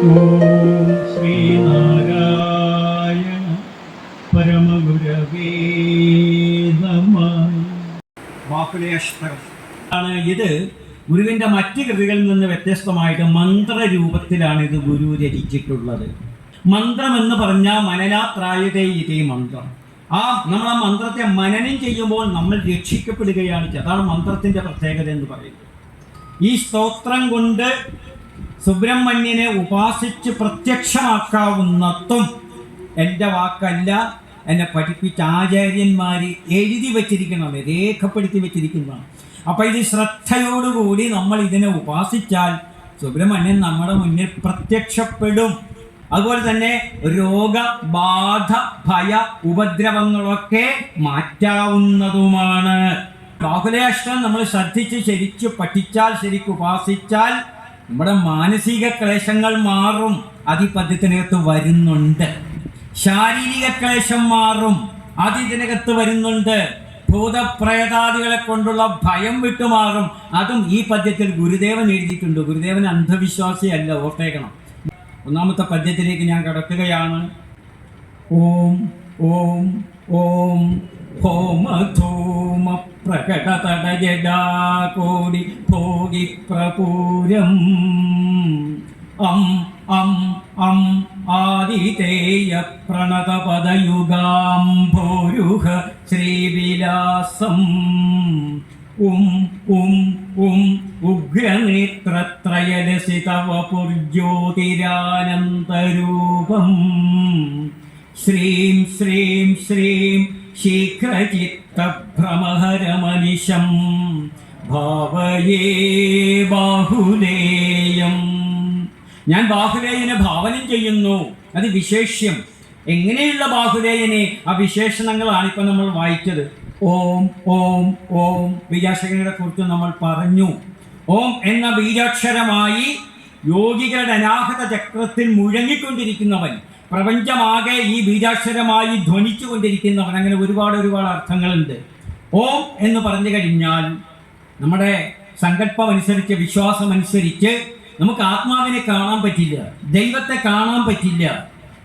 ഓം ശ്രീനാരായണ പരമഗുരവേ നമഃ. ബാഹുലേശ്വരം ആണ് ഇത്. ഗുരുവിൻ്റെ മറ്റ് കൃതികളിൽ നിന്ന് വ്യത്യസ്തമായിട്ട് മന്ത്രരൂപത്തിലാണ് ഇത് ഗുരു രചിച്ചിട്ടുള്ളത്. മന്ത്രം എന്ന് പറഞ്ഞാൽ മനനാത്രായതേ ഇതേ മന്ത്രം. നമ്മൾ ആ മന്ത്രത്തെ മനനം ചെയ്യുമ്പോൾ നമ്മൾ രക്ഷിക്കപ്പെടുകയാണ്. അതാണ് മന്ത്രത്തിൻ്റെ പ്രത്യേകത എന്ന് പറയുന്നത്. ഈ സ്തോത്രം കൊണ്ട് സുബ്രഹ്മണ്യനെ ഉപാസിച്ച് പ്രത്യക്ഷമാക്കാവുന്നതും എൻ്റെ വാക്കല്ല, എന്നെ പഠിപ്പിച്ച ആചാര്യന്മാർ എഴുതി വച്ചിരിക്കണം, രേഖപ്പെടുത്തി വച്ചിരിക്കുന്നതാണ്. അപ്പം ഇത് ശ്രദ്ധയോടുകൂടി നമ്മൾ ഇതിനെ ഉപാസിച്ചാൽ സുബ്രഹ്മണ്യൻ നമ്മുടെ മുന്നിൽ പ്രത്യക്ഷപ്പെടും. അതുപോലെ തന്നെ രോഗബാധ ഭയ ഉപദ്രവങ്ങളൊക്കെ മാറ്റാവുന്നതുമാണ്. ബാഹുലേശ്വരം നമ്മൾ ശ്രദ്ധിച്ച് ശരിക്ക് പഠിച്ചാൽ, ശരിക്ക് ഉപാസിച്ചാൽ നമ്മുടെ മാനസിക ക്ലേശങ്ങൾ മാറും. അത് ഈ പദ്യത്തിനകത്ത് വരുന്നുണ്ട്. ശാരീരിക ക്ലേശം മാറും, അത് ഇതിനകത്ത് വരുന്നുണ്ട്. ഭൂതപ്രേതാദികളെ കൊണ്ടുള്ള ഭയം വിട്ടുമാറും, അതും ഈ പദ്യത്തിൽ ഗുരുദേവൻ എഴുതിയിട്ടുണ്ട്. ഗുരുദേവൻ അന്ധവിശ്വാസിയല്ല, ഓർത്തേക്കണം. ഒന്നാമത്തെ പദ്യത്തിലേക്ക് ഞാൻ കടക്കുകയാണ്. ഓം ഓം ഓം ഹോമധൂമ പ്രകടതടജടാകോടി ഭോഗി പ്രപൂരം അം അം അം ആദിതേയ പ്രണതപദയുഗാംഭോരുഹ ശ്രീവിലാസം ഉഗ്രനേത്രത്രയലസിതവപുർജ്യോതിരാനന്തരൂപം ശ്രീം ശ്രീം ശ്രീം ശീഘ്രചിത്തഭ്രമഹരമനിശം ഭാവയേ ബാഹുലേയം. ഞാൻ ബാഹുലേയനെ ഭാവനം ചെയ്യുന്നു. അത് വിശേഷ്യം. എങ്ങനെയുള്ള ബാഹുലേയനെ? ആ വിശേഷണങ്ങളാണ് ഇപ്പം നമ്മൾ വായിച്ചത്. ഓം ഓം ഓം ബീജാക്ഷരങ്ങളെ കുറിച്ച് നമ്മൾ പറഞ്ഞു. ഓം എന്ന ബീജാക്ഷരമായി യോഗികളുടെ അനാഹത ചക്രത്തിൽ മുഴങ്ങിക്കൊണ്ടിരിക്കുന്നവൻ, പ്രപഞ്ചമാകെ ഈ ബീജാക്ഷരമായി ധ്വനിച്ചു കൊണ്ടിരിക്കുന്നവൻ. അങ്ങനെ ഒരുപാട് അർത്ഥങ്ങളുണ്ട്. ഓം എന്ന് പറഞ്ഞു കഴിഞ്ഞാൽ നമ്മുടെ സങ്കല്പമനുസരിച്ച്, വിശ്വാസമനുസരിച്ച് നമുക്ക് ആത്മാവിനെ കാണാൻ പറ്റില്ല, ദൈവത്തെ കാണാൻ പറ്റില്ല,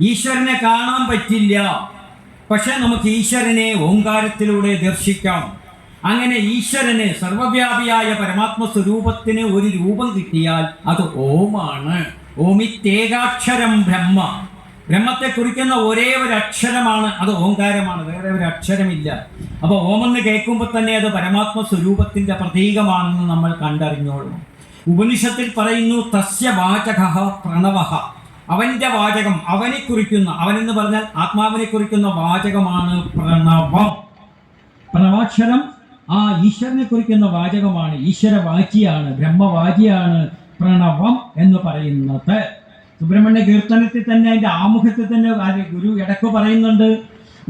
ഈശ്വരനെ കാണാൻ പറ്റില്ല. പക്ഷെ നമുക്ക് ഈശ്വരനെ ഓംകാരത്തിലൂടെ ദർശിക്കാം. അങ്ങനെ ഈശ്വരന്, സർവവ്യാപിയായ പരമാത്മ സ്വരൂപത്തിന് ഒരു രൂപം കിട്ടിയാൽ അത് ഓമാണ്. ഓമിത്തേകാക്ഷരം ബ്രഹ്മ. ബ്രഹ്മത്തെ കുറിക്കുന്ന ഒരേ ഒരു അക്ഷരമാണ്, അത് ഓംകാരമാണ്, വേറെ ഒരു അക്ഷരമില്ല. അപ്പോൾ ഓമെന്ന് കേൾക്കുമ്പോൾ തന്നെ അത് പരമാത്മ സ്വരൂപത്തിൻ്റെ പ്രതീകമാണെന്ന് നമ്മൾ കണ്ടറിഞ്ഞോളൂ. ഉപനിഷത്തിൽ പറയുന്നു തസ്യ വാചകഃ പ്രണവഃ. അവൻ്റെ വാചകം, അവനെ കുറിക്കുന്ന, അവനെന്ന് പറഞ്ഞാൽ ആത്മാവിനെ കുറിക്കുന്ന വാചകമാണ് പ്രണവം. പ്രണവാക്ഷരം ആ ഈശ്വരനെ കുറിക്കുന്ന വാചകമാണ്, ഈശ്വരവാചിയാണ്, ബ്രഹ്മവാചിയാണ് പ്രണവം എന്ന് പറയുന്നത്. സുബ്രഹ്മണ്യ കീർത്തനത്തിൽ തന്നെ, അതിൻ്റെ ആമുഖത്തിൽ തന്നെ ഗുരു ഇടയ്ക്ക് പറയുന്നുണ്ട്.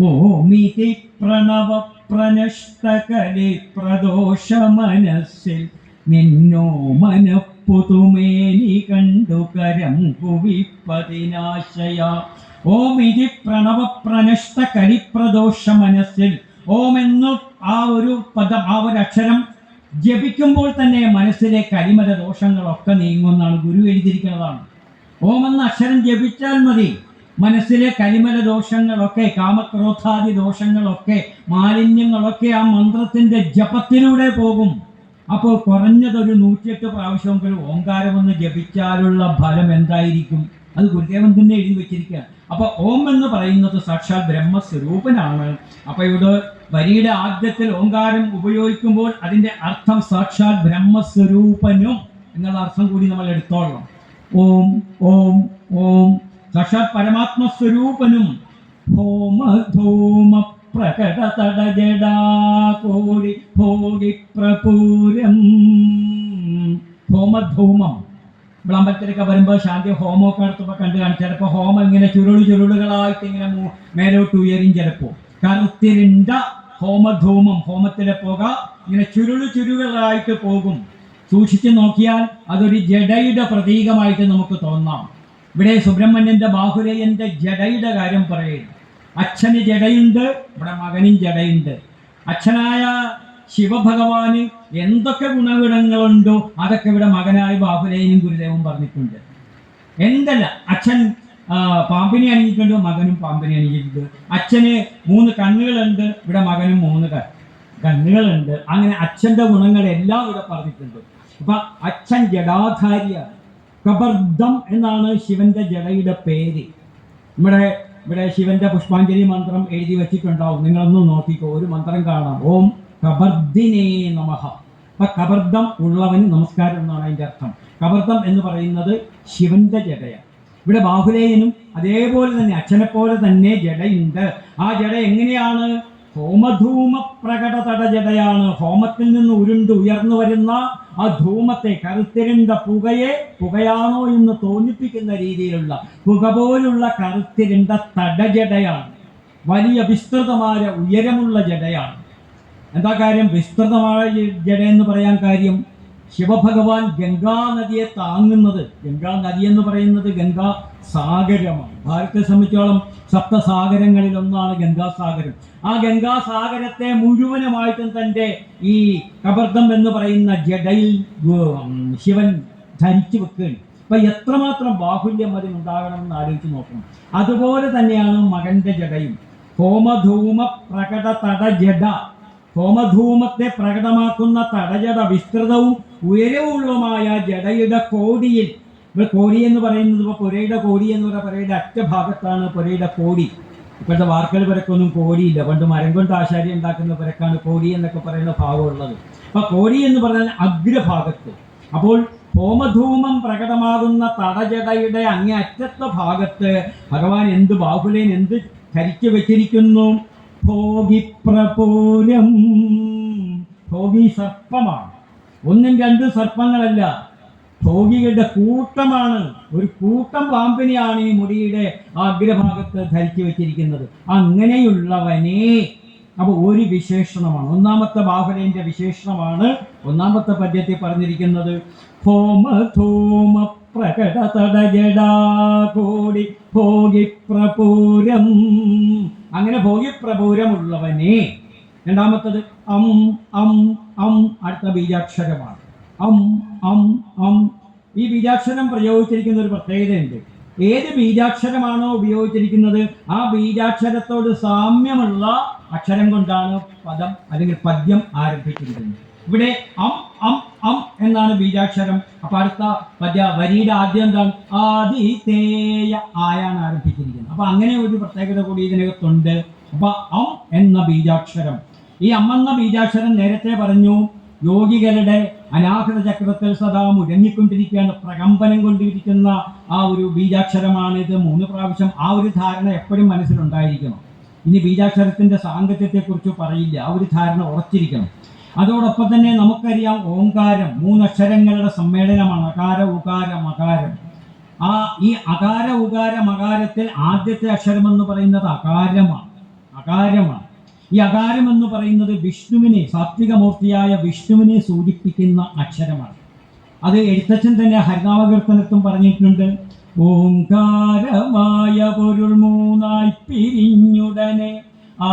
ഓമിതി പ്രണവ പ്രനഷ്ടകലി പ്രദോഷ മനസ്സിൽ നിന്നോ മനപ്പുതുമേനി കണ്ടു കരം കുവിപ്പതിനാശയ. ഓമിതി പ്രണവ പ്രനഷ്ട കരിപ്രദോഷ മനസ്സിൽ. ഓം എന്നു ആ ഒരു പദം, ആ ഒരു അക്ഷരം ജപിക്കുമ്പോൾ തന്നെ മനസ്സിലെ കരിമല ദോഷങ്ങളൊക്കെ നീങ്ങുമെന്നാണ് ഗുരു എഴുതിയിരിക്കുന്നതാണ്. ഓം എന്ന അക്ഷരം ജപിച്ചാൽ മതി, മനസ്സിലെ കരിമല ദോഷങ്ങളൊക്കെ, കാമക്രോധാദി ദോഷങ്ങളൊക്കെ, മാലിന്യങ്ങളൊക്കെ ആ മന്ത്രത്തിൻ്റെ ജപത്തിലൂടെ പോകും. അപ്പോൾ കുറഞ്ഞതൊരു 108 പ്രാവശ്യമെങ്കിലും ഓംകാരമെന്ന് ജപിച്ചാലുള്ള ഫലം എന്തായിരിക്കും? അത് ഗുരുദേവൻ തന്നെ എഴുതി വെച്ചിരിക്കുക. അപ്പോൾ ഓം എന്ന് പറയുന്നത് സാക്ഷാൽ ബ്രഹ്മസ്വരൂപനാണ്. അപ്പോൾ ഇവിടെ വരിയുടെ ആദ്യത്തിൽ ഓംകാരം ഉപയോഗിക്കുമ്പോൾ അതിൻ്റെ അർത്ഥം സാക്ഷാൽ ബ്രഹ്മസ്വരൂപനും എന്നുള്ള അർത്ഥം കൂടി നമ്മൾ എടുത്തോളണം. ഓം ഓം ഓം സാക്ഷാൽ പരമാത്മസ്വരൂപനും. ഹോമധൂമ പ്രകടതടജടാകോടി ഭോഗി പ്രപൂരം. ഹോമധൂമം വിളംബരത്തിലൊക്കെ വരുമ്പോൾ ശാന്തി ഹോമമൊക്കെ നടത്തുമ്പോൾ കണ്ടു കാണും. ചിലപ്പോൾ ഹോമം ഇങ്ങനെ ചുരുളുകളായിട്ട് ഇങ്ങനെ മേലോട്ട് ഉയരും ചിലപ്പോൾ. കാരണം ഒത്തിരിണ്ട ഹോമധൂമം, ഹോമത്തിലെ പുക ഇങ്ങനെ ചുരുളുകളായിട്ട് പോകും. സൂക്ഷിച്ചു നോക്കിയാൽ അതൊരു ജഡയുടെ പ്രതീകമായിട്ട് നമുക്ക് തോന്നാം. ഇവിടെ സുബ്രഹ്മണ്യൻ്റെ ബാഹുലേയൻ്റെ ജഡയുടെ കാര്യം പറയുന്നു. അച്ഛന് ജടയുണ്ട്, ഇവിടെ മകനും ജടയുണ്ട്. അച്ഛനായ ശിവഭഗവാന് എന്തൊക്കെ ഗുണഗണങ്ങളുണ്ടോ അതൊക്കെ ഇവിടെ മകനായ ബാഹുലേയനും ഗുരുദേവൻ പറഞ്ഞിട്ടുണ്ട്. എന്തല്ല അച്ഛൻ പാമ്പിനെ അണിഞ്ഞിട്ടുണ്ട്, മകനും പാമ്പിനെ അണിഞ്ഞിട്ടുണ്ട്. അച്ഛന് 3 കണ്ണുകളുണ്ട്, ഇവിടെ മകനും 3 കണ്ണുകളുണ്ട്. അങ്ങനെ അച്ഛന്റെ ഗുണങ്ങളെല്ലാം ഇവിടെ പറഞ്ഞിട്ടുണ്ട്. അപ്പൊ അച്ഛൻ ജടാധാരിയാണ്. കബർദം എന്നാണ് ശിവന്റെ ജടയുടെ പേര്. ഇവിടെ ശിവന്റെ പുഷ്പാഞ്ജലി മന്ത്രം എഴുതി വെച്ചിട്ടുണ്ടാവും, നിങ്ങളൊന്ന് നോക്കിക്കോ. ഒരു മന്ത്രം കാണാം, ഓം കബർദിനേ നമഃ. അപ്പൊ കബർദം ഉള്ളവന് നമസ്കാരം എന്നാണ് അതിന്റെ അർത്ഥം. കബർദം എന്ന് പറയുന്നത് ശിവന്റെ ജടയാണ്. ഇവിടെ ബാഹുലേയനും അതേപോലെ തന്നെ അച്ഛനെ പോലെ തന്നെ ജടയുണ്ട്. ആ ജട എങ്ങനെയാണ്? ഹോമധൂമ പ്രകടതട ജടയാണ്. ഹോമത്തിൽ നിന്ന് ഉരുണ്ട് ഉയർന്നു വരുന്ന ആ ധൂമത്തെ, കറുത്തിരണ്ട പുകയാണോ എന്ന് തോന്നിപ്പിക്കുന്ന രീതിയിലുള്ള പുക പോലുള്ള കറുത്തിരണ്ട തടജടയാണ്. വലിയ വിസ്തൃതമായ ഉയരമുള്ള ജടയാണ്. എന്താ കാര്യം വിസ്തൃതമായ ജട എന്ന് പറയാൻ കാര്യം? ശിവഭഗവാൻ ഗംഗാ നദിയെ താങ്ങുന്നത്, ഗംഗാ നദി എന്ന് പറയുന്നത് ഗംഗാ സാഗരമാണ്. ഭാരതത്തെ സംബന്ധിച്ചോളം സപ്തസാഗരങ്ങളിൽ ഒന്നാണ് ഗംഗാസാഗരം. ആ ഗംഗാസാഗരത്തെ മുഴുവനുമായിട്ടും തൻ്റെ ഈ കബർദം എന്ന് പറയുന്ന ജടയിൽ ശിവൻ ധരിച്ചു വെക്കുകയാണ്. അപ്പൊ എത്രമാത്രം ബാഹുല്യം അതിനുണ്ടാകണമെന്ന് ആലോചിച്ച് നോക്കണം. അതുപോലെ തന്നെയാണ് മകന്റെ ജടയും. ഹോമധൂമ പ്രകട തട ജട, ഹോമധൂമത്തെ പ്രകടമാക്കുന്ന തടജട, വിസ്തൃതവും ഉയരവുള്ളതുമായ ജടയുടെ കോടിയിൽ, കോടി എന്ന് പറയുന്നത് ഇപ്പോൾ പുരയുടെ കോടി എന്ന് പറയുന്ന പുരയുടെ അറ്റഭാഗത്താണ് പുരയുടെ കോടി. ഇപ്പോഴത്തെ വാർക്കൽ പുരക്കൊന്നും കോടിയില്ല. പണ്ട് മരം കൊണ്ട് ആശാരി ഉണ്ടാക്കുന്ന പുരക്കാണ് കോടി എന്നൊക്കെ പറയുന്ന ഭാഗമുള്ളത്. അപ്പൊ കോടി എന്ന് പറഞ്ഞാൽ അഗ്രഭാഗത്ത്. അപ്പോൾ ഹോമധൂമം പ്രകടമാകുന്ന തടജടയുടെ അങ്ങേ അറ്റത്തെ ഭാഗത്ത് ഭഗവാൻ ബാഹുലേൻ എന്ത് ധരിച്ചു വെച്ചിരിക്കുന്നു? ഭോഗിപ്രപൂരം. ഭോഗി സർപ്പമാണ്. 1 2 സർപ്പങ്ങളല്ല, ഭോഗികളുടെ കൂട്ടമാണ്. ഒരു കൂട്ടം പാമ്പിനെയാണ് ഈ മുടിയുടെ അഗ്രഭാഗത്ത് ധരിച്ചു വെച്ചിരിക്കുന്നത്. അങ്ങനെയുള്ളവനെ, അപ്പൊ ഒരു വിശേഷണമാണ്. 1ാമത്തെ ബാഹുലേന്റെ വിശേഷണമാണ് 1ാമത്തെ പദ്യത്തിൽ പറഞ്ഞിരിക്കുന്നത്. ഹോമധൂമ പ്രകട തടജടാകൂടി ഭോഗിപ്രപൂരം. അങ്ങനെ ഭോഗിപ്രപൂരമുള്ളവനെ. 2ാമത്തത് അടുത്ത ബീജാക്ഷരമാണ്. ഈ ബീജാക്ഷരം പ്രയോഗിച്ചിരിക്കുന്ന ഒരു പ്രത്യേകതയുണ്ട്. ഏത് ബീജാക്ഷരമാണോ ഉപയോഗിച്ചിരിക്കുന്നത് ആ ബീജാക്ഷരത്തോട് സാമ്യമുള്ള അക്ഷരം കൊണ്ടാണ് പദം അല്ലെങ്കിൽ പദ്യം ആരംഭിച്ചിരിക്കുന്നത്. ഇവിടെ എന്നാണ് ബീജാക്ഷരം. അപ്പൊ അടുത്ത വരിയുടെ ആദ്യം എന്താണ്? ആദിതേയ ആയാണ് ആരംഭിച്ചിരിക്കുന്നത്. അപ്പൊ അങ്ങനെ ഒരു പ്രത്യേകത കൂടി ഇതിനകത്തുണ്ട്. അപ്പൊ എന്ന ബീജാക്ഷരം, ഈ എന്ന ബീജാക്ഷരം നേരത്തെ പറഞ്ഞു യോഗികളുടെ അനാഹൃത ചക്രത്തിൽ സദാ മുഴങ്ങിക്കൊണ്ടിരിക്കുകയാണ്, പ്രകമ്പനം കൊണ്ടിരിക്കുന്ന ആ ഒരു ബീജാക്ഷരമാണിത്. 3 പ്രാവശ്യം ആ ഒരു ധാരണ എപ്പോഴും മനസ്സിലുണ്ടായിരിക്കണം. ഇനി ബീജാക്ഷരത്തിന്റെ സാങ്കത്യത്തെക്കുറിച്ച് പറയില്ല, ആ ഒരു ധാരണ ഉറച്ചിരിക്കണം. അതോടൊപ്പം തന്നെ നമുക്കറിയാം ഓംകാരം 3 അക്ഷരങ്ങളുടെ സമ്മേളനമാണ്. അകാര ഉകാര മകാരം. ഈ അകാര ഉകാര മകാരത്തിൽ ആദ്യത്തെ അക്ഷരം എന്ന് പറയുന്നത് അകാരമാണ്. ഈ അകാരം എന്ന് പറയുന്നത് വിഷ്ണുവിനെ, സാത്വികമൂർത്തിയായ വിഷ്ണുവിനെ സൂചിപ്പിക്കുന്ന അക്ഷരമാണ്. അത് എഴുത്തച്ഛൻ തന്നെ ഹരിനാമകീർത്തനത്തും പറഞ്ഞിട്ടുണ്ട്. ഓംകാരമായ പൊരുൾ 3ആയി പിരിഞ്ഞുടനെ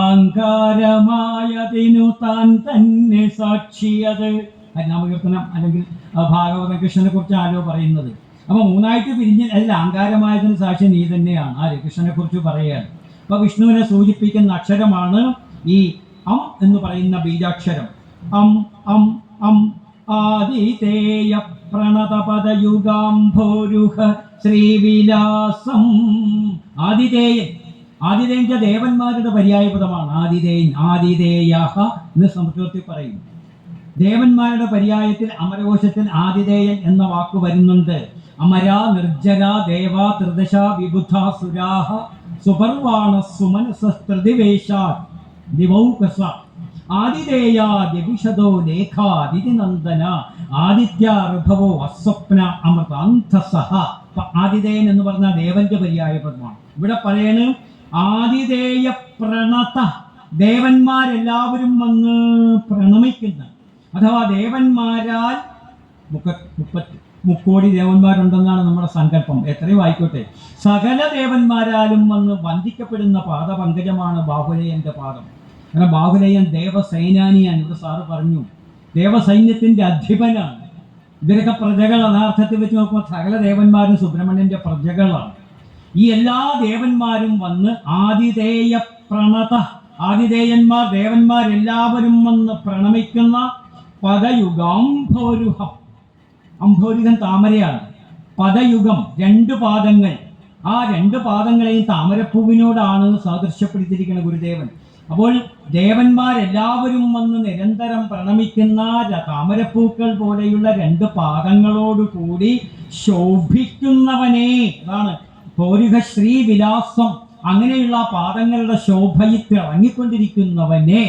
ആങ്കാരമായതിനു താൻ തന്നെ സാക്ഷിയത്. ഹരിനാമകീർത്തനം അല്ലെങ്കിൽ ഭാഗവത കൃഷ്ണനെ കുറിച്ച് ആരോ പറയുന്നത്. അപ്പൊ 3ആയിട്ട് പിരിഞ്ഞ് അതിൽ ആങ്കാരമായതിന് സാക്ഷി നീ തന്നെയാണ്. കൃഷ്ണനെ കുറിച്ച് പറയുകയാണ്. അപ്പൊ വിഷ്ണുവിനെ സൂചിപ്പിക്കുന്ന അക്ഷരമാണ് ഈ എന്ന് പറയുന്ന ബീജാക്ഷരം. ആദിതേയ പ്രണതപദയുഗാംഭോരുഹ ശ്രീവിലാസം. ആതിഥേയൻ ദേവന്മാരുടെ പര്യായപദമാണ്. ആതിഥേയ എന്ന് സംസ്കൃതത്തിൽ പറയും. ദേവന്മാരുടെ പര്യായത്തിൽ അമരകോശത്തിൽ ആതിഥേയൻ എന്ന വാക്ക് വരുന്നുണ്ട്. അമര, നിർജ്ജര, ദേവ, ത്രിദശ, വിബുധ, സുരാഹ, സുപർവാണ, സുമനസസ്ത്രിവേശ, ദിവൗകസ. ആതിഥേയ ദിവിഷദോ ലേഖാദിതിനന്ദന ആദിത്യ ഋഭവോ അസ്വപ്ന അമൃതാന്തസഹ. ആതിഥേയൻ എന്ന് പറഞ്ഞ ദേവന്റെ പര്യായപദമാണ്. ഇവിടെ പറയണ് ആതിഥേയ പ്രണത, ദേവന്മാരെല്ലാവരും വന്ന് പ്രണമിക്കുന്ന, അഥവാ ദേവന്മാരാൽ 30 കോടി ദേവന്മാരുണ്ടെന്നാണ് നമ്മുടെ സങ്കല്പം. എത്രയും ആയിക്കോട്ടെ, സകല ദേവന്മാരാലും വന്ന് വന്ദിക്കപ്പെടുന്ന പാദപങ്കജമാണ് ബാഹുലേയന്റെ പാദം. കാരണം ബാഹുലേയൻ ദേവസൈനാനിയാണ്. ഇവിടെ സാറ് പറഞ്ഞു ദേവസൈന്യത്തിന്റെ അധിപനാണ്. ഇവരൊക്കെ പ്രജകൾ. യഥാർത്ഥത്തിൽ വെച്ച് നോക്കുമ്പോൾ സകല ദേവന്മാരും സുബ്രഹ്മണ്യന്റെ പ്രജകളാണ്. ഈ എല്ലാ ദേവന്മാരും വന്ന് ആതിഥേയ പ്രണത, ആതിഥേയന്മാർ ദേവന്മാരെല്ലാവരും വന്ന് പ്രണമിക്കുന്ന പദയുഗാംഭോരുഹം. അംഭോരുഹം താമരയാണ്. പദയുഗം, രണ്ട് പാദങ്ങൾ. ആ രണ്ട് പാദങ്ങളെയും താമരപ്പൂവിനോടാണ് സാദൃശ്യപ്പെടുത്തിയിരിക്കുന്ന ഗുരുദേവൻ. അപ്പോൾ ദേവന്മാരെല്ലാവരും വന്ന് നിരന്തരം പ്രണമിക്കുന്ന താമരപ്പൂക്കൾ പോലെയുള്ള രണ്ട് പാദങ്ങളോടുകൂടി ശോഭിക്കുന്നവനെ, അതാണ് പൗരുഷ ശ്രീവിലാസം. അങ്ങനെയുള്ള പാദങ്ങളുടെ ശോഭയിൽ തിളങ്ങിക്കൊണ്ടിരിക്കുന്നവനെ.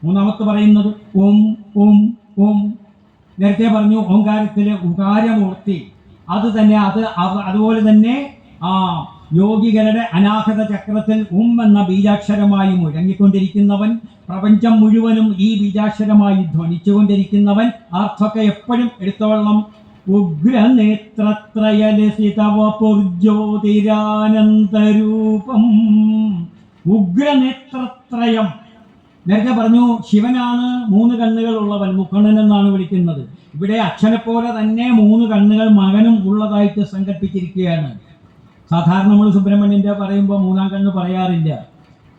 മൂന്നാമത്തെ പറയുന്നത് ഓം ഓം ഓം. നേരത്തെ പറഞ്ഞു ഓംകാരത്തിലെ ഉകാരമൂർത്തി. അത് തന്നെ അതുപോലെ തന്നെ യോഗികളുടെ അനാഹത ചക്രത്തിൽ എന്ന ബീജാക്ഷരമായി മുഴങ്ങിക്കൊണ്ടിരിക്കുന്നവൻ, പ്രപഞ്ചം മുഴുവനും ഈ ബീജാക്ഷരമായി ധ്വനിച്ചുകൊണ്ടിരിക്കുന്നവൻ. അർത്ഥമൊക്കെ എപ്പോഴും എടുത്തോളണം. ഉഗ്രനേത്രത്രയലസിതവപുർജ്യോതിരാനന്തരൂപം. ഉഗ്രനേത്രത്രയം. നേരത്തെ പറഞ്ഞു ശിവനാണ് 3 കണ്ണുകൾ ഉള്ളവൻ, മുക്കണ്ണൻ എന്നാണ് വിളിക്കുന്നത്. ഇവിടെ അച്ഛനെ പോലെ തന്നെ 3 കണ്ണുകൾ മകനും ഉള്ളതായിട്ട് സങ്കല്പിച്ചിരിക്കുകയാണ്. സാധാരണ നമ്മൾ സുബ്രഹ്മണ്യന്റെ പറയുമ്പോൾ 3-ാം കണ്ണ് പറയാറില്ല.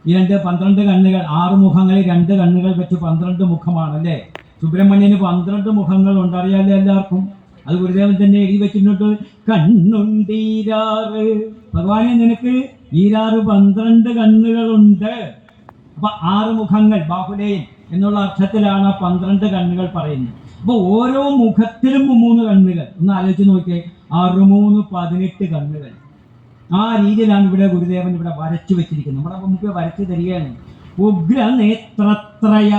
ഈ 12 കണ്ണുകൾ, 6 മുഖങ്ങളിൽ 2 കണ്ണുകൾ വെച്ച് 12 മുഖമാണല്ലേ. സുബ്രഹ്മണ്യന് 12 മുഖങ്ങളുണ്ട്, അറിയാലോ എല്ലാവർക്കും. അത് ഗുരുദേവൻ തന്നെ എഴുതി വെച്ചിട്ടുണ്ട്. കണ്ണുണ്ടീരാറ്. ഭഗവാനെ നിനക്ക് 12 കണ്ണുകളുണ്ട്. അപ്പൊ 6 മുഖങ്ങൾ, ബാഹുലേയൻ എന്നുള്ള അർത്ഥത്തിലാണ് 12 കണ്ണുകൾ പറയുന്നത്. അപ്പൊ ഓരോ മുഖത്തിലും 3 കണ്ണുകൾ. ഒന്ന് ആലോചിച്ച് നോക്കിയേ, 6 3 18 കണ്ണുകൾ. ആ രീതിയിലാണ് ഇവിടെ ഗുരുദേവൻ ഇവിടെ വരച്ചു വെച്ചിരിക്കുന്നത്. നമ്മുടെ മുമ്പ് വരച്ചു തരികയാണ്. ഉഗ്രനേത്രത്രയ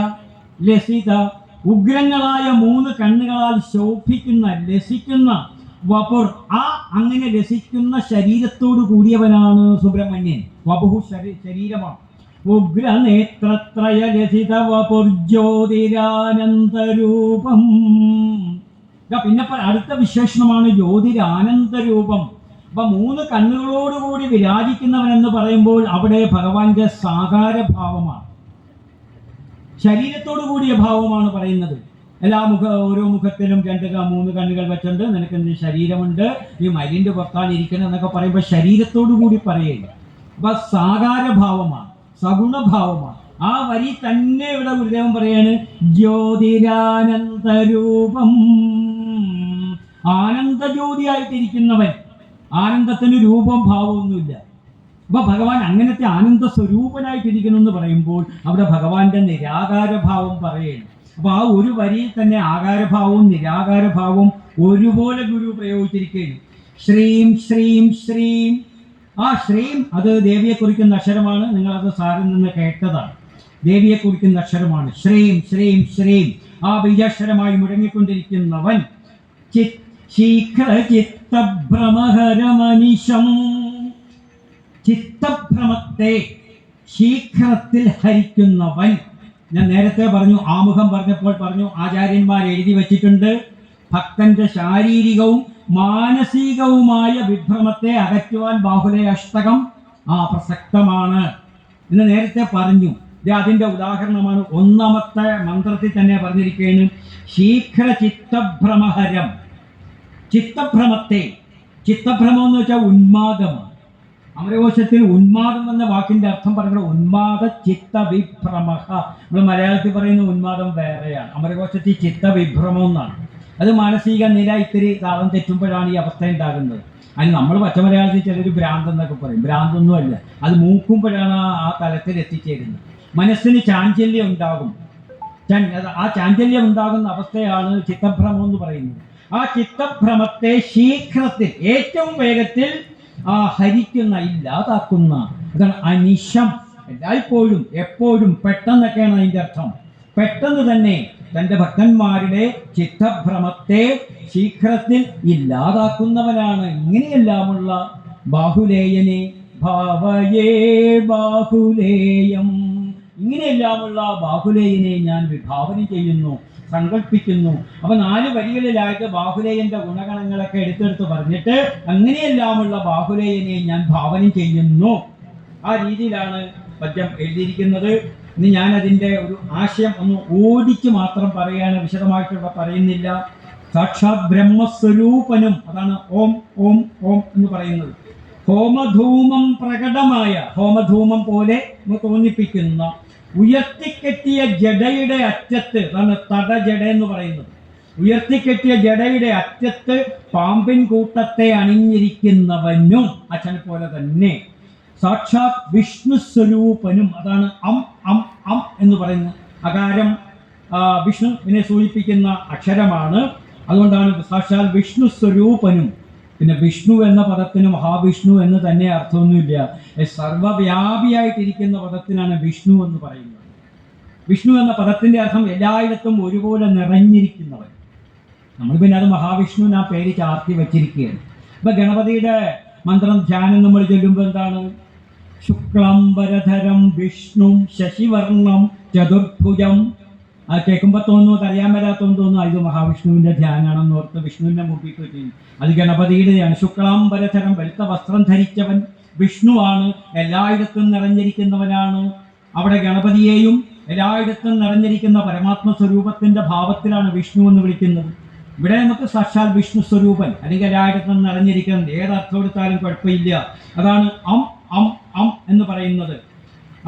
ലസിത. ഉഗ്രങ്ങളായ 3 കണ്ണുകളാൽ ശോഭിക്കുന്ന, ലസിക്കുന്ന വപുർ. അങ്ങനെ ലസിക്കുന്ന ശരീരത്തോട് കൂടിയവനാണ് സുബ്രഹ്മണ്യൻ. വപുഹു ശരീരമാണ്. ഉഗ്രനേത്രത്രയ ലസിത വപുർജ്യോതിരാനന്തരൂപം. പിന്നെ അടുത്ത വിശേഷണമാണ് ജ്യോതിരാനന്തരൂപം. അപ്പൊ 3 കണ്ണുകളോടുകൂടി വിരാജിക്കുന്നവൻ എന്ന് പറയുമ്പോൾ അവിടെ ഭഗവാന്റെ സാകാരഭാവമാണ്, ശരീരത്തോടു കൂടിയ ഭാവമാണ് പറയുന്നത്. ഓരോ മുഖത്തിലും 2-3 കണ്ണുകൾ വെച്ചിട്ടുണ്ട്. നിനക്ക് എന്ത് ശരീരമുണ്ട്, ഈ മരിന്റെ പുറത്താനിരിക്കണം എന്നൊക്കെ പറയുമ്പോൾ ശരീരത്തോടു കൂടി പറയുക. അപ്പൊ സാകാരഭാവമാണ്, സഗുണഭാവമാണ്. ആ വരി തന്നെ ഇവിടെ ഗുരുദേവൻ പറയാണ് ജ്യോതിരാനന്തരൂപം. ആനന്ദജ്യോതിയായിട്ടിരിക്കുന്നവൻ. ആനന്ദത്തിന് രൂപം ഭാവമൊന്നുമില്ല. അപ്പൊ ഭഗവാൻ അങ്ങനത്തെ ആനന്ദ സ്വരൂപനായിട്ടിരിക്കുന്നു എന്ന് പറയുമ്പോൾ അവിടെ ഭഗവാന്റെ നിരാകാരഭാവം പറയുന്നു. അപ്പൊ ആ ഒരു വരിയിൽ തന്നെ ആകാരഭാവവും നിരാകാരഭാവവും ഒരുപോലെ ഗുരു പ്രയോഗിച്ചിരിക്കുകയാണ്. ശ്രീം ശ്രീം ശ്രീം. ആ ശ്രീം അത് ദേവിയെ കുറിക്കുന്ന അക്ഷരമാണ്. നിങ്ങളത് സാറിൽ നിന്ന് കേട്ടതാണ്. ദേവിയെ കുറിക്കുന്ന അക്ഷരമാണ് ശ്രീം ശ്രീം ശ്രീം. ആ ബീജാക്ഷരമായി മുഴങ്ങിക്കൊണ്ടിരിക്കുന്നവൻ. ചിത്തഭ്രമഹരമനിശം. ചിത്തഭ്രമത്തെ ശീഘ്രത്തിൽ ഹരിക്കുന്നവൻ. ഞാൻ നേരത്തെ പറഞ്ഞു, ആമുഖം പറഞ്ഞപ്പോൾ പറഞ്ഞു, ആചാര്യന്മാർ എഴുതി വച്ചിട്ടുണ്ട്, ഭക്തന്റെ ശാരീരികവും മാനസികവുമായ വിഭ്രമത്തെ അകറ്റുവാൻ ബാഹുലയ അഷ്ടകം പ്രസക്തമാണ് എന്ന് നേരത്തെ പറഞ്ഞു. അതിന്റെ ഉദാഹരണമാണ് 1-ാമത്തെ മന്ത്രത്തിൽ തന്നെ പറഞ്ഞിരിക്കുകയാണ്. ശീഘ്ര ചിത്തഭ്രമഹരം. ചിത്തഭ്രമത്തെ, ചിത്തഭ്രമം എന്ന് വെച്ചാൽ ഉന്മാദമാണ്. അമരകോശത്തിൽ ഉന്മാദം എന്ന വാക്കിന്റെ അർത്ഥം പറയുന്നത് ഉന്മാദ ചിത്തവിഭ്രമഹ. നമ്മൾ മലയാളത്തിൽ പറയുന്ന ഉന്മാദം വേറെയാണ്. അമരകോശത്തിൽ ചിത്തവിഭ്രമം എന്നാണ്. അത് മാനസിക നില ഇത്തിരി താളം തെറ്റുമ്പോഴാണ് ഈ അവസ്ഥ ഉണ്ടാകുന്നത്. അതിന് നമ്മൾ പച്ചമലയാളത്തിൽ ചിലർ ഭ്രാന്ത് എന്നൊക്കെ പറയും. ഭ്രാന്തൊന്നുമല്ല, അത് മൂക്കുമ്പോഴാണ് ആ തലത്തിൽ എത്തിച്ചേരുന്നത്. മനസ്സിന് ചാഞ്ചല്യം ഉണ്ടാകും. ആ ചാഞ്ചല്യം ഉണ്ടാകുന്ന അവസ്ഥയാണ് ചിത്തഭ്രമം എന്ന് പറയുന്നത്. ആ ചിത്തഭ്രമത്തെ ശീഘ്രത്തിൽ, ഏറ്റവും വേഗത്തിൽ ഹരിക്കുന്ന, ഇല്ലാതാക്കുന്ന, അതാണ് അനിശം. എല്ലായ്പ്പോഴും എപ്പോഴും പെട്ടെന്നൊക്കെയാണ് അതിൻ്റെ അർത്ഥം. പെട്ടെന്ന് തന്നെ തൻ്റെ ഭക്തന്മാരുടെ ചിത്തഭ്രമത്തെ ശീഘ്രത്തിൽ ഇല്ലാതാക്കുന്നവനാണ്. ഇങ്ങനെയെല്ലാമുള്ള ബാഹുലേയനെ ഭാവയേ ബാഹുലേയം. ഇങ്ങനെയെല്ലാമുള്ള ബാഹുലേയനെ ഞാൻ വിഭാവനം ചെയ്യുന്നു, സങ്കല്പിക്കുന്നു. അപ്പൊ 4 വരികളിലായിട്ട് ബാഹുലേയന്റെ ഗുണഗണങ്ങളൊക്കെ എടുത്തെടുത്ത് പറഞ്ഞിട്ട് അങ്ങനെയെല്ലാമുള്ള ബാഹുലേയനെ ഞാൻ ഭാവനം ചെയ്യുന്നു. ആ രീതിയിലാണ് പദ്യം എഴുതിയിരിക്കുന്നത്. ഇനി ഞാൻ അതിൻ്റെ ഒരു ആശയം ഒന്ന് ഓടിച്ച് മാത്രം പറയുകയാണ്, വിശദമായിട്ടുള്ള പറയുന്നില്ല. സാക്ഷാത് ബ്രഹ്മസ്വരൂപനും, അതാണ് ഓം ഓം ഓം എന്ന് പറയുന്നത്. ഹോമധൂമം പ്രകടമായ, ഹോമധൂമം പോലെ തോന്നിപ്പിക്കുന്ന ഉയർത്തിക്കെട്ടിയ ജടയുടെ അറ്റത്ത്, അതാണ് തടജട എന്ന് പറയുന്നത്. ഉയർത്തിക്കെട്ടിയ ജടയുടെ അറ്റത്ത് പാമ്പിൻ കൂട്ടത്തെ അണിഞ്ഞിരിക്കുന്നവനും അച്ഛനെ പോലെ തന്നെ സാക്ഷാത് വിഷ്ണു സ്വരൂപനും, അതാണ് അം അം അം എന്ന് പറയുന്നത്. അകാരം വിഷ്ണുവിനെ സൂചിപ്പിക്കുന്ന അക്ഷരമാണ്. അതുകൊണ്ടാണ് സാക്ഷാൽ വിഷ്ണു സ്വരൂപനും. പിന്നെ വിഷ്ണു എന്ന പദത്തിന് മഹാവിഷ്ണു എന്ന് തന്നെ അർത്ഥമൊന്നുമില്ല. സർവവ്യാപിയായിട്ടിരിക്കുന്ന പദത്തിനാണ് വിഷ്ണു എന്ന് പറയുന്നത്. വിഷ്ണു എന്ന പദത്തിന്റെ അർത്ഥം എല്ലായിടത്തും ഒരുപോലെ നിറഞ്ഞിരിക്കുന്നവൻ. നമ്മൾ പിന്നെ അത് മഹാവിഷ്ണു ആ പേര് ചാർത്തി വച്ചിരിക്കുകയാണ്. ഇപ്പൊ ഗണപതിയുടെ മന്ത്രം ധ്യാനം നമ്മൾ ചൊല്ലുമ്പോൾ എന്താണ്? ശുക്ലംബരധരം വിഷ്ണു ശശിവർണം ചതുർഭുജം. അത് കേൾക്കുമ്പോൾ തോന്നുന്നു, അറിയാൻ വരാത്തോന്ന് തോന്നുന്നു ഇത് മഹാവിഷ്ണുവിന്റെ ധ്യാനാണെന്ന് ഓർത്ത് വിഷ്ണുവിന്റെ മുമ്പിൽ ചെയ്യും. അത് ഗണപതിയുടെയാണ്. ശുക്ലാംബരധരം, വെളുത്ത വസ്ത്രം ധരിച്ചവൻ വിഷ്ണുവാണ്, എല്ലായിടത്തും നിറഞ്ഞിരിക്കുന്നവനാണ്. അവിടെ ഗണപതിയെയും എല്ലായിടത്തും നിറഞ്ഞിരിക്കുന്ന പരമാത്മ സ്വരൂപത്തിന്റെ ഭാവത്തിലാണ് വിഷ്ണു എന്ന് വിളിക്കുന്നത്. ഇവിടെ നമുക്ക് സാക്ഷാൽ വിഷ്ണു സ്വരൂപൻ, അല്ലെങ്കിൽ എല്ലായിടത്തും നിറഞ്ഞിരിക്കുന്നത്. ഏതർത്ഥം എടുത്താലും കുഴപ്പമില്ല. അതാണ് അം അം അം എന്ന് പറയുന്നത്.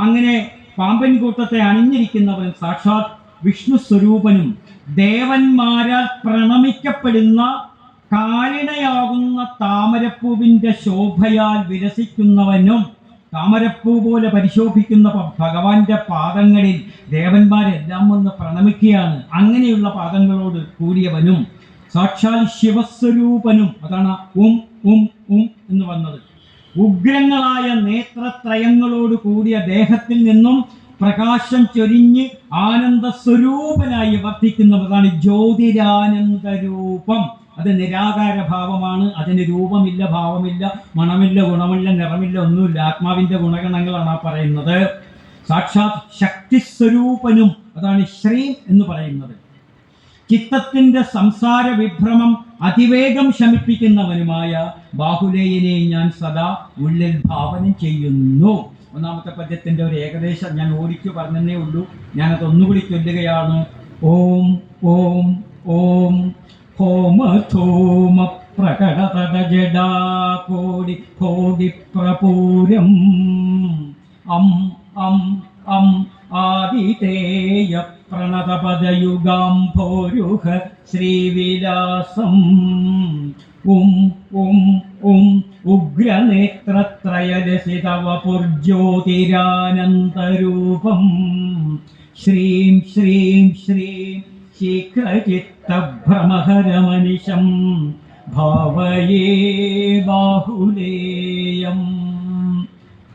അങ്ങനെ പാമ്പൻ കൂട്ടത്തെ അണിഞ്ഞിരിക്കുന്നവൻ സാക്ഷാത് വിഷ്ണു സ്വരൂപനും ദേവന്മാരാൽ പ്രണമിക്കപ്പെടുന്ന കാലിണയാകുന്ന താമരപ്പൂവിന്റെ ശോഭയാൽ വിലസിക്കുന്നവനും, താമരപ്പൂ പോലെ പരിശോഭിക്കുന്ന ഭഗവാന്റെ പാദങ്ങളിൽ ദേവന്മാരെല്ലാം വന്ന് പ്രണമിക്കുകയാണ്. അങ്ങനെയുള്ള പാദങ്ങളോട് കൂടിയവനും സാക്ഷാൽ ശിവസ്വരൂപനും, അതാണ് ഉം ഉം ഉം എന്ന് വന്നത്. ഉഗ്രങ്ങളായ നേത്രത്രയങ്ങളോട് കൂടിയ ദേഹത്തിൽ നിന്നും പ്രകാശം ചൊരിഞ്ഞ് ആനന്ദ സ്വരൂപനായി വർദ്ധിക്കുന്നതാണ് ജ്യോതിരാനന്ദരൂപം. അത് നിരാകാര ഭാവമാണ്. അതിന് രൂപമില്ല, ഭാവമില്ല, മണമില്ല, ഗുണമില്ല, നിറമില്ല, ഒന്നുമില്ല. ആത്മാവിന്റെ ഗുണഗണങ്ങളാണ് ആ പറയുന്നത്. സാക്ഷാത് ശക്തിസ്വരൂപനും, അതാണ് ശ്രീം എന്ന് പറയുന്നത്. ചിത്തത്തിന്റെ സംസാര വിഭ്രമം അതിവേഗം ശമിപ്പിക്കുന്നവനുമായ ബാഹുലേയനെ ഞാൻ സദാ ഉള്ളിൽ ഭാവനം ചെയ്യുന്നു. ഒന്നാമത്തെ പദ്യത്തിന്റെ ഒരു ഏകദേശം ഞാൻ ഓടിച്ചു പറഞ്ഞതേ ഉള്ളൂ. ഞാനത് ഒന്നുകൂടി ചൊല്ലുകയാണ്. ഓം ഓം ഓം ഹോമധൂമ പ്രകടതടജടാ കോടി കോടി പ്രപൂരം അം അം അം ആദിതേയ പ്രണതപദയുഗാംഭോരുഹ ശ്രീവിലാസം ഉം ഉം ഉം ഉഗ്രനേത്രത്രയലസിതവപുർജ്യോതിരാനന്ദരൂപം ശ്രീം ശ്രീം ശ്രീം ശീഘ്രചിത്തഭ്രമഹരമനിശം ഭാവയേ ബാഹുലേയം.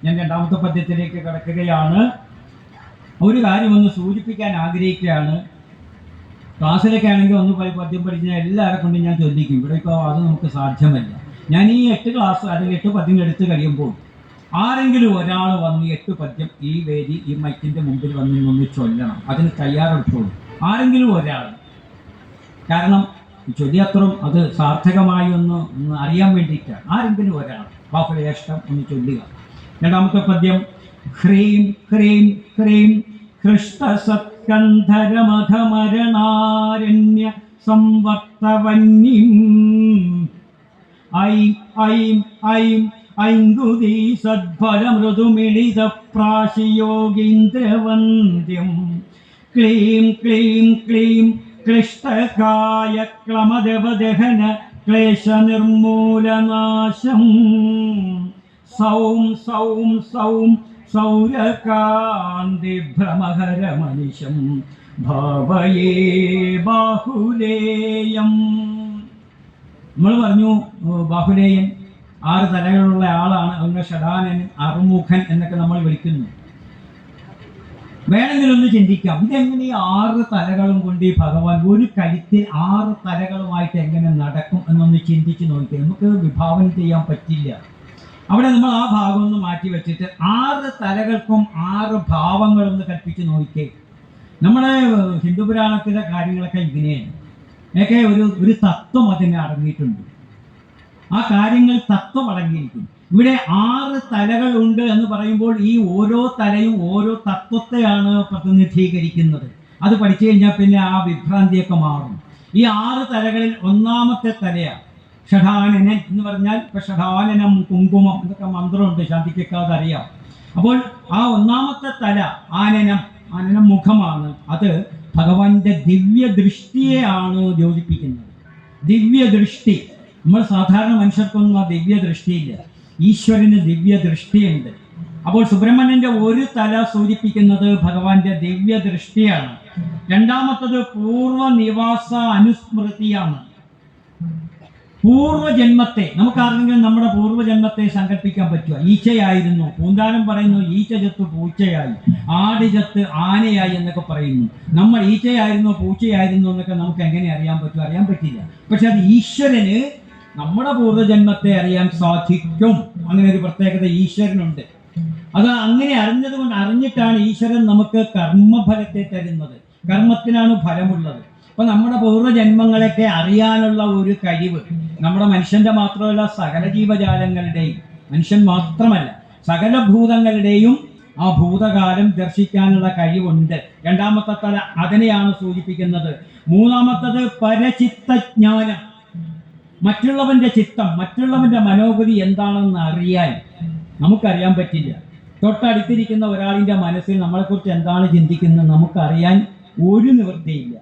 ഞാൻ രണ്ടാമത്തെ പദ്യത്തിലേക്ക് കടക്കുകയാണ്. ഒരു കാര്യം ഒന്ന് സൂചിപ്പിക്കാൻ ആഗ്രഹിക്കുകയാണ്. ക്ലാസ്സിലൊക്കെ ആണെങ്കിൽ ഒന്ന് പദ്യം പഠിച്ചാൽ എല്ലാവരെ കൊണ്ടും ഞാൻ ചൊല്ലിക്കും. ഇവിടെ ഇപ്പോൾ അത് നമുക്ക് സാധ്യമല്ല. ഞാൻ ഈ 8 ക്ലാസ് അല്ലെങ്കിൽ 8 പദ്യം എടുത്ത് കഴിയുമ്പോൾ ആരെങ്കിലും ഒരാൾ വന്ന് 8 പദ്യം ഈ വേദി ഈ മൈക്കിൻ്റെ മുമ്പിൽ വന്ന് ചൊല്ലണം. അതിന് തയ്യാറെടുത്തോളൂ. ആരെങ്കിലും ഒരാൾ. കാരണം ചൊല്ലിയത്രയും അത് സാർത്ഥകമായി ഒന്ന് അറിയാൻ വേണ്ടിയിട്ടാണ്. ആരെങ്കിലും ഒരാൾ ബാഹുലേഷ്ടം ഒന്ന് ചൊല്ലുക. രണ്ടാമത്തെ പദ്യം ഹ്രീം ഹ്രീം ഹ്രീം ഹൃഷ്ടസത്കന്ധരമധമരണാരണ്യ സംവർത്തവന്യം ഐം ഐം ഐം ഐംഗുദീ സദ്ഫലമൃദുമിളിത പ്രാശിയോഗീന്ദ്രവന്ദ്യം ക്ലീം ക്ലീം ക്ലീം ക്ലിഷ്ടകായ ക്ലമദവദഹന ക്ലേശനിർമൂലനാശം സൗം സൗം സൗം സൗരകാന്തി ഭ്രമഹരമനിശം ഭാവയേ ബാഹുലേയം. നമ്മൾ പറഞ്ഞു ബാഹുലേയൻ 6 തലകളുള്ള ആളാണ്. അതുകൊണ്ട് ഷഡാനൻ, അറുമുഖൻ എന്നൊക്കെ നമ്മൾ വിളിക്കുന്നു. വേണമെങ്കിൽ ഒന്ന് ചിന്തിക്കാം, ഇതെങ്ങനെ 6 തലകളും കൊണ്ട് ഈ ഭഗവാൻ ഒരു കഴുത്തിൽ 6 തലകളുമായിട്ട് എങ്ങനെ നടക്കും എന്നൊന്ന് ചിന്തിച്ച് നോക്കിയാൽ നമുക്ക് വിഭാവനം ചെയ്യാൻ പറ്റില്ല. അവിടെ നമ്മൾ ആ ഭാഗം ഒന്ന് മാറ്റി വെച്ചിട്ട് 6 തലകൾക്കും 6 ഭാവങ്ങളൊന്ന് കൽപ്പിച്ച് നോക്കിയേ. നമ്മുടെ ഹിന്ദു പുരാണത്തിലെ കാര്യങ്ങളൊക്കെ ഇങ്ങനെയാണ്. ഒക്കെ ഒരു തത്വം അതിനെ അടങ്ങിയിട്ടുണ്ട്. ആ കാര്യങ്ങൾ തത്വം അടങ്ങിയിരിക്കുന്നു. ഇവിടെ 6 തലകളുണ്ട് എന്ന് പറയുമ്പോൾ ഈ ഓരോ തലയും ഓരോ തത്വത്തെയാണ് പ്രതിനിധീകരിക്കുന്നത്. അത് പഠിച്ചു കഴിഞ്ഞാൽ പിന്നെ ആ വിഭ്രാന്തിയൊക്കെ മാറും. ഈ 6 തലകളിൽ ഒന്നാമത്തെ തലയാണ് ഷഠാനനൻ എന്ന് പറഞ്ഞാൽ ഇപ്പൊ ഷഠാനനം, കുങ്കുമം ഇതൊക്കെ മന്ത്രമുണ്ട്, ശാന്തിക്കൊക്കെ അതറിയാം. അപ്പോൾ ആ ഒന്നാമത്തെ തല ആനനം മുഖമാണ്. അത് ഭഗവാന്റെ ദിവ്യ ദൃഷ്ടിയെയാണ് യോജിപ്പിക്കുന്നത്. ദിവ്യ ദൃഷ്ടി, നമ്മൾ സാധാരണ മനുഷ്യർക്കൊന്നും ആ ദിവ്യ ദൃഷ്ടിയില്ല, ഈശ്വരന് ദിവ്യ ദൃഷ്ടിയുണ്ട്. അപ്പോൾ സുബ്രഹ്മണ്യന്റെ ഒരു തല സൂചിപ്പിക്കുന്നത് ഭഗവാന്റെ ദിവ്യ ദൃഷ്ടിയാണ്. രണ്ടാമത്തത് പൂർവനിവാസ അനുസ്മൃതിയാണ്. പൂർവജന്മത്തെ നമുക്കാർക്കെങ്കിലും നമ്മുടെ പൂർവജന്മത്തെ സങ്കല്പിക്കാൻ പറ്റുക? ഈച്ചയായിരുന്നു, പൂന്താനം പറയുന്നു ഈച്ച ചത്ത് പൂച്ചയായി, ആട് ചത്ത് ആനയായി എന്നൊക്കെ പറയുന്നു. നമ്മൾ ഈച്ചയായിരുന്നോ പൂച്ചയായിരുന്നോ എന്നൊക്കെ നമുക്ക് എങ്ങനെ അറിയാൻ പറ്റും? അറിയാൻ പറ്റില്ല. പക്ഷെ അത് ഈശ്വരന് നമ്മുടെ പൂർവ്വജന്മത്തെ അറിയാൻ സാധിക്കും. അങ്ങനെ ഒരു പ്രത്യേകത ഈശ്വരനുണ്ട്. അത് അങ്ങനെ അറിഞ്ഞിട്ടാണ് ഈശ്വരൻ നമുക്ക് കർമ്മഫലത്തെ തരുന്നത്. കർമ്മത്തിനാണ് ഫലമുള്ളത്. അപ്പൊ നമ്മുടെ പൂർവ്വജന്മങ്ങളൊക്കെ അറിയാനുള്ള ഒരു കഴിവ് നമ്മുടെ മനുഷ്യന്റെ മാത്രമല്ല, സകല ജീവജാലങ്ങളുടെയും, മനുഷ്യൻ മാത്രമല്ല സകല ഭൂതങ്ങളുടെയും ആ ഭൂതകാലം ദർശിക്കാനുള്ള കഴിവുണ്ട്. രണ്ടാമത്തെ തല അതിനെയാണ് സൂചിപ്പിക്കുന്നത്. മൂന്നാമത്തത് പരചിത്തജ്ഞാനം, മറ്റുള്ളവന്റെ ചിത്തം, മറ്റുള്ളവന്റെ മനോഗതി എന്താണെന്ന് അറിയാൻ നമുക്കറിയാൻ പറ്റില്ല. തൊട്ടടുത്തിരിക്കുന്ന ഒരാളിന്റെ മനസ്സിൽ നമ്മളെക്കുറിച്ച് എന്താണ് ചിന്തിക്കുന്നത് നമുക്കറിയാൻ ഒരു നിവൃത്തിയില്ല.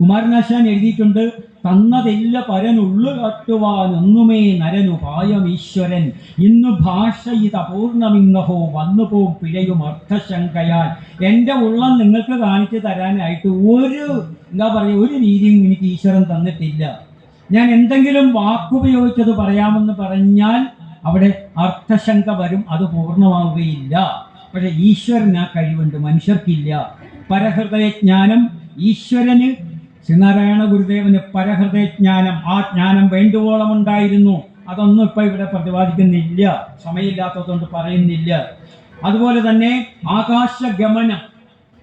കുമാരനാശാൻ എഴുതിയിട്ടുണ്ട്, തന്നതെല്ല പരനുള്ളു കാട്ടുവാൻ ഒന്നുമേ നരനുപായം ഈശ്വരൻ, ഇന്നു ഭാഷ ഇത് അപൂർണമിങ്ങഹോ വന്നു പോം പിഴയും അർത്ഥശങ്കയാൽ. എൻ്റെ ഉള്ളം നിങ്ങൾക്ക് കാണിച്ചു തരാനായിട്ട് ഒരു രീതിയും എനിക്ക് ഈശ്വരൻ തന്നിട്ടില്ല. ഞാൻ എന്തെങ്കിലും വാക്കുപയോഗിച്ചത് പറയാമെന്ന് പറഞ്ഞാൽ അവിടെ അർത്ഥശങ്ക വരും, അത് പൂർണ്ണമാവുകയില്ല. പക്ഷെ ഈശ്വരന് ആ കഴിവുണ്ട്, മനുഷ്യർക്കില്ല. പരഹൃദയജ്ഞാനം ഈശ്വരന്, ശ്രീനാരായണ ഗുരുദേവന് പരഹൃദയജ്ഞാനം, ആ ജ്ഞാനം വേണ്ടുവോളം ഉണ്ടായിരുന്നു. അതൊന്നും ഇപ്പൊ ഇവിടെ പ്രതിപാദിക്കുന്നില്ല, സമയമില്ലാത്തതുകൊണ്ട് പറയുന്നില്ല. അതുപോലെ തന്നെ ആകാശഗമനം,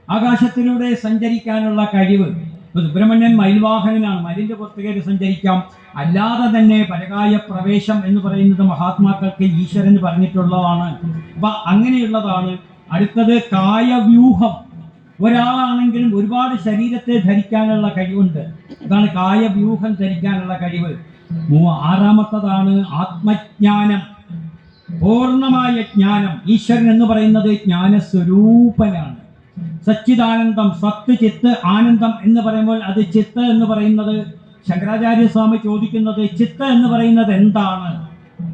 ആകാശത്തിലൂടെ സഞ്ചരിക്കാനുള്ള കഴിവ്. സുബ്രഹ്മണ്യൻ മയിൽവാഹനനാണ്, മയിലിന്റെ പുറത്ത് കയറി സഞ്ചരിക്കാം. അല്ലാതെ തന്നെ പരകായ പ്രവേശം എന്ന് പറയുന്നത് മഹാത്മാക്കൾക്ക് ഈശ്വരന് പറഞ്ഞിട്ടുള്ളതാണ്. അപ്പൊ അങ്ങനെയുള്ളതാണ്. അടുത്തത് കായവ്യൂഹം, ഒരാളാണെങ്കിലും ഒരുപാട് ശരീരത്തെ ധരിക്കാനുള്ള കഴിവുണ്ട്. അതാണ് കായവ്യൂഹം ധരിക്കാനുള്ള കഴിവ്. ആറാമത്തതാണ് ആത്മജ്ഞാനം, പൂർണ്ണമായ ജ്ഞാനം. ഈശ്വരൻ എന്ന് പറയുന്നത് ജ്ഞാനസ്വരൂപനാണ്. സച്ചിദാനന്ദം, സത്ത് ചിത്ത് ആനന്ദം എന്ന് പറയുമ്പോൾ അത് ചിത്ത് എന്ന് പറയുന്നത്, ശങ്കരാചാര്യസ്വാമി ചോദിക്കുന്നത് ചിത്ത് എന്ന് പറയുന്നത് എന്താണ്?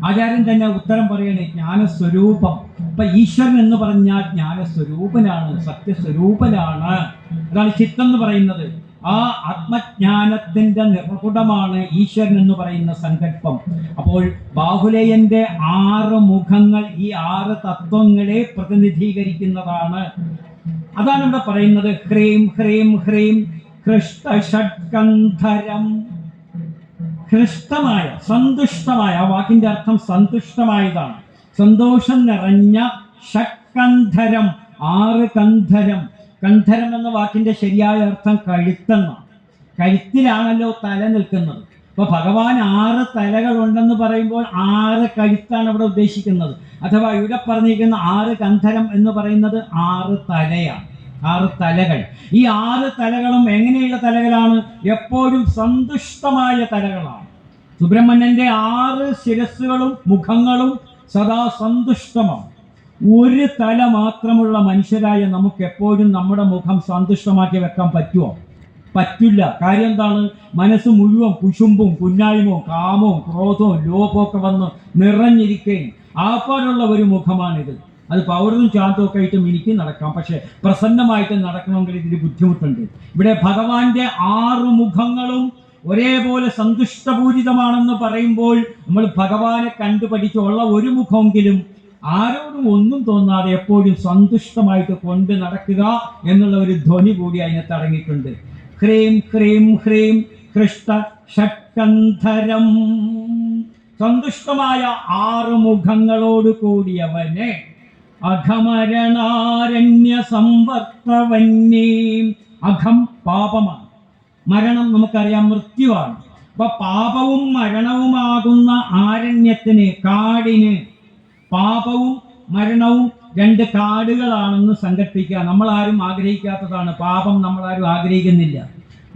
ആചാര്യൻ തന്നെ ഉത്തരം പറയണേ, ജ്ഞാനസ്വരൂപം. അപ്പൊ ഈശ്വരൻ എന്ന് പറഞ്ഞാൽ ജ്ഞാനസ്വരൂപനാണ്, സത്യസ്വരൂപനാണ്. അതാണ് ചിത്തം എന്ന് പറയുന്നത്. ആ ആത്മജ്ഞാനത്തിന്റെ നിർഗുണമാണ് ഈശ്വരൻ എന്ന് പറയുന്ന സങ്കല്പം. അപ്പോൾ ബാഹുലേയന്റെ 6 മുഖങ്ങൾ ഈ 6 തത്വങ്ങളെ പ്രതിനിധീകരിക്കുന്നതാണ്. അതാണ് ഇവിടെ പറയുന്നത്. ഹ്രീം ഹ്രീം ഹ്രീം ഹൃഷ്ടഷഡ്കന്ധരം, ഹൃഷ്ടമായ, സന്തുഷ്ടമായ, ആ വാക്കിന്റെ അർത്ഥം സന്തുഷ്ടമായതാണ്, സന്തോഷം നിറഞ്ഞ. ഷഡ്കന്ധരം, 6 കന്ധരം. കന്ധരം എന്ന വാക്കിന്റെ ശരിയായ അർത്ഥം കഴുത്തെന്നാണ്. കഴുത്തിലാണല്ലോ തല നിൽക്കുന്നത്. അപ്പൊ ഭഗവാൻ 6 തലകളുണ്ടെന്ന് പറയുമ്പോൾ 6 കഴുത്താണ് ഇവിടെ ഉദ്ദേശിക്കുന്നത്. അഥവാ ഇവിടെ പറഞ്ഞിരിക്കുന്ന 6 കന്ധരം എന്ന് പറയുന്നത് 6 തലയാണ്, 6 തലകൾ. ഈ 6 തലകളും എങ്ങനെയുള്ള തലകളാണ്? എപ്പോഴും സന്തുഷ്ടമായ തലകളാണ്. സുബ്രഹ്മണ്യന്റെ 6 ശിരസ്സുകളും മുഖങ്ങളും സദാ സന്തുഷ്ടമാണ്. ഒരു തല മാത്രമുള്ള മനുഷ്യരായ നമുക്ക് എപ്പോഴും നമ്മുടെ മുഖം സന്തുഷ്ടമാക്കി വെക്കാൻ പറ്റുമോ? പറ്റില്ല. കാര്യം എന്താണ്? മനസ്സ് മുഴുവൻ കുശുമ്പും കുന്നായ്മവും കാമവും ക്രോധവും ലോഭവും ഒക്കെ വന്ന് നിറഞ്ഞിരിക്കുകയും ആപ്പാടുള്ള ഒരു മുഖമാണിത്. അത് പൗർന്നും ചാന്തമൊക്കെ ആയിട്ട് മിനിക്ക് നടക്കാം, പക്ഷെ പ്രസന്നമായിട്ട് നടക്കണമെങ്കിൽ ഇതിന് ബുദ്ധിമുട്ടുണ്ട്. ഇവിടെ ഭഗവാന്റെ 6 മുഖങ്ങളും ഒരേപോലെ സന്തുഷ്ടപൂരിതമാണെന്ന് പറയുമ്പോൾ നമ്മൾ ഭഗവാനെ കണ്ടുപഠിച്ചുള്ള ഒരു മുഖമെങ്കിലും ആരോടും ഒന്നും തോന്നാതെ എപ്പോഴും സന്തുഷ്ടമായിട്ട് കൊണ്ട് നടക്കുക എന്നുള്ള ഒരു ധ്വനി കൂടി അതിനകത്ത് അടങ്ങിയിട്ടുണ്ട്. ഹ്രീം ഹ്രീം ഹ്രീം കൃഷ്ണ ഷഡ്കന്ധരം, സന്തുഷ്ടമായ 6 മുഖങ്ങളോട് കൂടിയവനെ. അഘമരണാരണ്യ സംവർത്തവന്യേ, അഘം പാപമാണ്, മരണം നമുക്കറിയാം മൃത്യുവാണ്. അപ്പൊ പാപവും മരണവുമാകുന്ന ആരണ്യത്തിന്, കാടിന്, പാപവും മരണവും 2 കാടുകളാണെന്ന് സങ്കല്പിക്കുക. നമ്മളാരും ആഗ്രഹിക്കാത്തതാണ് പാപം, നമ്മളാരും ആഗ്രഹിക്കുന്നില്ല.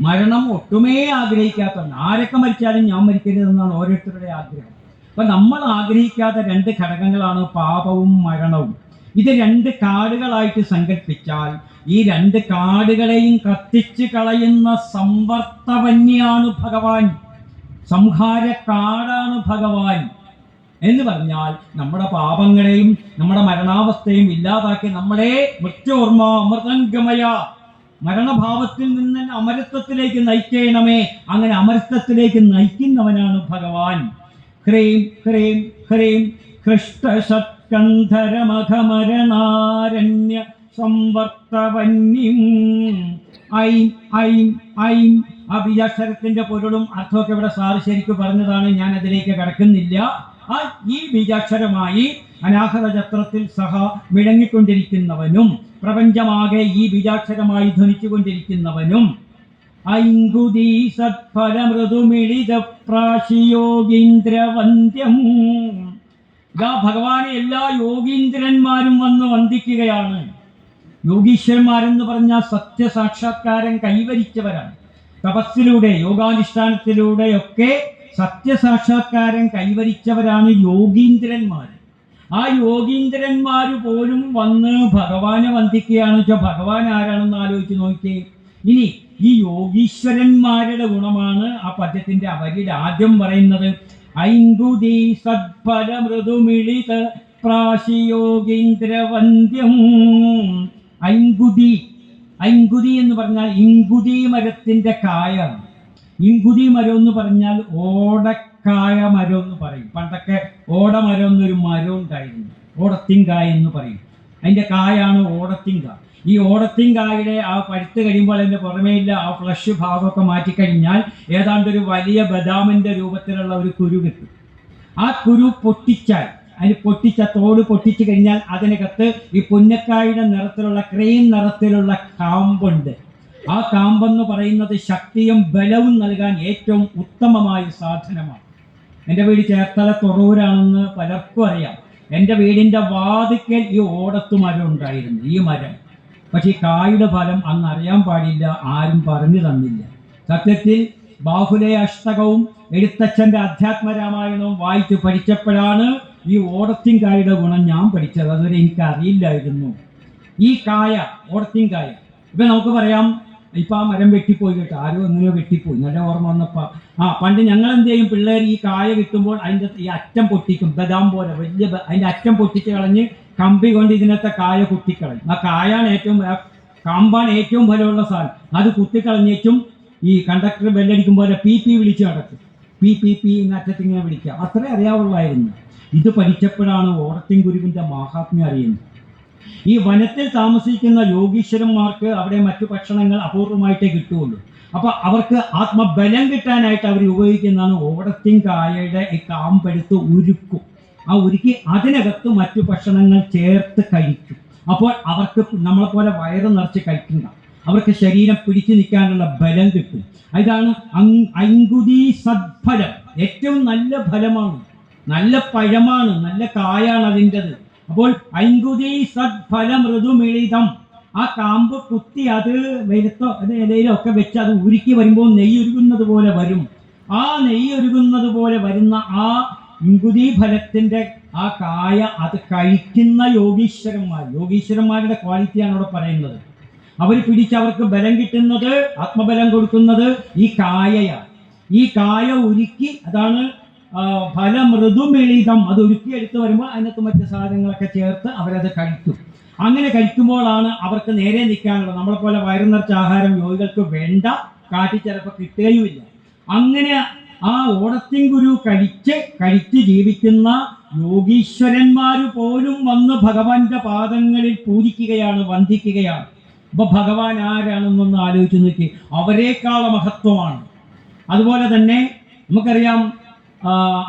മരണം ഒട്ടുമേ ആഗ്രഹിക്കാത്തവൻ. ആരൊക്കെ മരിച്ചാലും ഞാൻ മരിക്കരുതെന്നാണ് ഓരോരുത്തരുടെ ആഗ്രഹം. അപ്പൊ നമ്മൾ ആഗ്രഹിക്കാത്ത രണ്ട് ഘടകങ്ങളാണ് പാപവും മരണവും. ഇത് രണ്ട് കാടുകളായിട്ട് സങ്കല്പിച്ചാൽ ഈ രണ്ട് കാടുകളെയും കത്തിച്ച് കളയുന്ന സംവർത്തവന്യാണ് ഭഗവാൻ, സംഹാരക്കാടാണ് ഭഗവാൻ. എന്ന് പറഞ്ഞാൽ നമ്മുടെ പാപങ്ങളെയും നമ്മുടെ മരണാവസ്ഥയും ഇല്ലാതാക്കി നമ്മളെ മൃത്യോർമ്മ അമൃതംഗമയ, മരണഭാവത്തിൽ നിന്ന് അമരത്വത്തിലേക്ക് നയിക്കണമേ. അങ്ങനെ അമരത്വത്തിലേക്ക് നയിക്കുന്നവനാണ് ഭഗവാൻ. ഹ്രീം ഹ്രീം ഹ്രീം ഹൃഷ്ടഷത്കന്ധരമഘമരണാരണ്യ സംവർത്തവന്യം. ഐം ഐം ഐം. ആ ബീജാക്ഷരത്തിന്റെ പൊരുളും അർത്ഥമൊക്കെ ഇവിടെ സാറ് ശരിക്കും പറഞ്ഞതാണ്, ഞാൻ അതിലേക്ക് കടക്കുന്നില്ല. ഈ ബീജാക്ഷരമായി അനാഹത ചത്രത്തിൽ സഹ മിഴങ്ങിക്കൊണ്ടിരിക്കുന്നവനും പ്രപഞ്ചമാകെ ഈ ബീജാക്ഷരമായി ധ്വനിച്ചുകൊണ്ടിരിക്കുന്നവനും ഐങ്കുദീ സത്ഫലമൃദുമിളിത പ്രാശിയോഗീന്ദ്രവന്ദ്യം. ഇതാ ഭഗവാനെ എല്ലാ യോഗീന്ദ്രന്മാരും വന്ന് വന്ദിക്കുകയാണ്. യോഗീശ്വരന്മാരെന്ന് പറഞ്ഞാൽ സത്യസാക്ഷാത്കാരം കൈവരിച്ചവരാണ്. തപസ്സിലൂടെ യോഗാനുഷ്ഠാനത്തിലൂടെയൊക്കെ സത്യസാക്ഷാത്കാരം കൈവരിച്ചവരാണ് യോഗീന്ദ്രന്മാർ. ആ യോഗീന്ദ്രന്മാർ പോലും വന്ന് ഭഗവാനെ വന്ദിക്കുകയാണ് വെച്ചാൽ ഭഗവാൻ ആരാണെന്ന് ആലോചിച്ച് നോക്കിയേ. ഇനി ഈ യോഗീശ്വരന്മാരുടെ ഗുണമാണ് ആ പദ്യത്തിന്റെ അവരിൽ ആദ്യം പറയുന്നത്. ഐങ്കുദീ സദ്ഫല മൃദുമിളിത പ്രാശിയോഗീന്ദ്രവന്ദ്യം. ഐങ്കുദി, ഐങ്കുദി എന്ന് പറഞ്ഞാൽ ഇങ്കുദി മരത്തിന്റെ കായാണ്. ഇങ്കുദി മരം എന്ന് പറഞ്ഞാൽ ഓടക്കായ മരം എന്ന് പറയും. പണ്ടൊക്കെ ഓടമരം എന്നൊരു മരം ഉണ്ടായിരുന്നു, ഓടത്തിങ്കായ എന്ന് പറയും. അതിന്റെ കായാണ് ഓടത്തിങ്കായ. ഈ ഓടത്തിങ്കായുടെ ആ പഴുത്ത് കഴിയുമ്പോൾ അതിന്റെ പുറമേയില്ല ആ ഫ്ലഷ് ഭാഗമൊക്കെ മാറ്റിക്കഴിഞ്ഞാൽ ഏതാണ്ടൊരു വലിയ ബദാമിന്റെ രൂപത്തിലുള്ള ഒരു കുരു കിട്ടും. ആ കുരു പൊട്ടിച്ചാൽ, അതിന് പൊട്ടിച്ച തോട് പൊട്ടിച്ചു കഴിഞ്ഞാൽ അതിനകത്ത് ഈ പുന്നക്കായുടെ നിറത്തിലുള്ള ക്രീം നിറത്തിലുള്ള കാമ്പുണ്ട്. ആ കാമ്പെന്ന് പറയുന്നത് ശക്തിയും ബലവും നൽകാൻ ഏറ്റവും ഉത്തമമായ സാധനമാണ്. എൻ്റെ വീട് ചേർത്തല തൊറൂരാണെന്ന് പലർക്കും അറിയാം. എൻ്റെ വീടിൻ്റെ വാതിക്കൽ ഈ ഓടത്തു മരം ഉണ്ടായിരുന്നു, ഈ മരം. പക്ഷെ ഈ കായുടെ ഫലം അന്ന് അറിയാൻ പാടില്ല, ആരും പറഞ്ഞു തന്നില്ല. സത്യത്തിൽ ബാഹുലയ അഷ്ടകവും എഴുത്തച്ഛൻ്റെ അധ്യാത്മരാമായണവും വായിച്ച് പഠിച്ചപ്പോഴാണ് ഈ ഓടത്തിൻകായുടെ ഗുണം ഞാൻ പഠിച്ചത്. അതുവരെ എനിക്ക് അറിയില്ലായിരുന്നു. ഈ കായ, ഓടത്തിൻകായ, ഇപ്പം നമുക്ക് പറയാം ഇപ്പം ആ മരം വെട്ടിപ്പോയി കേട്ടോ, ആരും എങ്ങനെയോ വെട്ടിപ്പോയി, നല്ല ഓർമ്മ വന്നപ്പോൾ. പണ്ട് ഞങ്ങൾ എന്ത് ചെയ്യും, പിള്ളേർ ഈ കായ കിട്ടുമ്പോൾ അതിൻ്റെ ഈ അറ്റം പൊട്ടിക്കും, ബദാം പോലെ വലിയ അതിൻ്റെ അറ്റം പൊട്ടിച്ച് കളഞ്ഞ് കമ്പി കൊണ്ട് ഇതിനകത്തെ കായ കുത്തിക്കളയും. ആ കായാണ് ഏറ്റവും, കാമ്പാണ് ഏറ്റവും ഫലമുള്ള സാധനം. അത് കുത്തിക്കളഞ്ഞേച്ചും ഈ കണ്ടക്ടർ ബെല്ലടിക്കും പോലെ പി പി വിളിച്ച് നടക്കും. പി പി പി എന്ന അറ്റത്തിങ്ങനെ വിളിക്കുക. അത്രേ അറിയാവുള്ളായിരുന്നു. ഇത് പഠിച്ചപ്പോഴാണ് ഓടത്തിൻ ഗുരുവിൻ്റെ മാഹാത്മ്യം അറിയുന്നത്. ഈ വനത്തിൽ താമസിക്കുന്ന യോഗീശ്വരന്മാർക്ക് അവിടെ മറ്റു ഭക്ഷണങ്ങൾ അപൂർവമായിട്ടേ കിട്ടുകയുള്ളൂ. അപ്പൊ അവർക്ക് ആത്മബലം കിട്ടാനായിട്ട് അവർ ഉപയോഗിക്കുന്നതാണ് ഓടത്തിൻ കായയുടെ ഈ കാമ്പെടുത്ത് ഉരുക്കും. ആ ഉരുക്കി അതിനകത്ത് മറ്റു ഭക്ഷണങ്ങൾ ചേർത്ത് കഴിക്കും. അപ്പോൾ അവർക്ക് നമ്മളെ പോലെ വയറ് നിറച്ച് കഴിക്കണ്ട, അവർക്ക് ശരീരം പിടിച്ചു നിൽക്കാനുള്ള ബലം കിട്ടും. ഇതാണ് ഐങ്കുദീ സദ്ഫലം. ഏറ്റവും നല്ല ഫലമാണ്, നല്ല പഴമാണ്, നല്ല കായാണ് അതിൻ്റെത്. അപ്പോൾ ഐങ്കുദീ സദ്ഫലം ഋതുമിളിതം. ആ കാമ്പ് കുത്തി അത് വെയിലത്തോ അത് ഇലയിലോ ഒക്കെ വെച്ച് അത് ഉരുക്കി വരുമ്പോൾ നെയ്യൊരുകുന്നത് പോലെ വരും. ആ നെയ്യൊരുകുന്നത് പോലെ വരുന്ന ആ ഇങ്കുദീ ഫലത്തിന്റെ ആ കായ അത് കഴിക്കുന്ന യോഗീശ്വരന്മാരുടെ ക്വാളിറ്റിയാണ് അവിടെ പറയുന്നത്. അവർ പിടിച്ച് അവർക്ക് ബലം കിട്ടുന്നത്, ആത്മബലം കൊടുക്കുന്നത് ഈ കായയാണ്. ഈ കായ ഉരുക്കി, അതാണ് ഫലമൃദുമിളിതം. അത് ഉരുക്കിയെടുത്ത് വരുമ്പോൾ അതിനകത്ത് മറ്റ് സാധനങ്ങളൊക്കെ ചേർത്ത് അവരത് കഴിക്കും. അങ്ങനെ കഴിക്കുമ്പോഴാണ് അവർക്ക് നേരെ നിൽക്കാനുള്ളത്. നമ്മളെപ്പോലെ വയറു നിറച്ച ആഹാരം യോഗികൾക്ക് വേണ്ട, കാട്ടി ചിലപ്പോൾ കിട്ടുകയുമില്ല. അങ്ങനെ ആ ഓടത്തിൻ ഗുരു കഴിച്ച് ജീവിക്കുന്ന യോഗീശ്വരന്മാർ പോലും വന്ന് ഭഗവാന്റെ പാദങ്ങളിൽ പൂജിക്കുകയാണ്, വന്ദിക്കുകയാണ്. അപ്പൊ ഭഗവാൻ ആരാണെന്നൊന്ന് ആലോചിച്ച് നോക്കി, അവരെക്കാള മഹത്വമാണ്. അതുപോലെ തന്നെ നമുക്കറിയാം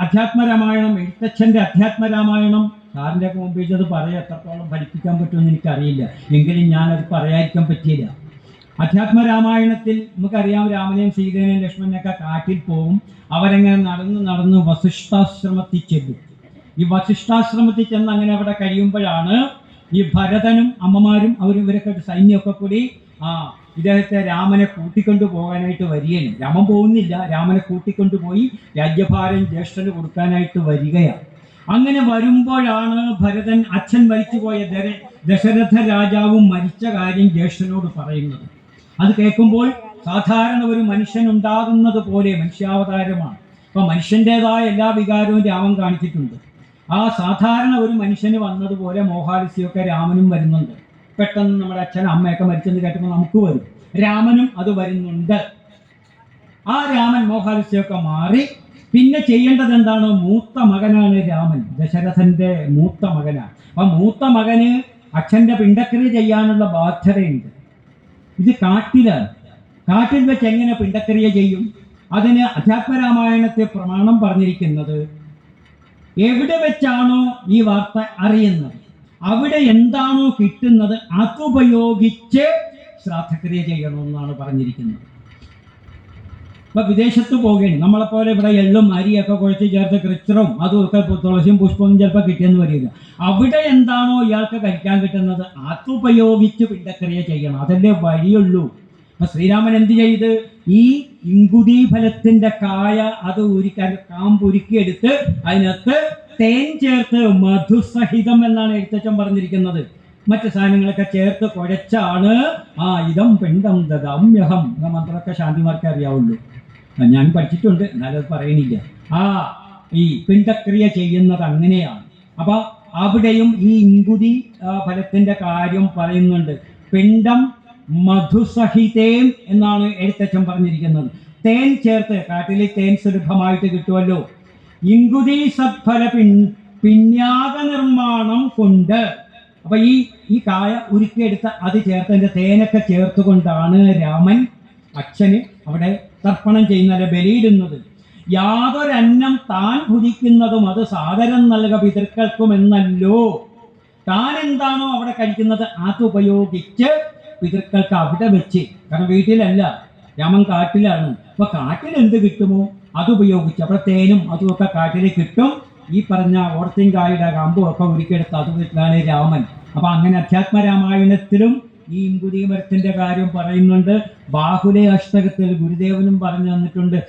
അധ്യാത്മരാമായണം, എഴുത്തച്ഛൻ്റെ അധ്യാത്മരാമായണം, സാറിൻ്റെ ഒക്കെ മുമ്പിൽ അത് പറയാൻ എത്രത്തോളം ഫലിപ്പിക്കാൻ പറ്റുമെന്ന് എനിക്കറിയില്ല, എങ്കിലും ഞാനത് പറയാതിരിക്കാൻ പറ്റിയില്ല. അധ്യാത്മരാമായണത്തിൽ നമുക്കറിയാം രാമനെയും സീതനെയും ലക്ഷ്മണനെയൊക്കെ കാട്ടിൽ പോകും. അവരെങ്ങനെ നടന്ന് വസിഷ്ഠാശ്രമത്തിൽ ചെല്ലും. ഈ വസിഷ്ഠാശ്രമത്തിൽ ചെന്ന് അങ്ങനെ അവിടെ കഴിയുമ്പോഴാണ് ഈ ഭരതനും അമ്മമാരും ഇവരൊക്കെ സൈന്യമൊക്കെ കൂടി ഇദ്ദേഹത്തെ രാമനെ കൂട്ടിക്കൊണ്ടു പോകാനായിട്ട് വരികയാണ്. രാമൻ പോകുന്നില്ല, രാമനെ കൂട്ടിക്കൊണ്ടുപോയി രാജ്യഭാരം ജ്യേഷ്ഠന് കൊടുക്കാനായിട്ട് വരികയാണ്. അങ്ങനെ വരുമ്പോഴാണ് ഭരതൻ അച്ഛൻ മരിച്ചുപോയ ദശരഥ രാജാവും മരിച്ച കാര്യം ജ്യേഷ്ഠനോട് പറയുന്നത്. അത് കേൾക്കുമ്പോൾ സാധാരണ ഒരു മനുഷ്യൻ ഉണ്ടാകുന്നത് പോലെ മനുഷ്യാവതാരമാണ്. അപ്പൊ മനുഷ്യൻ്റെതായ എല്ലാ വികാരവും രാമൻ കാണിച്ചിട്ടുണ്ട്. ആ സാധാരണ ഒരു മനുഷ്യന് വന്നതുപോലെ മോഹാലസ്യമൊക്കെ രാമനും വരുന്നുണ്ട്. പെട്ടെന്ന് നമ്മുടെ അച്ഛൻ അമ്മയൊക്കെ മരിച്ചെന്ന് കേട്ടപ്പോൾ നമുക്ക് വരും. രാമനും അത് വരുന്നുണ്ട്. ആ രാമൻ മോഹാലസ്യമൊക്കെ മാറി പിന്നെ ചെയ്യേണ്ടത് എന്താണ്? മൂത്ത മകനാണ് രാമൻ, ദശരഥന്റെ മൂത്ത മകനാണ്. അപ്പൊ മൂത്ത മകന് അച്ഛന്റെ പിണ്ടക്രിയ ചെയ്യാനുള്ള ബാധ്യതയുണ്ട്. ഇത് കാട്ടിലാണ്. കാട്ടിൽ വെച്ച് എങ്ങനെ പിണ്ടക്രിയ ചെയ്യും? അതിന് അധ്യാത്മരാമായണത്തെ പ്രമാണം പറഞ്ഞിരിക്കുന്നത്, എവിടെ വെച്ചാണോ ഈ വാർത്ത അറിയുന്നത് അവിടെ എന്താണോ കിട്ടുന്നത് അതുപയോഗിച്ച് ശ്രാദ്ധക്രിയ ചെയ്യണമെന്നാണ് പറഞ്ഞിരിക്കുന്നത്. ഇപ്പൊ വിദേശത്ത് പോവുകയാണ്, നമ്മളെപ്പോലെ ഇവിടെ എള്ളും അരിയൊക്കെ കുഴച്ച് ചേർത്ത് കൃച്ചറും അതുമൊക്കെ തുളസിയും പുഷ്പവും ചിലപ്പോൾ കിട്ടിയെന്ന് വരില്ല. അവിടെ എന്താണോ ഇയാൾക്ക് കഴിക്കാൻ കിട്ടുന്നത് അതുപയോഗിച്ച് പിണ്ടക്രിയ ചെയ്യണം. അതല്ലേ വഴിയുള്ളൂ. അപ്പൊ ശ്രീരാമൻ എന്ത് ചെയ്ത്? ഈ ഇങ്കുതി ഫലത്തിന്റെ കായ അത് കാമ്പുരുക്കിയെടുത്ത് അതിനകത്ത് തേൻ ചേർത്ത് മധുസഹിതം എന്നാണ് എഴുത്തച്ഛൻ പറഞ്ഞിരിക്കുന്നത്. മറ്റു സാധനങ്ങളൊക്കെ ചേർത്ത് കുഴച്ചാണ് ഇതം പിണ്ടം ദദാമ്യഹം എന്ന മന്ത്രമൊക്കെ ശാന്തിമാർക്കേ അറിയാവുള്ളൂ. ഞാൻ പഠിച്ചിട്ടുണ്ട്, എന്നാലത് പറയണില്ല. ഈ പിണ്ടക്രിയ ചെയ്യുന്നത് അങ്ങനെയാണ്. അപ്പൊ അവിടെയും ഈ ഇങ്കുതി ഫലത്തിന്റെ കാര്യം പറയുന്നുണ്ട്. പിണ്ടം മധുസഹിതേം എന്നാണ് എഴുത്തച്ഛൻ പറഞ്ഞിരിക്കുന്നത്. തേൻ ചേർത്ത്, കാട്ടിലെ തേൻ സുലഭമായിട്ട് കിട്ടുമല്ലോ. ഇങ്കുതി സത്ഫല പിന്യാക നിർമ്മാണം കൊണ്ട്, അപ്പൊ ഈ കായ ഉരുക്കിയെടുത്ത് അത് ചേർത്ത് അതിന്റെ തേനൊക്കെ ചേർത്തുകൊണ്ടാണ് രാമൻ അച്ഛന് അവിടെ തർപ്പണം ചെയ്യുന്നത്, ബലിയിടുന്നത്. യാതൊരന്നം താൻ ഭുജിക്കുന്നതും അത് സാദരം നൽക പിതൃക്കൾക്കുമെന്നല്ലോ. താൻ എന്താണോ അവിടെ കഴിക്കുന്നത് അതുപയോഗിച്ച് പിതൃക്കൾക്ക് അവിടെ വെച്ച്, കാരണം വീട്ടിലല്ല, രാമൻ കാട്ടിലാണ്. അപ്പൊ കാട്ടിൽ എന്ത് കിട്ടുമോ അതുപയോഗിച്ച്, അവിടെ തേനും അതുമൊക്കെ കാട്ടിൽ കിട്ടും. ഈ പറഞ്ഞ ഓർത്തിങ്കായുടെ കമ്പും ഒക്കെ ഉരുക്കിയെടുത്ത് അത് വീട്ടിലാണ് രാമൻ. അപ്പൊ അങ്ങനെ അധ്യാത്മരാമായണത്തിലും ഈ ഇങ്കുതി മരത്തിന്റെ കാര്യം പറയുന്നുണ്ട്. ബാഹുലേ അഷ്ടകത്തിൽ ഗുരുദേവനും പറഞ്ഞു തന്നിട്ടുണ്ട്.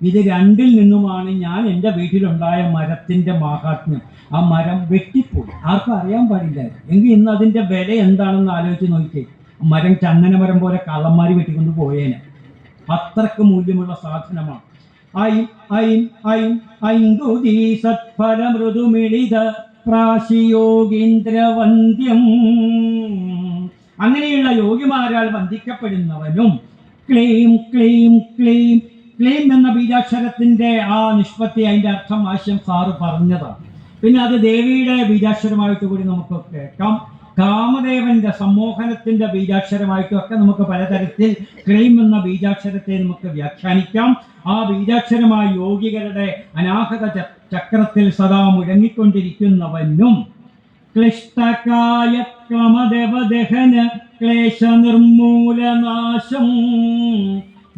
ഇത് രണ്ടിൽ നിന്നുമാണ് ഞാൻ എൻ്റെ വീട്ടിലുണ്ടായ മരത്തിന്റെ മാഹാത്മ്യം. ആ മരം വെട്ടിപ്പോയി, ആർക്കും അറിയാൻ പാടില്ല. എങ്കിൽ ഇന്ന് അതിന്റെ വില എന്താണെന്ന് ആലോചിച്ച് നോക്കിയേ. മരം ചന്ദനമരം പോലെ കള്ളന്മാര് വെട്ടിക്കൊണ്ട് പോയേനെ. അത്രക്ക് മൂല്യമുള്ള സാധനമാണ്. സത്ഫല മൃദുമിളിത പ്രാശിയോഗീന്ദ്രവന്ദ്യം. അങ്ങനെയുള്ള യോഗിമാരാൽ വന്ദിക്കപ്പെടുന്നവനും ക്ലീം ക്ലീം ക്ലീം ക്ലീം എന്ന ബീജാക്ഷരത്തിന്റെ നിഷ്പത്തി, അതിന്റെ അർത്ഥം ആശയം സാറ് പറഞ്ഞതാണ്. പിന്നെ അത് ദേവിയുടെ ബീജാക്ഷരമായിട്ട് കൂടി നമുക്ക് കേൾക്കാം. കാമദേവന്റെ സമ്മോഹനത്തിന്റെ ബീജാക്ഷരമായിട്ടും ഒക്കെ നമുക്ക് പലതരത്തിൽ ക്ലീം എന്ന ബീജാക്ഷരത്തെ നമുക്ക് വ്യാഖ്യാനിക്കാം. ആ ബീജാക്ഷരമായ യോഗികളുടെ അനാഹത ചക്രത്തിൽ സദാ മുഴങ്ങിക്കൊണ്ടിരിക്കുന്നവനും ക്ലിഷ്ടകായ ക്രമദേവദഹന ക്ലേശ നിർമൂലനാശം.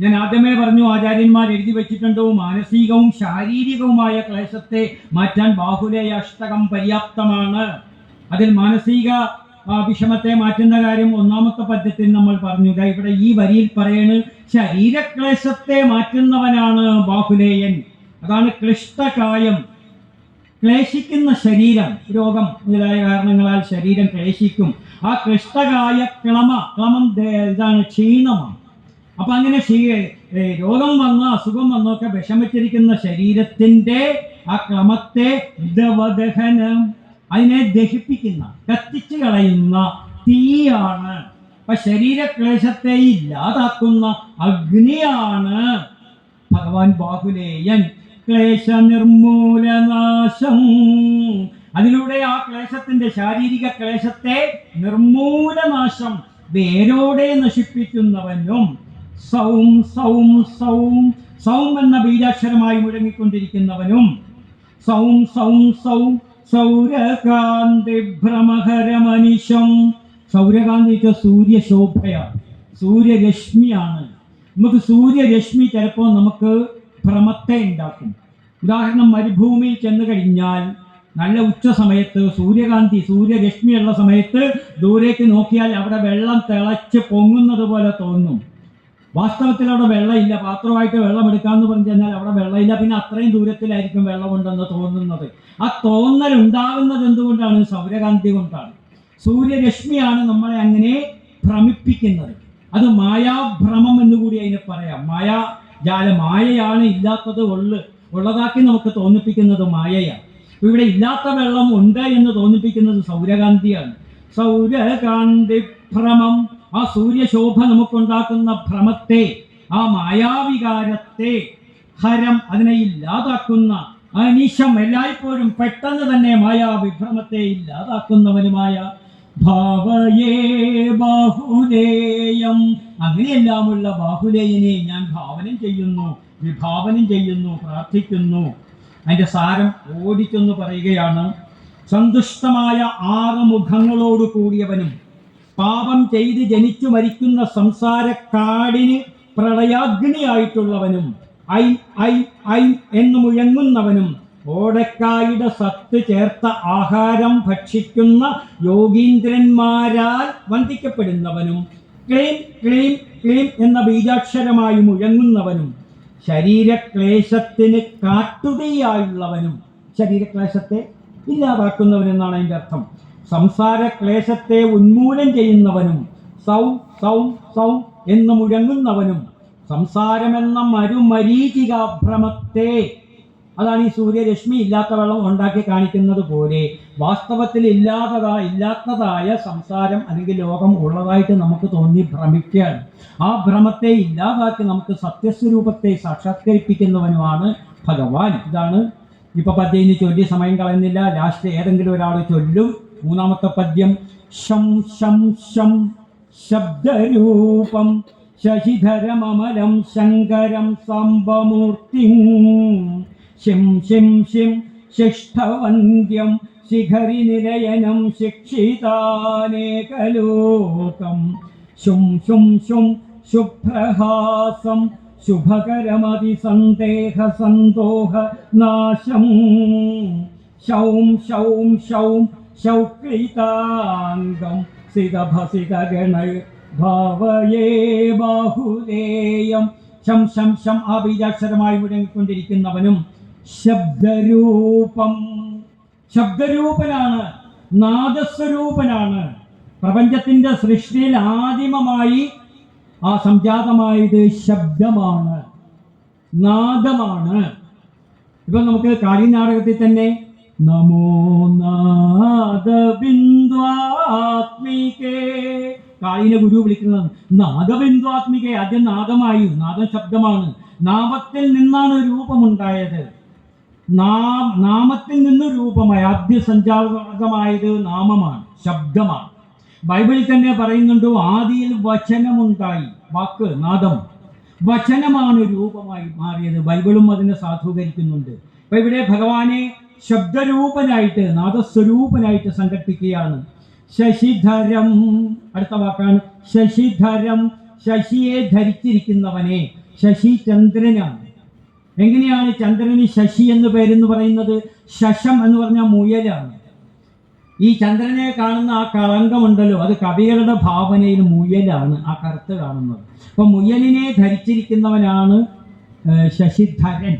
ഞാൻ ആദ്യമേ പറഞ്ഞു, ആചാര്യന്മാർ എഴുതി വെച്ചിട്ടുണ്ടോ, മാനസികവും ശാരീരികവുമായ ക്ലേശത്തെ മാറ്റാൻ ബാഹുലേയ അഷ്ടകം പര്യാപ്തമാണ്. അതിൽ മാനസിക വിഷമത്തെ മാറ്റുന്ന കാര്യം ഒന്നാമത്തെ പദ്യത്തിൽ നമ്മൾ പറഞ്ഞു. ഇവിടെ ഈ വരിയിൽ പറയുന്നത് ശരീരക്ലേശത്തെ മാറ്റുന്നവനാണ് ബാഹുലേയൻ. അതാണ് ക്ലിഷ്ടകായം. ക്ലേശിക്കുന്ന ശരീരം, രോഗം മുതലായ കാരണങ്ങളാൽ ശരീരം ക്ലേശിക്കും. ആ ക്ലിഷ്ടകായ ക്ലമം ഇതാണ്, ക്ഷീണമാണ്. അപ്പൊ അങ്ങനെ രോഗം വന്നോ അസുഖം വന്നോ ഒക്കെ വിഷമിച്ചിരിക്കുന്ന ശരീരത്തിന്റെ ആ ക്ലമത്തെ ദവദഹനം, അതിനെ ദഹിപ്പിക്കുന്ന, കത്തിച്ചു കളയുന്ന തീയാണ്. അപ്പൊ ശരീരക്ലേശത്തെ ഇല്ലാതാക്കുന്ന അഗ്നിയാണ് ഭഗവാൻ ബാഹുലേയൻ. ക്ലേശ നിർമൂലനാശം, അതിലൂടെ ആ ക്ലേശത്തിന്റെ, ശാരീരിക ക്ലേശത്തെ നിർമൂലനാശം, വേരോടെ നശിപ്പിക്കുന്നവനും സൗം സൗം സൗം സൗം എന്ന ബീജാക്ഷരമായി മുഴങ്ങിക്കൊണ്ടിരിക്കുന്നവനും സൗം സൗം സൗം സൗരകാന്തി ഭ്രമഹരമനിശം. സൗരകാന്തി സൂര്യശോഭയാണ്, സൂര്യരശ്മിയാണ്. നമുക്ക് സൂര്യരശ്മി ചിലപ്പോൾ നമുക്ക് ഭ്രമത്തെ ഉണ്ടാക്കും. ഉദാഹരണം, മരുഭൂമിയിൽ ചെന്ന് കഴിഞ്ഞാൽ നല്ല ഉച്ച സമയത്ത് സൂര്യകാന്തി സൂര്യരശ്മിയുള്ള സമയത്ത് ദൂരേക്ക് നോക്കിയാൽ അവിടെ വെള്ളം തിളച്ച് പൊങ്ങുന്നത് പോലെ തോന്നും. വാസ്തവത്തിൽ അവിടെ വെള്ളമില്ല. പാത്രമായിട്ട് വെള്ളം എടുക്കാമെന്ന് പറഞ്ഞു കഴിഞ്ഞാൽ അവിടെ വെള്ളമില്ല. പിന്നെ അത്രയും ദൂരത്തിലായിരിക്കും വെള്ളമുണ്ടെന്ന് തോന്നുന്നത്. ആ തോന്നൽ ഉണ്ടാകുന്നത് എന്തുകൊണ്ടാണ്? സൗരകാന്തി കൊണ്ടാണ്. സൂര്യരശ്മിയാണ് നമ്മളെ അങ്ങനെ ഭ്രമിപ്പിക്കുന്നത്. അത് മായാഭ്രമം എന്നുകൂടി അതിനെ പറയാം. മായയാണ്. ഇല്ലാത്തത് ഉള്ളതാക്കി നമുക്ക് തോന്നിപ്പിക്കുന്നത് മായയാണ്. ഇവിടെ ഇല്ലാത്ത വെള്ളം ഉണ്ട് എന്ന് തോന്നിപ്പിക്കുന്നത് സൗരകാന്തിയാണ്. സൗരകാന്തി ഭ്രമം, ആ സൂര്യശോഭ നമുക്കുണ്ടാക്കുന്ന ഭ്രമത്തെ, ആ മായാവികാരത്തെ, ഹരം അതിനെ ഇല്ലാതാക്കുന്ന, അനിശം എല്ലായ്പ്പോഴും പെട്ടെന്ന് തന്നെ മായാവിഭ്രമത്തെ ഇല്ലാതാക്കുന്നവനുമായ ഭാവയേ ബാഹുലേയം, അങ്ങനെയെല്ലാമുള്ള ബാഹുലേയനെ ഞാൻ ഭാവനം ചെയ്യുന്നു, വിഭാവനം ചെയ്യുന്നു, പ്രാർത്ഥിക്കുന്നു. അതിൻ്റെ സാരം ഓടിച്ചൊന്ന് പറയുകയാണ്. സന്തുഷ്ടമായ 6 മുഖങ്ങളോട് കൂടിയവനും പാപം ചെയ്ത് ജനിച്ചു മരിക്കുന്ന സംസാരക്കാടിന് പ്രളയാഗ്നിയായിട്ടുള്ളവനും ഐ ഐ ഐ എന്ന് മുഴങ്ങുന്നവനും ഓടക്കായുടെ സത്ത് ചേർത്ത ആഹാരം ഭക്ഷിക്കുന്ന യോഗീന്ദ്രന്മാരാൽ വന്ദിക്കപ്പെടുന്നവനും ക്ലീം ക്ലീം ക്ലീം എന്ന ബീജാക്ഷരമായി മുഴങ്ങുന്നവനും ശരീരക്ലേശത്തിന് കാട്ടുതീയായുള്ളവനും, ശരീരക്ലേശത്തെ ഇല്ലാതാക്കുന്നവനെന്നാണ് അതിൻ്റെ അർത്ഥം. സംസാരക്ലേശത്തെ ഉന്മൂലനം ചെയ്യുന്നവനും സൗ സൗ സൗ എന്ന് മുഴങ്ങുന്നവനും സംസാരമെന്ന മരുമരീചികാഭ്രമത്തെ, അതാണ് ഈ സൂര്യരശ്മി ഇല്ലാത്ത വെള്ളം ഉണ്ടാക്കി കാണിക്കുന്നത് പോലെ വാസ്തവത്തിൽ ഇല്ലാത്തതായ സംസാരം അല്ലെങ്കിൽ ലോകം ഉള്ളതായിട്ട് നമുക്ക് തോന്നി ഭ്രമിക്കുകയാണ്. ആ ഭ്രമത്തെ ഇല്ലാതാക്കി നമുക്ക് സത്യസ്വരൂപത്തെ സാക്ഷാത്കരിപ്പിക്കുന്നവനുമാണ് ഭഗവാൻ. ഇതാണ് ഇപ്പൊ പദ്യം ഇനി ചൊല്ലി സമയം കളയുന്നില്ല. ലാസ്റ്റ് ഏതെങ്കിലും ഒരാൾ ചൊല്ലും. 3ാമത്തെ പദ്യം. ശം ശം ശം ശബ്ദരൂപം ശശിധരമമലം ശങ്കരം സാംബമൂർത്തിം ശിം ശിം ശിം ശിഷ്ഠവന്ദ്യം ശിഖരി നിലയനം ശിക്ഷിതാനേകലോകം ശും ശും ശും ശുഭ്രഹാസം ശുഭകരമതിസന്ദേഹ സന്തോഹ നാശം ശൗം ശൗം ശൗം ശൗക്ലിതാംഗം സിതഭസിതഗണ ഭാവയേ ബാഹുലേയം. ശം ശം ശം ആ ബീജാക്ഷരമായി മുഴങ്ങിക്കൊണ്ടിരിക്കുന്നവനും ശബ്ദരൂപം, ശബ്ദരൂപനാണ്, നാദസ്വരൂപനാണ്. പ്രപഞ്ചത്തിന്റെ സൃഷ്ടിയിൽ ആദിമമായി ആ സംജാതമായത് ശബ്ദമാണ്, നാദമാണ്. ഇപ്പൊ നമുക്ക് കാളിനാടകത്തിൽ തന്നെ നമോ നാദബിന്ദുആത്മികേ, കാളിനെ ഗുരു വിളിക്കുന്നത് നാദബിന്ദുആത്മികേ. ആദ്യം നാദമായി, നാദം ശബ്ദമാണ്. നാമത്തിൽ നിന്നാണ് രൂപമുണ്ടായത്. നാമത്തിൽ നിന്ന് രൂപമായി. ആദ്യ സഞ്ചാരമായത് നാമമാണ്, ശബ്ദമാണ്. ബൈബിളിൽ തന്നെ പറയുന്നുണ്ട്, ആദിയിൽ വചനമുണ്ടായി. വാക്ക് നാദം, വചനമാണ് രൂപമായി മാറിയത്. ബൈബിളും അതിനെ സാധൂകരിക്കുന്നുണ്ട്. അപ്പൊ ഇവിടെ ഭഗവാനെ ശബ്ദരൂപനായിട്ട്, നാദസ്വരൂപനായിട്ട് സങ്കല്പിക്കുകയാണ്. ശശിധരം, അടുത്ത വാക്കാണ് ശശിധരം. ശശിയെ ധരിച്ചിരിക്കുന്നവനെ. ശശി ചന്ദ്രനാണ്. എങ്ങനെയാണ് ചന്ദ്രന് ശശി എന്ന് പേരെന്ന് പറയുന്നത്? ശശം എന്ന് പറഞ്ഞാൽ മുയലാണ്. ഈ ചന്ദ്രനെ കാണുന്ന ആ കളങ്കമുണ്ടല്ലോ, അത് കവികളുടെ ഭാവനയിൽ മുയലാണ് ആ കറുത്ത് കാണുന്നത്. അപ്പൊ മുയലിനെ ധരിച്ചിരിക്കുന്നവനാണ് ശശിധരൻ.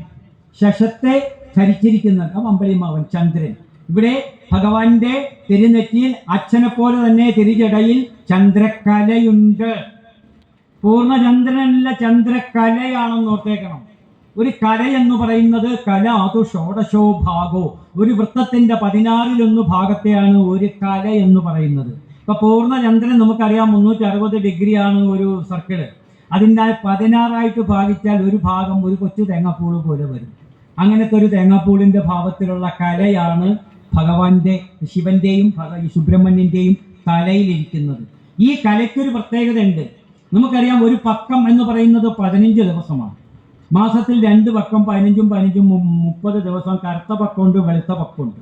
ശശത്തെ ധരിച്ചിരിക്കുന്ന അമ്പലിമാവൻ ചന്ദ്രൻ. ഇവിടെ ഭഗവാന്റെ തിരുനെറ്റിയിൽ അച്ഛനെ പോലെ തന്നെ തിരുജടയിൽ ചന്ദ്രക്കലയുണ്ട്. പൂർണ്ണചന്ദ്രനല്ല, ചന്ദ്രക്കലയാണെന്ന് ഓർത്തേക്കണം. ഒരു കല എന്ന് പറയുന്നത് കല അതു ഷോഡശോ ഭാഗോ, ഒരു വൃത്തത്തിന്റെ 16 ഭാഗത്തെയാണ് ഒരു കല എന്ന് പറയുന്നത്. ഇപ്പൊ പൂർണ്ണചന്ദ്രൻ നമുക്കറിയാം 360 ഡിഗ്രിയാണ് ഒരു സർക്കിള്. അതിൻ്റെ 16 ഭാഗിച്ചാൽ ഒരു ഭാഗം ഒരു കൊച്ചു തേങ്ങാപ്പൂള് പോലെ വരും. അങ്ങനത്തെ ഒരു തേങ്ങാപ്പൂളിന്റെ ഭാവത്തിലുള്ള കലയാണ് ഭഗവാന്റെ, ശിവന്റെയും സുബ്രഹ്മണ്യന്റെയും തലയിലിരിക്കുന്നത്. ഈ കലയ്ക്കൊരു പ്രത്യേകത ഉണ്ട്. നമുക്കറിയാം, ഒരു പക്കം എന്ന് പറയുന്നത് 15 ദിവസമാണ്. മാസത്തിൽ 2 പക്കം, 15 15 30 ദിവസം. കറുത്ത പക്കമുണ്ട്, വെളുത്ത പക്കമുണ്ട്.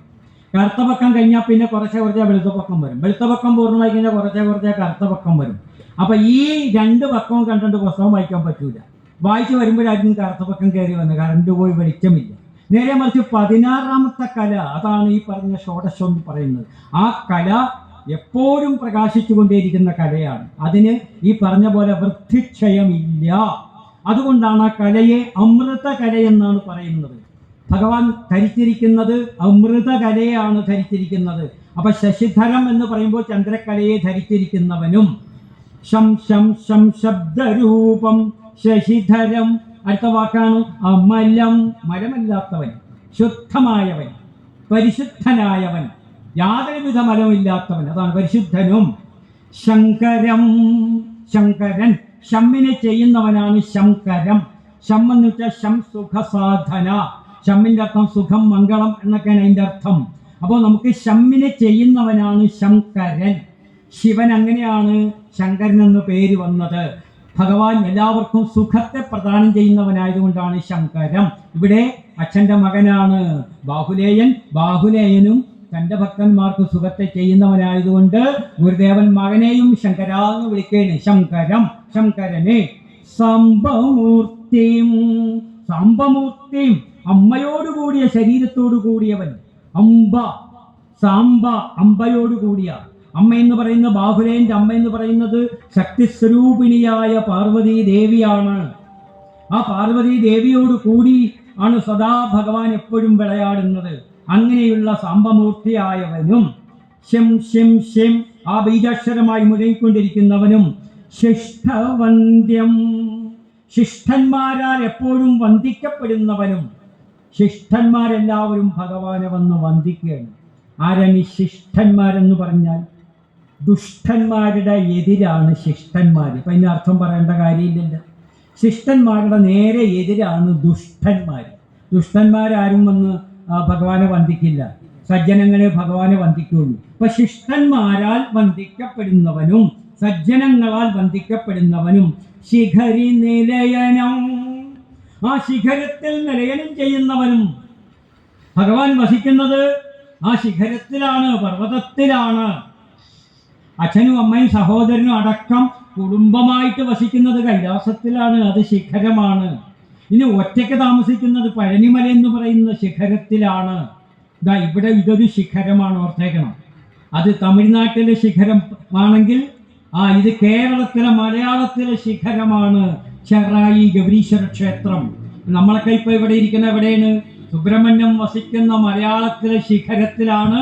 കറുത്ത പക്കം കഴിഞ്ഞാൽ പിന്നെ കുറച്ചേ വെളുത്ത പക്കം വരും. വെളുത്ത പക്കം പൂർണ്ണമായി കഴിഞ്ഞാൽ കുറച്ചേ കറുത്ത പക്കം വരും. അപ്പൊ ഈ 2 പക്കവും കണ്ടിട്ട് പുസ്തകം വായിക്കാൻ പറ്റൂല. വായിച്ചു വരുമ്പോഴായിരിക്കും കറുത്ത പക്കം കയറി വന്നത്. കറണ്ട് പോയി, വെളിച്ചമില്ല. നേരെ മറിച്ച് 16ാമത്തെ കല, അതാണ് ഈ പറഞ്ഞ ഷോഡശം എന്ന് പറയുന്നത്. ആ കല എപ്പോഴും പ്രകാശിച്ചു കൊണ്ടേയിരിക്കുന്ന കലയാണ്. അതിന് ഈ പറഞ്ഞ പോലെ വൃദ്ധിക്ഷയമില്ല. അതുകൊണ്ടാണ് ആ കലയെ അമൃത കലയെന്നാണ് പറയുന്നത്. ഭഗവാൻ ധരിച്ചിരിക്കുന്നത് അമൃത കലയാണ് ധരിച്ചിരിക്കുന്നത്. അപ്പൊ ശശിധരം എന്ന് പറയുമ്പോൾ ചന്ദ്രകലയെ ധരിച്ചിരിക്കുന്നവനും, ശം ശം ശം ശബ്ദരൂപം ശശിധരം. അടുത്ത വാക്കാണ് അമലം, മലമല്ലാത്തവൻ, ശുദ്ധമായവൻ, പരിശുദ്ധനായവൻ, യാതൊരുവിധ മലമില്ലാത്തവൻ, അതാണ് പരിശുദ്ധനും. ശങ്കരം, ശങ്കരൻ, ശമ്മിനെ ചെയ്യുന്നവനാണ് ശങ്കരം. ശം എന്ന് വെച്ചാൽ ശം സുഖസാധന. ശമ്മിന്റെ അർത്ഥം സുഖം, മംഗളം എന്നൊക്കെയാണ് അതിൻ്റെ അർത്ഥം. അപ്പോൾ നമുക്ക് ശമ്മിനെ ചെയ്യുന്നവനാണ് ശങ്കരൻ. ശിവൻ അങ്ങനെയാണ് ശങ്കരൻ എന്ന് പേര് വന്നത്. ഭഗവാൻ എല്ലാവർക്കും സുഖത്തെ പ്രദാനം ചെയ്യുന്നവനായതുകൊണ്ടാണ് ശങ്കരം. ഇവിടെ അച്ഛൻ്റെ മകനാണ് ബാഹുലേയൻ. ബാഹുലേയനും തൻ്റെ ഭക്തന്മാർക്ക് സുഖത്തെ ചെയ്യുന്നവനായതുകൊണ്ട് ഗുരുദേവൻ മകനെയും ശങ്കരാന്ന് വിളിക്കുകയാണ്. ശങ്കരം, ശങ്കരനെ. സാംബമൂർത്തിയും, സാംബമൂർത്തിയും അമ്മയോടുകൂടിയ ശരീരത്തോടു കൂടിയവൻ. അംബ, സാംബ, അമ്പയോടുകൂടിയ. അമ്മ എന്ന് പറയുന്ന ബാഹുലേയന്റെ അമ്മ എന്ന് പറയുന്നത് ശക്തിസ്വരൂപിണിയായ പാർവതി ദേവിയാണ്. ആ പാർവതി ദേവിയോട് കൂടി ആണ് സദാ ഭഗവാൻ എപ്പോഴും വിളയാടുന്നത്. അങ്ങനെയുള്ള സാംബമൂർത്തിയായവനും, ശം ശം ശം ആ ബീജാക്ഷരമായി മുഴങ്ങിക്കൊണ്ടിരിക്കുന്നവനും, ശിഷ്ടവന്ദ്യം ശിഷ്ടന്മാരാൽ എപ്പോഴും വന്ദിക്കപ്പെടുന്നവനും. ശിഷ്ടന്മാരെല്ലാവരും ഭഗവാനെ വന്ന് വന്ദിക്കുകയാണ്. ആരാണ് ശിഷ്ടന്മാരെന്ന് പറഞ്ഞാൽ? ദുഷ്ടന്മാരുടെ എതിരാണ് ശിഷ്ടന്മാർ. ഇപ്പം അതിൻ്റെ അർത്ഥം പറയേണ്ട കാര്യമില്ലല്ലോ. ശിഷ്ടന്മാരുടെ നേരെ എതിരാണ് ദുഷ്ടന്മാർ. ദുഷ്ടന്മാരാരും വന്ന് ഭഗവാനെ വന്ദിക്കില്ല, സജ്ജനങ്ങളെ ഭഗവാനെ വന്ദിക്കുകയുള്ളൂ. അപ്പൊ ശിഷ്ടന്മാരാൽ വന്ദിക്കപ്പെടുന്നവനും സജ്ജനങ്ങളാൽ വന്ദിക്കപ്പെടുന്നവനും ശിഖരി നിലയനം, ആ ശിഖരത്തിൽ നിലയനം ചെയ്യുന്നവനും. ഭഗവാൻ വസിക്കുന്നത് ആ ശിഖരത്തിലാണ്, പർവ്വതത്തിലാണ്. അച്ഛനും അമ്മയും സഹോദരനും അടക്കം കുടുംബമായിട്ട് വസിക്കുന്നത് കൈലാസത്തിലാണ്, അത് ശിഖരമാണ്. ഇനി ഒറ്റയ്ക്ക് താമസിക്കുന്നത് പഴനിമല എന്ന് പറയുന്ന ശിഖരത്തിലാണ്. ഇതാ ഇവിടെ ഇതൊരു ശിഖരമാണ്, ഓർത്തേക്കണം. അത് തമിഴ്നാട്ടിലെ ശിഖരം ആണെങ്കിൽ ഇത് കേരളത്തിലെ മലയാളത്തിലെ ശിഖരമാണ് ചെറായി ഗൗരീശ്വര ക്ഷേത്രം. നമ്മളൊക്കെ ഇപ്പൊ ഇവിടെ ഇരിക്കുന്ന എവിടെയാണ്? സുബ്രഹ്മണ്യം വസിക്കുന്ന മലയാളത്തിലെ ശിഖരത്തിലാണ്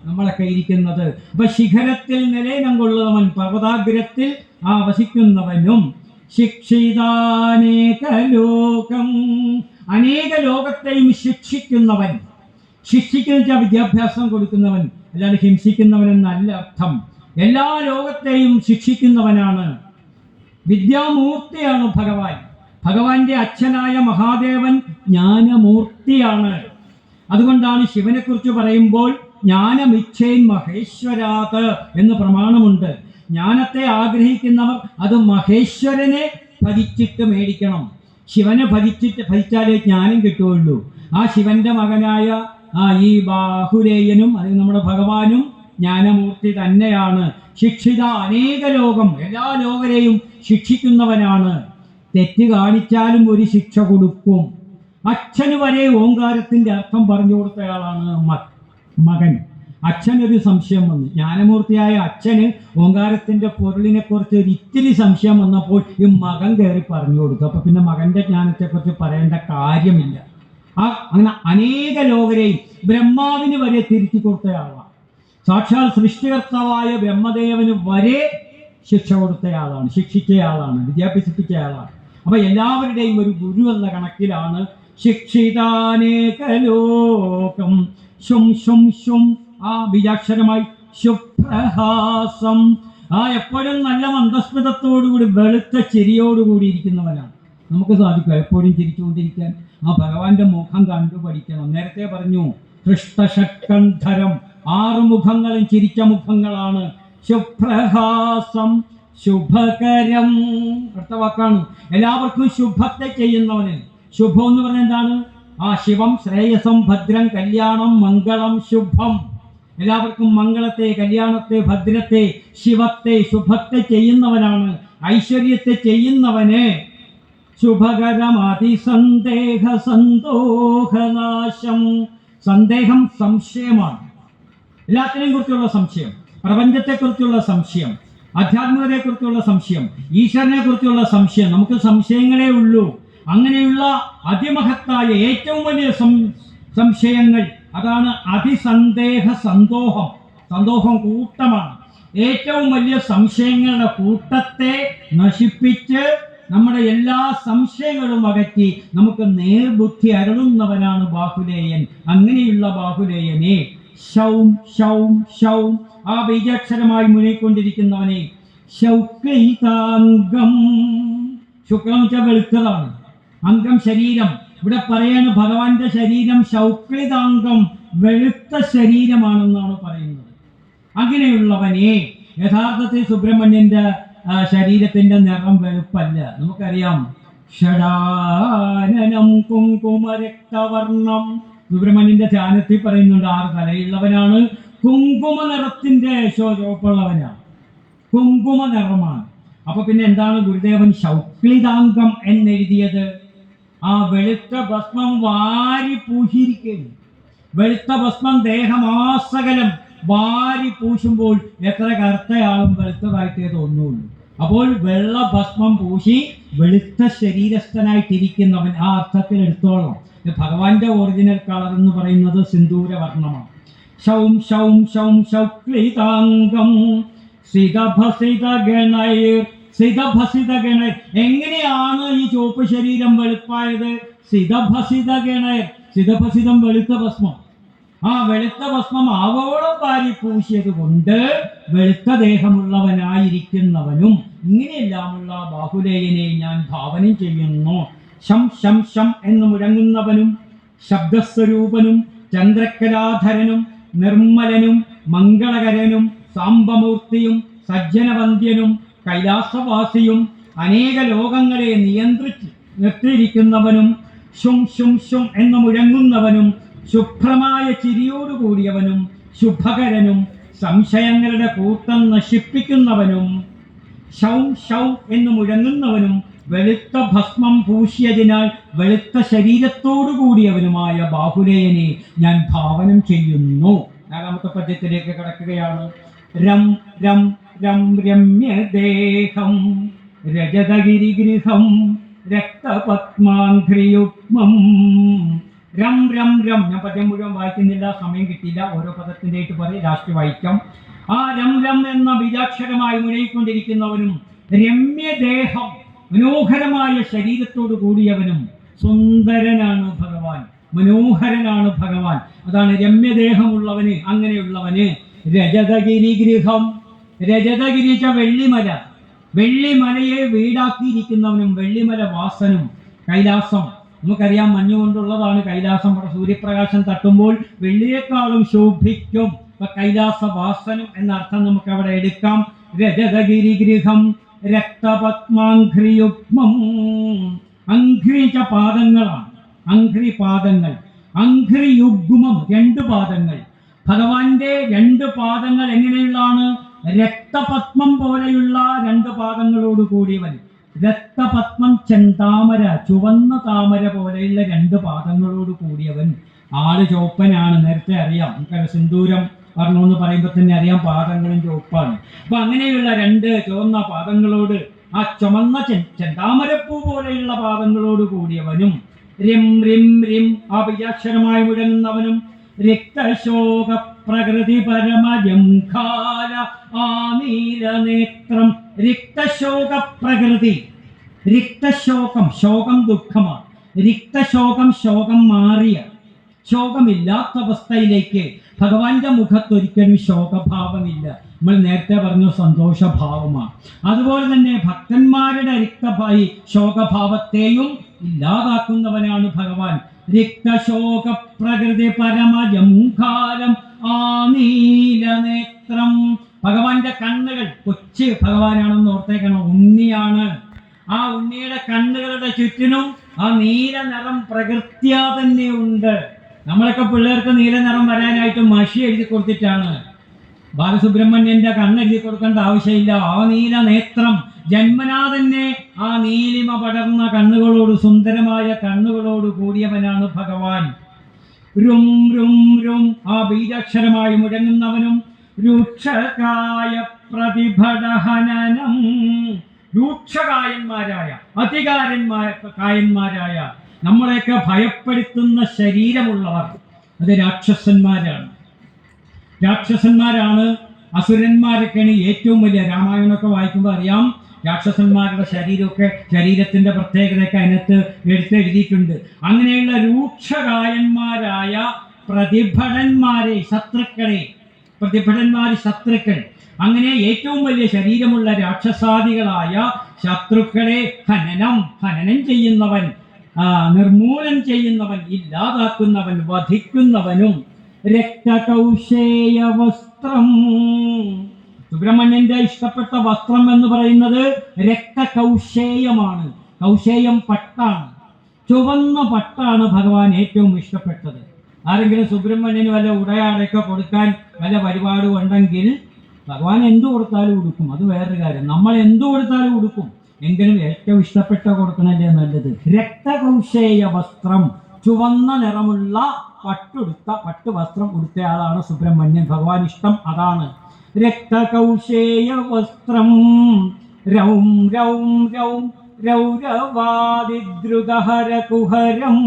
നമ്മളൊക്കെ ഇരിക്കുന്നത്. അപ്പൊ ശിഖരത്തിൽ നിലയം കൊള്ളുന്നവൻ, പർവ്വതാഗ്രത്തിൽ വസിക്കുന്നവനും. ശിക്ഷിതാനേക ലോകം, അനേക ലോകത്തെയും ശിക്ഷിക്കുന്നവൻ. ശിക്ഷിക്കുന്ന വെച്ചാൽ വിദ്യാഭ്യാസം കൊടുക്കുന്നവൻ, അല്ലാതെ ഹിംസിക്കുന്നവൻ എന്നല്ല അർത്ഥം. എല്ലാ ലോകത്തെയും ശിക്ഷിക്കുന്നവനാണ്. വിദ്യാമൂർത്തിയാണ് ഭഗവാൻ. ഭഗവാന്റെ അച്ഛനായ മഹാദേവൻ ജ്ഞാനമൂർത്തിയാണ്. അതുകൊണ്ടാണ് ശിവനെ കുറിച്ച് പറയുമ്പോൾ ജ്ഞാനമിച്ഛേൻ മഹേശ്വരാത് എന്ന് പ്രമാണമുണ്ട്. ജ്ഞാനത്തെ ആഗ്രഹിക്കുന്നവർ അത് മഹേശ്വരനെ ഭജിച്ചിട്ട് മേടിക്കണം. ശിവനെ ഭജിച്ചാലേ ജ്ഞാനം കിട്ടുകയുള്ളൂ. ആ ശിവന്റെ മകനായ ഈ ബാഹുലേയനും അത് നമ്മുടെ ഭഗവാനും ജ്ഞാനമൂർത്തി തന്നെയാണ്. ശിക്ഷിത അനേക ലോകം, എല്ലാ ലോകരെയും ശിക്ഷിക്കുന്നവനാണ്. തെറ്റ് കാണിച്ചാലും ഒരു ശിക്ഷ കൊടുക്കും. അച്ഛന് വരെ ഓങ്കാരത്തിന്റെ അർത്ഥം പറഞ്ഞു കൊടുത്തയാളാണ് മകൻ. അച്ഛനൊരു സംശയം വന്നു, ജ്ഞാനമൂർത്തിയായ അച്ഛന് ഓങ്കാരത്തിന്റെ പൊരുളിനെ കുറിച്ച് ഒരു ഇത്തിരി സംശയം വന്നപ്പോൾ ഈ മകൻ കയറി പറഞ്ഞു കൊടുത്തു. അപ്പൊ പിന്നെ മകന്റെ ജ്ഞാനത്തെക്കുറിച്ച് പറയേണ്ട കാര്യമില്ല. അങ്ങനെ അനേക ലോകരെയും ബ്രഹ്മാവിന് വരെ തിരുത്തി കൊടുത്തയാളാണ്. സാക്ഷാൽ സൃഷ്ടികർത്താവായ ബ്രഹ്മദേവന് വരെ ശിക്ഷ കൊടുത്തയാളാണ്, ശിക്ഷിച്ചയാളാണ്, വിദ്യാഭ്യസിപ്പിച്ചയാളാണ്. അപ്പൊ എല്ലാവരുടെയും ഒരു ഗുരു എന്ന കണക്കിലാണ് ശിക്ഷിതാനേകലോകം. ശും ശും ശും ബീജാക്ഷരമായി ശുഭ്രഹാസം, എപ്പോഴും നല്ല മന്ദസ്മിതത്തോടുകൂടി വെളുത്ത ചിരിയോടുകൂടി ഇരിക്കുന്നവനാണ്. നമുക്ക് സാധിക്കും എപ്പോഴും ചിരിച്ചുകൊണ്ടിരിക്കാൻ. ഭഗവാന്റെ മുഖം കണ്ടു പഠിക്കണം. നേരത്തെ പറഞ്ഞു ഹൃഷ്ടഷട്കന്ധരം, 6 മുഖങ്ങളും ചിരിച്ച മുഖങ്ങളാണ്. ശുഭ്രഹാസം ശുഭകരം, അടുത്ത വാക്കാണ്. എല്ലാവർക്കും ശുഭത്തെ ചെയ്യുന്നവന്. ശുഭം എന്ന് പറഞ്ഞാൽ എന്താണ്? ശിവം ശ്രേയസം ഭദ്രം കല്യാണം മംഗളം ശുഭം. എല്ലാവർക്കും മംഗളത്തെ, കല്യാണത്തെ, ഭദ്രത്തെ, ശിവത്തെ, ശുഭത്തെ ചെയ്യുന്നവനാണ്. ഐശ്വര്യത്തെ ചെയ്യുന്നവന് ശുഭകരമതിസന്ദേഹ സന്തോഷനാശം. സന്ദേഹം സംശയമാണ്. എല്ലാത്തിനെയും കുറിച്ചുള്ള സംശയം, പ്രപഞ്ചത്തെക്കുറിച്ചുള്ള സംശയം, ആധ്യാത്മികതയെക്കുറിച്ചുള്ള സംശയം, ഈശ്വരനെ കുറിച്ചുള്ള സംശയം. നമുക്ക് സംശയങ്ങളേ ഉള്ളൂ. അങ്ങനെയുള്ള അതിമഹത്തായ ഏറ്റവും വലിയ സംശയങ്ങൾ, അതാണ് അതിസന്ദേഹ സന്തോഷം. സന്തോഷം കൂട്ടമാണ്. ഏറ്റവും വലിയ സംശയങ്ങളുടെ കൂട്ടത്തെ നശിപ്പിച്ച് നമ്മുടെ എല്ലാ സംശയങ്ങളും അകറ്റി നമുക്ക് നേർബുദ്ധി അരുളുന്നവനാണ് ബാഹുലേയൻ. അങ്ങനെയുള്ള ബാഹുലേയനെ ശൗം ശൗം ശൗം, ആ ബീജാക്ഷരമായി മുന്നിക്കൊണ്ടിരിക്കുന്നവനെ ശൗക്ലിതാംഗം. ശുക്ലം വെച്ചാൽ വെളുത്തതാണ്, അംഗം ശരീരം. ഇവിടെ പറയാണ് ഭഗവാന്റെ ശരീരം ശൗക്ലിതാംഗം, വെളുത്ത ശരീരമാണെന്നാണ് പറയുന്നത്. അങ്ങനെയുള്ളവനെ, യഥാർത്ഥത്തിൽ സുബ്രഹ്മണ്യന്റെ ശരീരത്തിന്റെ നിറം വെളുപ്പല്ല. നമുക്കറിയാം, ഷടാനനം കുങ്കുമരക്തവർണം. സുബ്രഹ്മണ്യന്റെ ധ്യാനത്തിൽ പറയുന്നുണ്ട് 6 തലയുള്ളവനാണ്, കുങ്കുമ നിറത്തിന്റെ ചുവപ്പുള്ളവനാണ്, കുങ്കുമ നിറമാണ്. അപ്പൊ പിന്നെ എന്താണ് ഗുരുദേവൻ ശൗക്ലിതാംഗം എന്നെഴുതിയത്? ആ വെളുത്ത ഭസ്മം വാരി പൂശിയിരിക്കുന്നു. വെളുത്ത ഭസ്മം ദേഹമാസകലം വാരി പൂശുമ്പോൾ എത്ര കറുത്തയാളും വെളുത്തതായിട്ടേ തോന്നുള്ളൂ. അപ്പോൾ വെള്ള ഭസ്മം പൂശി വെളുത്ത ശരീരസ്ഥനായിട്ടിരിക്കുന്നവൻ, ആ അർത്ഥത്തിൽ എടുത്തോളം ഭഗവാന്റെ ഒറിജിനൽ കളർ എന്ന് പറയുന്നത് സിന്ദൂരവർണ്ണമാണ്. ശൗം ശൗം ശൗം ശൗക്ലിതാംഗം സിതഭസിത ഗണൈർ. സിതഭസിത ഗണൈർ, എങ്ങനെയാണ് ഈ ചുവപ്പ് ശരീരം വെളുപ്പായത്? സിതഭസിത ഗണൈർ, സിതഭസിതം വെളുത്ത ഭസ്മം. ആ വെളുത്ത ഭസ്മം ആവോളം വാരി പൂശിയത് കൊണ്ട് വെളുത്ത ദേഹമുള്ളവനായിരിക്കുന്നവനും ഇങ്ങനെയെല്ലാമുള്ള ബാഹുലേയനെ ഞാൻ ഭാവനം ചെയ്യുന്നു. ശം ശം ശം എന്ന് മുഴങ്ങുന്നവനും ശബ്ദസ്വരൂപനും ചന്ദ്രക്കലാധരനും നിർമ്മലനും മംഗളകരനും സാംബമൂർത്തിയും സജ്ജനവന്ദ്യനും കൈലാസവാസിയും അനേക ലോകങ്ങളെ നിയന്ത്രിച്ച് നിർത്തിയിരിക്കുന്നവനും ശും ശും ശും എന്ന് മുഴങ്ങുന്നവനും ശുഭ്രമായ ചിരിയോടുകൂടിയവനും ശുഭകരനും സംശയങ്ങളുടെ കൂട്ടം നശിപ്പിക്കുന്നവനും ശൗം ശൗ എന്ന് മുഴങ്ങുന്നവനും വെളുത്ത ഭസ്മം പൂശിയതിനാൽ വെളുത്ത ശരീരത്തോടു കൂടിയവനുമായ ബാഹുലേയനെ ഞാൻ ഭാവനം ചെയ്യുന്നു. 4ാമത്തെ പദ്യത്തിലേക്ക് കടക്കുകയാണ്. രം രം രം രമ്യദേഹം രജതഗിരിഗൃഹം രക്തപത്മാഘ്രിയുഗ്മം. രം രം രം, ഞാൻ പദ്യം മുഴുവൻ വായിക്കുന്നില്ല, സമയം കിട്ടിയില്ല. ഓരോ പദത്തിൻ്റെ ആയിട്ട് പറയും, ലാസ്റ്റ് വായിക്കാം. ആ രം രം എന്ന ബീജാക്ഷരമായി മുഴങ്ങിക്കൊണ്ടിരിക്കുന്നവനും രമ്യദേഹം, മനോഹരമായ ശരീരത്തോടു കൂടിയവനും. സുന്ദരനാണ് ഭഗവാൻ, മനോഹരനാണ് ഭഗവാൻ. അതാണ് രമ്യദേഹമുള്ളവന്. അങ്ങനെയുള്ളവന് രജതഗിരിഗൃഹം, രജതഗിരി വെള്ളിമല, വെള്ളിമലയെ വീടാക്കിയിരിക്കുന്നവനും വെള്ളിമല വാസനും. കൈലാസം നമുക്കറിയാം, മഞ്ഞുകൊണ്ടുള്ളതാണ് കൈലാസം. സൂര്യപ്രകാശം തട്ടുമ്പോൾ വെള്ളിയേക്കാളും ശോഭിക്കും. അപ്പൊ കൈലാസവാസനും എന്ന അർത്ഥം നമുക്ക് അവിടെ എടുക്കാം. രജതഗിരിഗൃഹം രക്തപത്മാഘ്രിയുഗ്മം. അഘ്രിച്ച പാദങ്ങളാണ്, അഘ്രി പാദങ്ങൾ. അഘ്രിയുഗ്മം 2 പാദങ്ങൾ. ഭഗവാന്റെ 2 പാദങ്ങൾ എങ്ങനെയുള്ളതാണ്? രക്തപത്മം പോലെയുള്ള 2 പാദങ്ങളോട് കൂടിയവൻ. രക്തപത്മം ചെന്താമര, ചുവന്ന താമര പോലെയുള്ള 2 പാദങ്ങളോട് കൂടിയവൻ. ആള് ചുവപ്പനാണ്, നേരത്തെ അറിയാം. നമുക്കറിയാം, സിന്ദൂരം പറഞ്ഞെന്ന് പറയുമ്പോൾ തന്നെ അറിയാം പാദങ്ങളും ചുവപ്പാണ്. അപ്പൊ അങ്ങനെയുള്ള 2 ചുവന്ന പാദങ്ങളോട്, ആ ചുമന്ന ചെന്താമരപ്പൂ പോലെയുള്ള പാദങ്ങളോട് കൂടിയവനും. റിം റിം റിം, ആ ബീജാക്ഷരമായി മുഴങ്ങുന്നവനും. രക്തശോക പ്രകൃതി പരമജംഘാല ആനീലനേത്രം. രക്തശോക പ്രകൃതി, രക്തശോകം, ശോകം ദുഃഖമാണ്. രക്തശോകം, ശോകം മാറിയ, ശോകമില്ലാത്ത അവസ്ഥയിലേക്ക് ഭഗവാന്റെ മുഖത്തൊരിക്കലും ശോകഭാവമില്ല. നമ്മൾ നേരത്തെ പറഞ്ഞു സന്തോഷഭാവമാണ്. അതുപോലെ തന്നെ ഭക്തന്മാരുടെ ശോകഭാവത്തെയും ഇല്ലാതാക്കുന്നവനാണ് ഭഗവാൻ. രക്തശോക പ്രകൃതി പരമജംഘാലം ആനീലനേത്രം. ഭഗവാന്റെ കണ്ണുകൾ, കൊച്ചു ഭഗവാനാണെന്ന് ഓർത്തേക്കണം, ഉണ്ണിയാണ്. ആ ഉണ്ണിയുടെ കണ്ണുകളുടെ ചുറ്റിനും ആ നീല നിറം പ്രകൃത്യാ തന്നെ ഉണ്ട്. നമ്മളൊക്കെ പിള്ളേർക്ക് നീല നിറം വരാനായിട്ട് മഷി എഴുതി കൊടുത്തിട്ടാണ്. ബാലസുബ്രഹ്മണ്യന്റെ കണ്ണെഴുതി കൊടുക്കേണ്ട ആവശ്യമില്ല. ആ നീല നേത്രം ജന്മനാ തന്നെ ആ നീലിമ പടർന്ന കണ്ണുകളോട്, സുന്ദരമായ കണ്ണുകളോട് കൂടിയവനാണ് ഭഗവാൻ. രും രും രും ആ ബീജാക്ഷരമായി മുഴങ്ങുന്നവനും രൂക്ഷകായ പ്രതിഭടഹനനം, രൂക്ഷകായന്മാരായ കായന്മാരായ നമ്മളെയൊക്കെ ഭയപ്പെടുത്തുന്ന ശരീരമുള്ളവർ അത് രാക്ഷസന്മാരാണ്. അസുരന്മാരൊക്കെയാണ് ഏറ്റവും വലിയ. രാമായണമൊക്കെ വായിക്കുമ്പോൾ അറിയാം, രാക്ഷസന്മാരുടെ ശരീരത്തിന്റെ പ്രത്യേകതയൊക്കെ അതിനകത്ത് എടുത്തെഴുതിയിട്ടുണ്ട്. അങ്ങനെയുള്ള രൂക്ഷകായന്മാരായ ശത്രുക്കൾ, അങ്ങനെ ഏറ്റവും വലിയ ശരീരമുള്ള രാക്ഷസാദികളായ ശത്രുക്കളെ ഹനനം ചെയ്യുന്നവൻ, നിർമൂലനം ചെയ്യുന്നവൻ, ഇല്ലാതാക്കുന്നവൻ, വധിക്കുന്നവനും. രക്തകൗശേയ വസ്ത്രം, സുബ്രഹ്മണ്യന്റെ ഇഷ്ടപ്പെട്ട വസ്ത്രം എന്ന് പറയുന്നത് രക്തകൗശേയമാണ്. കൗശേയം പട്ടാണ്, ചുവന്ന പട്ടാണ് ഭഗവാൻ ഏറ്റവും ഇഷ്ടപ്പെട്ടത്. ആരെങ്കിലും സുബ്രഹ്മണ്യന് വല്ല ഉടയാടൊക്കെ കൊടുക്കാൻ വല്ല പരിപാടി ഉണ്ടെങ്കിൽ ഭഗവാൻ എന്തു കൊടുത്താലും ഉടുക്കും, അത് വേറൊരു കാര്യം. നമ്മൾ എന്തു കൊടുത്താലും ഉടുക്കും, എങ്കിലും ഏറ്റവും ഇഷ്ടപ്പെട്ട കൊടുക്കണല്ലേ നല്ലത്. രക്തകൗശേയ വസ്ത്രം, ചുവന്ന നിറമുള്ള പട്ടുവസ്ത്രം ഉടുത്തയാളാണ് സുബ്രഹ്മണ്യൻ. ഭഗവാൻ ഇഷ്ടം അതാണ്. രക്തകൗശേയ വസ്ത്രം രൗം രൗം രൗം രൗരവാദിദ്രുതഹര കുഹരം,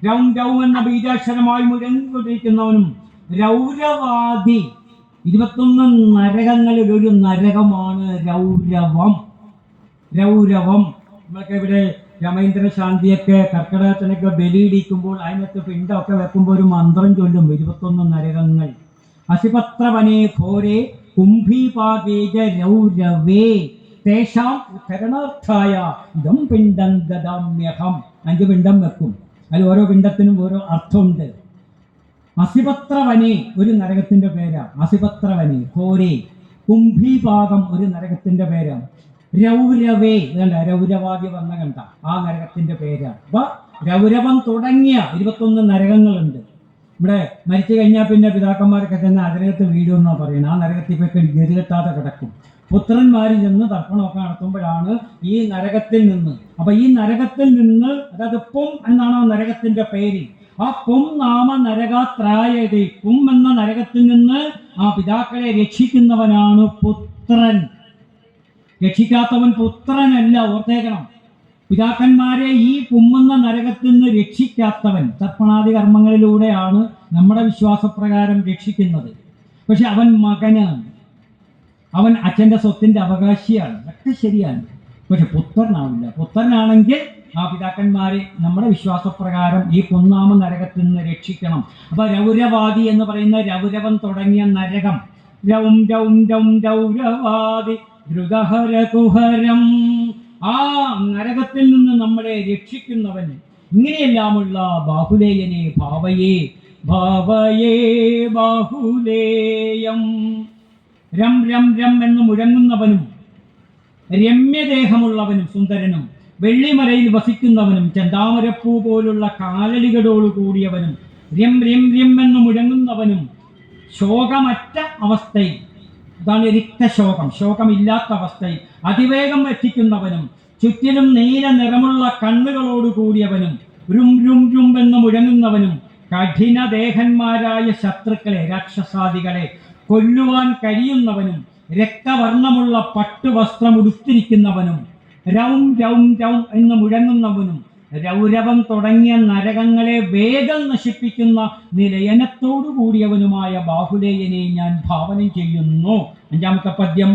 രൗം രൗം എന്ന ബീജാക്ഷരമായി മുഴങ്ങിക്കൊണ്ടിരിക്കുന്നവനും രൗരവാദി, 21 നരകങ്ങളിൽ ഒരു നരകമാണ് രൗരവം. നമ്മളൊക്കെ ഇവിടെ രമേന്ദ്ര ശാന്തിയൊക്കെ കർക്കിടകത്തിനൊക്കെ ബലിയിടിക്കുമ്പോൾ അതിനകത്ത് പിണ്ടമൊക്കെ വെക്കുമ്പോൾ ഒരു മന്ത്രം ചൊല്ലും, 21 നരകങ്ങൾ. അസിപത്രവനേ ഘോരേ കുംഭീപാകേജ രൗരവേ തേഷാം ഉദ്ധരണാർത്ഥായ ഇദം പിണ്ഡം ദദാമ്യഹം. 5 പിണ്ഡം വെക്കും, അതിൽ ഓരോ പിണ്ഡത്തിനും ഓരോ അർത്ഥമുണ്ട്. അസിപത്രവനെ ഒരു നരകത്തിന്റെ പേരാണ്. അസിപത്രവനെ ഘോരേ, കുംഭീപാകം ഒരു നരകത്തിന്റെ പേരാണ്. രൗരവേ, ഇതല്ല രൗരവാദി വന്ന കണ്ട ആ നരകത്തിന്റെ പേരാണ്. അപ്പൊ രൗരവം തുടങ്ങിയ 21 നരകങ്ങളുണ്ട്. ഇവിടെ മരിച്ചു കഴിഞ്ഞാൽ പിന്നെ പിതാക്കന്മാരൊക്കെ ചെന്ന് അതിനകത്ത് വീടുമെന്നാ പറയുന്നത്. ആ നരകത്തിൽ പോയി ഗതികെട്ടാതെ കിടക്കും. പുത്രന്മാരിൽ നിന്ന് തർപ്പണമൊക്കെ നടത്തുമ്പോഴാണ് ഈ നരകത്തിൽ നിന്ന്, അപ്പൊ ഈ നരകത്തിൽ നിന്ന്, അതായത് പും എന്നാണ് ആ നരകത്തിന്റെ പേര്. ആ പും നാമ നരകാത്രായതേ, പും എന്ന നരകത്തിൽ നിന്ന് ആ പിതാക്കളെ രക്ഷിക്കുന്നവനാണ് പുത്രൻ. രക്ഷിക്കാത്തവൻ പുത്രനല്ല, ഓർത്തേക്കണം. പിതാക്കന്മാരെ ഈ പുമ്മുന്ന നരകത്തിൽ നിന്ന് രക്ഷിക്കാത്തവൻ തർപ്പണാദി കർമ്മങ്ങളിലൂടെയാണ് നമ്മുടെ വിശ്വാസപ്രകാരം രക്ഷിക്കുന്നത്. പക്ഷെ അവൻ മകനാണ്, അവൻ അച്ഛൻ്റെ സ്വത്തിൻ്റെ അവകാശിയാണ്, ഒക്കെ ശരിയാണ്. പക്ഷെ പുത്രനാവില്ല. പുത്രനാണെങ്കിൽ ആ പിതാക്കന്മാരെ നമ്മുടെ വിശ്വാസപ്രകാരം ഈ പൊന്നാമ നരകത്തിൽ നിന്ന് രക്ഷിക്കണം. അപ്പൊ രൗരവാദി എന്ന് പറയുന്ന രൗരവം തുടങ്ങിയ നരകം, രൗം രൗം രൗം രൗരവാദി ദ്രുതഹര കുഹരം, ആ നരകത്തിൽ നിന്ന് നമ്മളെ രക്ഷിക്കുന്നവൻ. ഇങ്ങനെയെല്ലാമുള്ള ബാഹുലേയനെ ഭാവയേ ബാഹുലേയം. രം രം രം എന്ന് മുഴങ്ങുന്നവനും രമ്യദേഹമുള്ളവനും സുന്ദരനും വെള്ളിമലയിൽ വസിക്കുന്നവനും ചെന്താമരപ്പൂ പോലുള്ള കാലടികളോട് കൂടിയവനും ര്യം ര്യം ര്യം എന്ന് മുഴങ്ങുന്നവനും ശോകമറ്റ അവസ്ഥയിൽ, അതാണ് രക്തശോകം, ശോകമില്ലാത്ത അവസ്ഥയിൽ അതിവേഗം എത്തിക്കുന്നവനും ചുറ്റിലും നീല നിറമുള്ള കണ്ണുകളോട് കൂടിയവനും രും രും രും എന്ന് മുഴങ്ങുന്നവനും കഠിനദേഹന്മാരായ ശത്രുക്കളെ, രാക്ഷസാദികളെ കൊല്ലുവാൻ കഴിയുന്നവനും രക്തവർണ്ണമുള്ള പട്ടുവസ്ത്രം ഉടുത്തിരിക്കുന്നവനും രൗം രൗം രൗം എന്ന് മുഴങ്ങുന്നവനും രൗരവം തുടങ്ങിയ നരകങ്ങളെ വേഗം നശിപ്പിക്കുന്ന നിലയനത്തോടു കൂടിയവനുമായ ബാഹുലേയനെ ഞാൻ ഭാവനം ചെയ്യുന്നു. 5ാമത്തെ പദ്യം.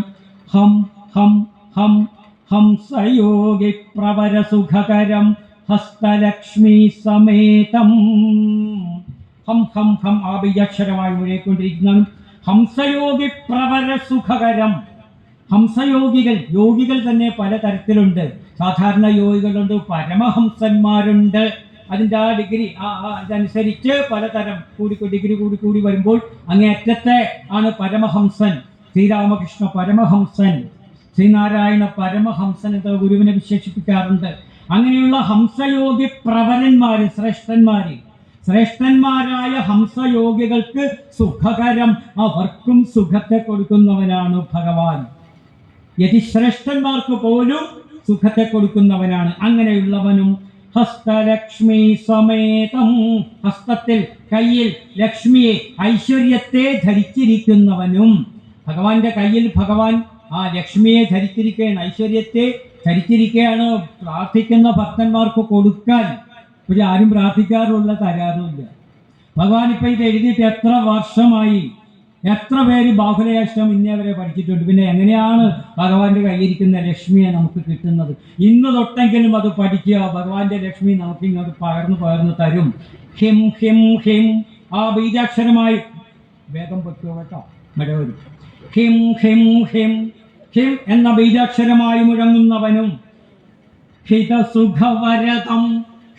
ഹം ഹം ഹം ഹംസയോഗി പ്രവരസുഖകരം ഹസ്തലക്ഷ്മി സമേതം. ഹം ഹം ഹം ആ ബീജാക്ഷരമായി മുഴങ്ങിക്കൊണ്ടിരിക്കുന്നവനും ഹംസയോഗി പ്രവരസുഖകരം. യോഗികൾ തന്നെ പലതരത്തിലുണ്ട്. സാധാരണ യോഗികളുണ്ട്, പരമഹംസന്മാരുണ്ട്. അതിൻ്റെ ആ ഡിഗ്രി അതനുസരിച്ച് പലതരം ഡിഗ്രി കൂടി വരുമ്പോൾ അങ്ങേയറ്റത്തെ ആണ് പരമഹംസൻ. ശ്രീരാമകൃഷ്ണ പരമഹംസൻ, ശ്രീനാരായണ പരമഹംസൻ എന്ന ഗുരുവിനെ വിശേഷിപ്പിക്കാറുണ്ട്. അങ്ങനെയുള്ള ഹംസയോഗി പ്രവരന്മാര്, ശ്രേഷ്ഠന്മാര്, ശ്രേഷ്ഠന്മാരായ ഹംസയോഗികൾക്ക് സുഖകരം, അവർക്കും സുഖത്തെ കൊടുക്കുന്നവനാണ് ഭഗവാൻ. യതിശ്രേഷ്ഠന്മാർക്ക് പോലും സുഖത്തെ കൊടുക്കുന്നവനാണ്. അങ്ങനെയുള്ളവനും ഹസ്തലക്ഷ്മി സമേതം, ഹസ്തത്തിൽ കയ്യിൽ ലക്ഷ്മിയെ ഐശ്വര്യത്തെ ധരിച്ചിരിക്കുന്നവനും. ഭഗവാന്റെ കയ്യിൽ ഭഗവാൻ ആ ലക്ഷ്മിയെ ധരിച്ചിരിക്കുകയാണ്, ഐശ്വര്യത്തെ ധരിച്ചിരിക്കുകയാണ്. പ്രാർത്ഥിക്കുന്ന ഭക്തന്മാർക്ക് കൊടുക്കാൻ പക്ഷെ ആരും പ്രാർത്ഥിക്കാറുള്ള തരാറുമില്ല. ഭഗവാൻ ഇപ്പൊ ഇത് എഴുതിയിട്ട് എത്ര വർഷമായി, എത്ര പേര് ബാഹുലയാഷ്ടം ഇന്നേ വരെ പഠിച്ചിട്ടുണ്ട്. പിന്നെ എങ്ങനെയാണ് ഭഗവാന്റെ കയ്യിരിക്കുന്ന ലക്ഷ്മിയെ നമുക്ക് കിട്ടുന്നത്? ഇന്ന് തൊട്ടെങ്കിലും അത് പഠിക്കുക. ഭഗവാന്റെ ലക്ഷ്മി നമുക്ക് ഇങ്ങോട്ട് പകർന്നു തരും. ഹിം ഹിം ഹിം, ആ ബീജാക്ഷരമായി വേഗം പറ്റുമോ കേട്ടോ, മഴ വരും. ഹിം ഹിം ഹിം ഹിം എന്ന ബീജാക്ഷരമായി മുഴങ്ങുന്നവനും ഹിതസുഖവരതം,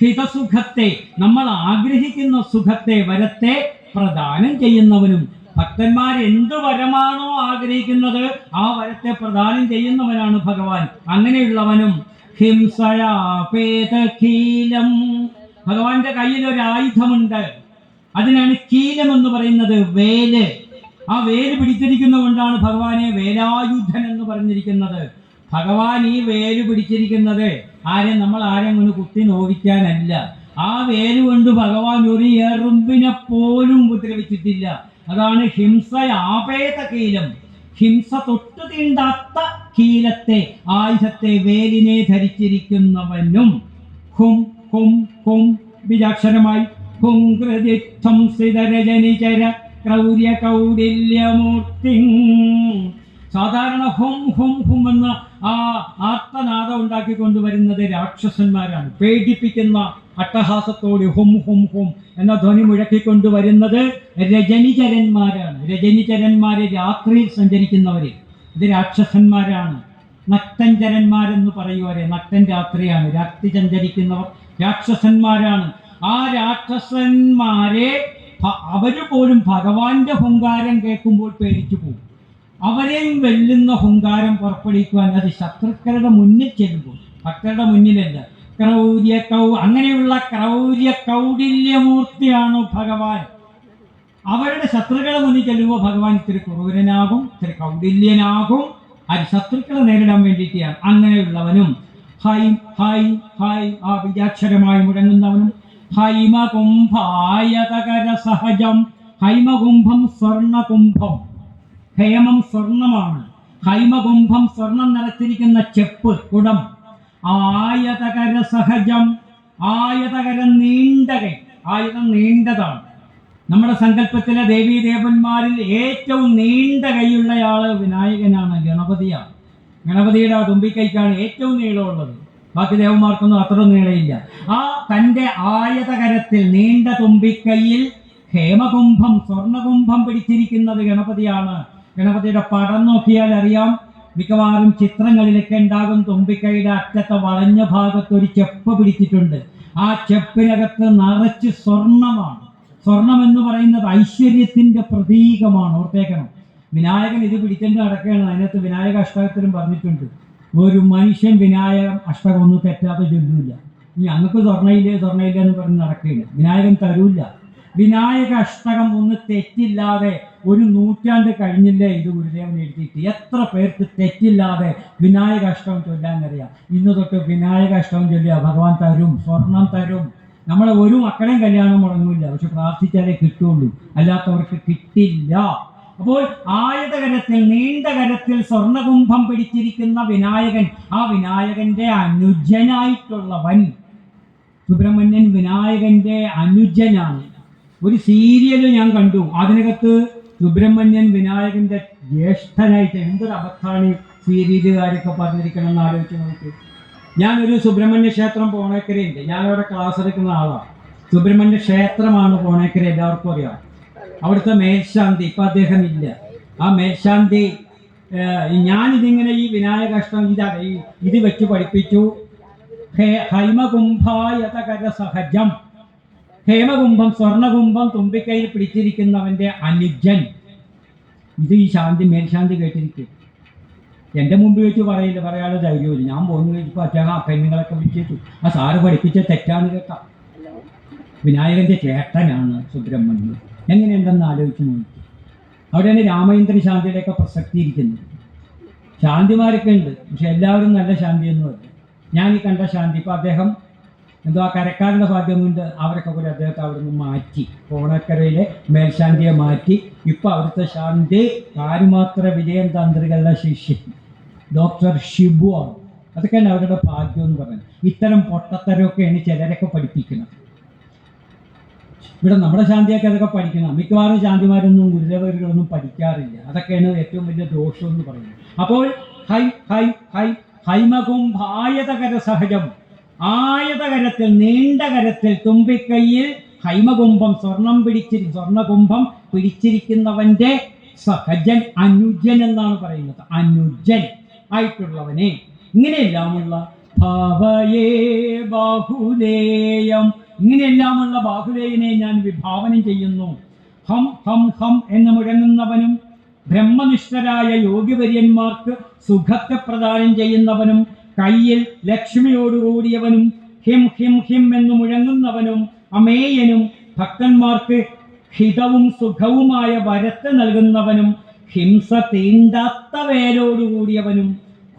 ഹിതസുഖത്തെ, നമ്മൾ ആഗ്രഹിക്കുന്ന സുഖത്തെ, വരത്തെ പ്രദാനം ചെയ്യുന്നവനും. ഭക്തന്മാർ എന്ത് വരമാണോ ആഗ്രഹിക്കുന്നത് ആ വരത്തെ പ്രദാനം ചെയ്യുന്നവനാണ് ഭഗവാൻ. അങ്ങനെയുള്ളവനും ഹിംസയാപേതകീലം, ഭഗവാന്റെ കയ്യിൽ ഒരു ആയുധമുണ്ട്, അതിനാണ് കീലം എന്ന് പറയുന്നത്, വേല്. ആ വേല് പിടിച്ചിരിക്കുന്നത് കൊണ്ടാണ് ഭഗവാനെ വേലായുധൻ എന്ന് പറഞ്ഞിരിക്കുന്നത്. ഭഗവാൻ ഈ വേല് പിടിച്ചിരിക്കുന്നത് നമ്മൾ ആരെയും ഒന്ന് കുത്തി നോവിക്കാനല്ല. ആ വേല് കൊണ്ട് ഭഗവാൻ ഒരു എറുമ്പിനെ പോലും ഉപദ്രവിച്ചിട്ടില്ല. അതാണ് ഹിംസയാപേത കീലം, ഹിംസ തൊട്ടു തീണ്ടാത്ത കീലത്തെ, ആയുധത്തെ, വേലിനെ ധരിച്ചിരിക്കുന്നവനും. ഹും ഹും ഹും ബീജാക്ഷരമായി ഹുംകൃതിത്വം സ്ഥിതരജനിചര ക്രൗര്യ കൗടില്യമൂർത്തി. സാധാരണ ഹും ഹും ഹും എന്ന ആ ആർത്തനാദം ഉണ്ടാക്കിക്കൊണ്ടുവരുന്നത് രാക്ഷസന്മാരാണ്. പേടിപ്പിക്കുന്ന അട്ടഹാസത്തോട് ഹും ഹും ഹും എന്ന ധ്വനി മുഴക്കിക്കൊണ്ടുവരുന്നത് രജനിചരന്മാരാണ്. രജനിചരന്മാര് രാത്രിയിൽ സഞ്ചരിക്കുന്നവര്, ഇത് രാക്ഷസന്മാരാണ്. നക്തഞ്ചരന്മാരെന്ന് പറയുവരെ, നക്തൻ രാത്രിയാണ്, രാത്രി സഞ്ചരിക്കുന്നവർ രാക്ഷസന്മാരാണ്. ആ രാക്ഷസന്മാരെ അവര് പോലും ഭഗവാന്റെ ഹുങ്കാരം കേൾക്കുമ്പോൾ പേടിച്ചു പോകും. അവരെയും വെല്ലുന്ന ഹുങ്കാരം പുറപ്പെടുവിക്കുവാൻ അത് ശത്രുക്കളുടെ മുന്നിൽ ചെല്ലുമ്പോൾ, ഭക്തരുടെ മുന്നിലല്ല. അങ്ങനെയുള്ള ക്രൗര്യ കൗടില്യമൂർത്തിയാണ് ഭഗവാൻ. അവരുടെ ശത്രുക്കളെ മുന്നിൽ ചെല്ലുമ്പോൾ ഭഗവാൻ ഇത്തിരി ക്രൂരനാകും, ഇത്തിരി കൗടില്യനാകും. അത് ശത്രുക്കളെ നേരിടാൻ വേണ്ടിയിട്ടാണ്. അങ്ങനെയുള്ളവനും ഹൈ ഹൈ ഹൈ ആ ബീജാക്ഷരമായി മുഴങ്ങുന്നവനും. ഹൈമകുംഭായതകര സഹജം, ഹൈമകുംഭം സ്വർണകുംഭം, ഹേമം സ്വർണമാണ്, ഹൈമകുംഭം സ്വർണം നിറച്ചിരിക്കുന്ന ചെപ്പ്, കുടം. ആയതകര സഹജം, ആയതകരം നീണ്ട കൈ, ആയുധം നീണ്ടതാണ്. നമ്മുടെ സങ്കല്പത്തിലെ ദേവീദേവന്മാരിൽ ഏറ്റവും നീണ്ട കൈയുള്ളയാള് വിനായകനാണ്, ഗണപതിയാണ്. ഗണപതിയുടെ തുമ്പിക്കൈക്കാണ് ഏറ്റവും നീളമുള്ളത്, ബാക്കി ദേവന്മാർക്കൊന്നും അത്ര നീളയില്ല. ആ തൻ്റെ ആയതകരത്തിൽ, നീണ്ട തുമ്പിക്കൈയിൽ ഹേമകുംഭം സ്വർണകുംഭം പിടിച്ചിരിക്കുന്നത് ഗണപതിയാണ്. ഗണപതിയുടെ പടം നോക്കിയാൽ അറിയാം, മിക്കവാറും ചിത്രങ്ങളിലൊക്കെ ഉണ്ടാകും തുമ്പിക്കൈയുടെ അറ്റത്തെ വളഞ്ഞ ഭാഗത്ത് ഒരു ചെപ്പ് പിടിച്ചിട്ടുണ്ട്. ആ ചെപ്പിനകത്ത് നിറച്ച് സ്വർണമാണ്. സ്വർണം എന്ന് പറയുന്നത് ഐശ്വര്യത്തിന്റെ പ്രതീകമാണ്, ഓർത്തേക്കണം. വിനായകൻ ഇത് പിടിച്ചിട്ട് നടക്കുകയാണ്. അതിനകത്ത് വിനായക അഷ്ടകത്തിലും പറഞ്ഞിട്ടുണ്ട്, ഒരു മനുഷ്യൻ വിനായക അഷ്ടകം ഒന്നും തെറ്റാതെ ചൊല്ലില്ല. ഞങ്ങൾക്ക് സ്വർണ്ണയില്ലേ സ്വർണ്ണയില്ല എന്ന് പറഞ്ഞ് നടക്കുകയില്ല, വിനായകൻ തരൂല്ല. വിനായക അഷ്ടകം ഒന്ന് തെറ്റില്ലാതെ, ഒരു നൂറ്റാണ്ട് കഴിഞ്ഞില്ലേ ഇത് ഗുരുദേവൻ എഴുതിയിട്ട്, എത്ര പേർക്ക് തെറ്റില്ലാതെ വിനായക അഷ്ടകം ചൊല്ലാൻ അറിയാം. ഇന്ന് തൊട്ട് വിനായക അഷ്ടകം ചൊല്ലുക, ഭഗവാൻ തരും, സ്വർണം തരും. നമ്മളെ ഒരു മക്കളെയും കല്യാണം മുടങ്ങില്ല, പക്ഷെ പ്രാർത്ഥിച്ചാലേ കിട്ടുള്ളൂ, അല്ലാത്തവർക്ക് കിട്ടില്ല. അപ്പോൾ ആയുധകരത്തിൽ, നീണ്ട കരത്തിൽ സ്വർണകുംഭം പിടിച്ചിരിക്കുന്ന വിനായകൻ, ആ വിനായകന്റെ അനുജനായിട്ടുള്ളവൻ സുബ്രഹ്മണ്യൻ വിനായകന്റെ അനുജനാണ്. ഒരു സീരിയല് ഞാൻ കണ്ടു, അതിനകത്ത് സുബ്രഹ്മണ്യൻ വിനായകന്റെ ജ്യേഷ്ഠനായിട്ട്, എന്തൊരു അബദ്ധാണ് സീരിയലുകാരൊക്കെ പറഞ്ഞിരിക്കണം എന്ന് ആലോചിച്ച് നോക്കി. ഞാനൊരു സുബ്രഹ്മണ്യ ക്ഷേത്രം പോണേക്കരയുണ്ട്, ഞാനവിടെ ക്ലാസ് എടുക്കുന്ന ആളാണ്. സുബ്രഹ്മണ്യ ക്ഷേത്രമാണ് പോണേക്കര, എല്ലാവർക്കും അറിയാം. അവിടുത്തെ മേൽശാന്തി, ഇപ്പം അദ്ദേഹം ഇല്ല. ആ മേൽശാന്തി ഞാനിതിങ്ങനെ ഈ വിനായക അഷ്ടം ഇത് വെച്ച് പഠിപ്പിച്ചു. ഹൈമകുംഭായതകര സഹജം, ഹേമകുംഭം സ്വർണകുംഭം തുമ്പിക്കൈയിൽ പിടിച്ചിരിക്കുന്നവന്റെ അനുജൻ. ഇത് ഈ ശാന്തി മേൽശാന്തി കേട്ടിരിക്കും. എൻ്റെ മുമ്പ് വെച്ച് പറയില്ല, പറയാനുള്ള ധൈര്യമില്ല. ഞാൻ പോന്നു കഴിച്ചപ്പോൾ അദ്ദേഹം ആ പെണ്ണുങ്ങളൊക്കെ വിളിച്ചു, ആ സാറ് പഠിപ്പിച്ച തെറ്റാണ് കേട്ടോ. വിനായകൻ്റെ ചേട്ടനാണ് സുബ്രഹ്മണ്യൻ. എങ്ങനെയുണ്ടെന്ന് ആലോചിച്ച് നോക്കി. അവിടെയാണ് രാമചന്ദ്രൻ ശാന്തിയുടെയൊക്കെ പ്രസക്തി ഇരിക്കുന്നത്. ശാന്തിമാരൊക്കെ ഉണ്ട്, പക്ഷെ എല്ലാവരും നല്ല ശാന്തിയൊന്നുമല്ല. ഞാൻ ഈ കണ്ട ശാന്തി ഇപ്പോൾ അദ്ദേഹം എന്തോ ആ കരക്കാരുടെ ഭാഗ്യം കൊണ്ട് അവരൊക്കെ കൂടി അദ്ദേഹത്തെ അവിടെ നിന്ന് മാറ്റി, കോണക്കരയിലെ മേൽശാന്തിയെ മാറ്റി. ഇപ്പം അവിടുത്തെ ശാന്തി കാരുമാത്ര വിജയൻ തന്ത്രികളുടെ ശിഷ്യൻ ഡോക്ടർ ഷിബു ആണ്. അതൊക്കെയാണ് അവരുടെ ഭാഗ്യം എന്ന് പറയുന്നത്. ഇത്തരം പൊട്ടത്തരമൊക്കെയാണ് ചിലരൊക്കെ പഠിപ്പിക്കുന്നത്. ഇവിടെ നമ്മുടെ ശാന്തിയൊക്കെ അതൊക്കെ പഠിക്കണം. മിക്കവാറും ശാന്തിമാരൊന്നും ഗുരുദേവരുകളൊന്നും പഠിക്കാറില്ല. അതൊക്കെയാണ് ഏറ്റവും വലിയ ദോഷം എന്ന് പറയുന്നത്. അപ്പോൾ ഹൈ ഹൈ ഹൈ ഹൈമകുംഭായതകര സഹജം, ആയതകരത്തിൽ നീണ്ട കരത്തിൽ തുമ്പിക്കൈയിൽ ഹൈമകുംഭം സ്വർണകുംഭം പിടിച്ചിരിക്കുന്നവന്റെ സഹജൻ അനുജൻ എന്നാണ് പറയുന്നത്. അനുജൻ ആയിട്ടുള്ളവനെ ഇങ്ങനെയെല്ലാമുള്ള ഭാവയേ ബാഹുലേയം, ഇങ്ങനെയെല്ലാമുള്ള ബാഹുലേയനെ ഞാൻ വിഭാവനം ചെയ്യുന്നു. ഹം ഹം ഹം എന്ന് മുഴങ്ങുന്നവനും ബ്രഹ്മനിഷ്ഠരായ യോഗിവര്യന്മാർക്ക് സുഖത്തെ പ്രദാനം ചെയ്യുന്നവനും കയ്യിൽ ലക്ഷ്മിയോടുകൂടിയവനും ഹിം ഹിം ഹിം എന്ന് മുഴങ്ങുന്നവനും അമേയനും ഭക്തന്മാർക്ക് ഹിതവും സുഖവുമായ വരത്ത് നൽകുന്നവനും ഹിംസ തീണ്ടാത്ത വേരോടുകൂടിയവനും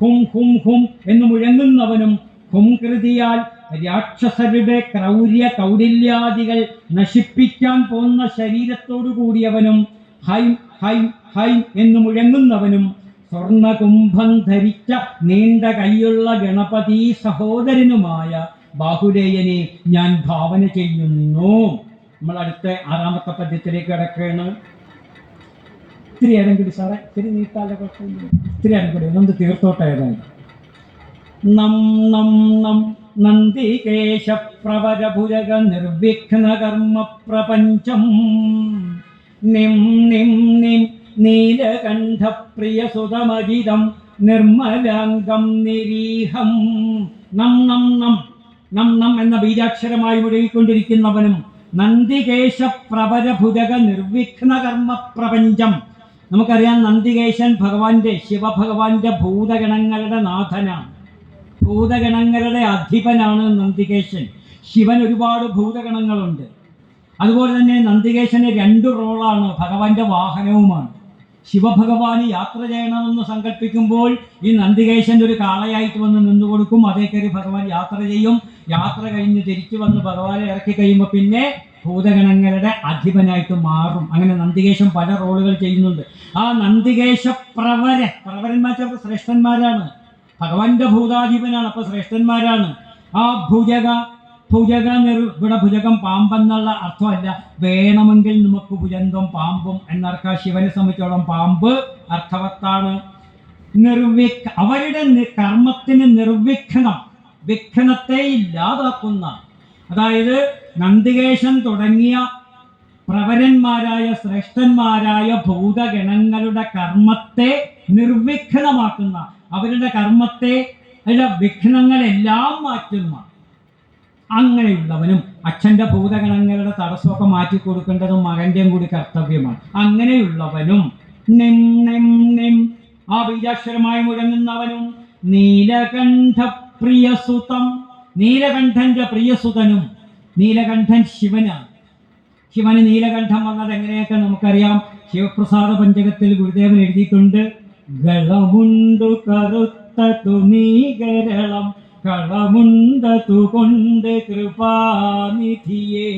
ഹും ഹും ഹും എന്ന് മുഴങ്ങുന്നവനും ഹുംകൃതിയാൽ രാക്ഷസരുടെ ക്രൗര്യ കൗടില്യാദികൾ നശിപ്പിക്കാൻ പോന്ന ശരീരത്തോടു കൂടിയവനും ഹൈം ഹൈം ഹൈം എന്ന് മുഴങ്ങുന്നവനും സ്വർണകുംഭം ധരിച്ച നീണ്ട കൈയുള്ള ഗണപതി സഹോദരനുമായ ബാഹുലേയനെ ഞാൻ ഭാവന ചെയ്യുന്നു. നമ്മൾ അടുത്ത 6ാമത്തെ പദ്യത്തിലേക്ക് കിടക്കുകയാണ്. ഇത്തിരി ഏതും കൂടി സാറേ, ഇത്തിരി നീട്ടാതെ കുഴപ്പമില്ല, ഇത്തിരി ഏതും കൂടി നമുക്ക് തീർത്തോട്ടെ. ഏതായാലും നം നം നം നന്ദികേശപ്രവരഭുജഗ നിർവിഘ്നകർമ്മ പ്രപഞ്ചം നിം നിം നിം നീലകണ്ഠപ്രിയസുതമജിതം നിർമ്മലാംഗം നിരീഹം. നം നം നം നം നം എന്ന ബീജാക്ഷരമായി മുഴകിക്കൊണ്ടിരിക്കുന്നവനും നന്ദികേശപ്രവരഭുജഗ നിർവിഘ്നകർമ്മ പ്രപഞ്ചം. നമുക്കറിയാം നന്ദികേശൻ ഭഗവാന്റെ ശിവഭഗവാന്റെ ഭൂതഗണങ്ങളുടെ നാഥനാണ്, ഭൂതഗണങ്ങളുടെ അധിപനാണ് നന്ദികേശൻ. ശിവൻ ഒരുപാട് ഭൂതഗണങ്ങളുണ്ട്. അതുപോലെ തന്നെ നന്ദികേശന് 2 റോളാണ്, ഭഗവാന്റെ വാഹനവുമാണ്. ശിവഭഗവാന് യാത്ര ചെയ്യണമെന്ന് സങ്കല്പിക്കുമ്പോൾ ഈ നന്ദികേശൻ ഒരു കാളയായിട്ട് വന്ന് നിന്നുകൊടുക്കും. അതേ കയറി ഭഗവാൻ യാത്ര ചെയ്യും. യാത്ര കഴിഞ്ഞ് തിരിച്ചു വന്ന് ഭഗവാനെ ഇറക്കി കഴിയുമ്പോൾ പിന്നെ ഭൂതഗണങ്ങളുടെ അധിപനായിട്ട് മാറും. അങ്ങനെ നന്ദികേശൻ പല റോളുകൾ ചെയ്യുന്നുണ്ട്. ആ നന്ദികേശ പ്രവരന്മാർ ശ്രേഷ്ഠന്മാരാണ്, ഭഗവാന്റെ ഭൂതാധിപനാണ്, അപ്പൊ ശ്രേഷ്ഠന്മാരാണ്. ആ ഇവിടെ ഭുജകം പാമ്പെന്നുള്ള അർത്ഥമല്ല, വേണമെങ്കിൽ നമുക്ക് ഭുജന്തം പാമ്പും എന്നർത്ഥം. ശിവനെ സംബന്ധിച്ചോളം പാമ്പ് അർത്ഥവത്താണ്. അവരുടെ കർമ്മത്തിന് വിഘ്നത്തെ ഇല്ലാതാക്കുന്ന, അതായത് നന്ദികേശൻ തുടങ്ങിയ പ്രവരന്മാരായ ശ്രേഷ്ഠന്മാരായ ഭൂതഗണങ്ങളുടെ കർമ്മത്തെ നിർവിഘ്നമാക്കുന്ന, അവരുടെ കർമ്മത്തെ വിഘ്നങ്ങളെല്ലാം മാറ്റുന്ന അങ്ങനെയുള്ളവനും, അച്ഛൻ്റെ ഭൂതഗണങ്ങളുടെ തടസ്സമൊക്കെ മാറ്റി കൊടുക്കേണ്ടതും മകൻ്റെയും കൂടി കർത്തവ്യമാണ്. അങ്ങനെയുള്ളവനും നിം നിം നിം ആ ബീജാക്ഷരമായി മുഴങ്ങുന്നവനും നീലകണ്ഠപ്രിയസുതം, നീലകണ്ഠന്റെ പ്രിയസുതനും. നീലകണ്ഠൻ ശിവനാണ്. ശിവന് നീലകണ്ഠം വന്നത് എങ്ങനെയൊക്കെ നമുക്കറിയാം. ശിവപ്രസാദ പഞ്ചകത്തിൽ ഗുരുദേവൻ എഴുതിയിട്ടുണ്ട്. ഗളമുണ്ടു കറുത്ത തുനീകരളം കളമുണ്ടതു കൊണ്ട് കൃപാനിധിയെ.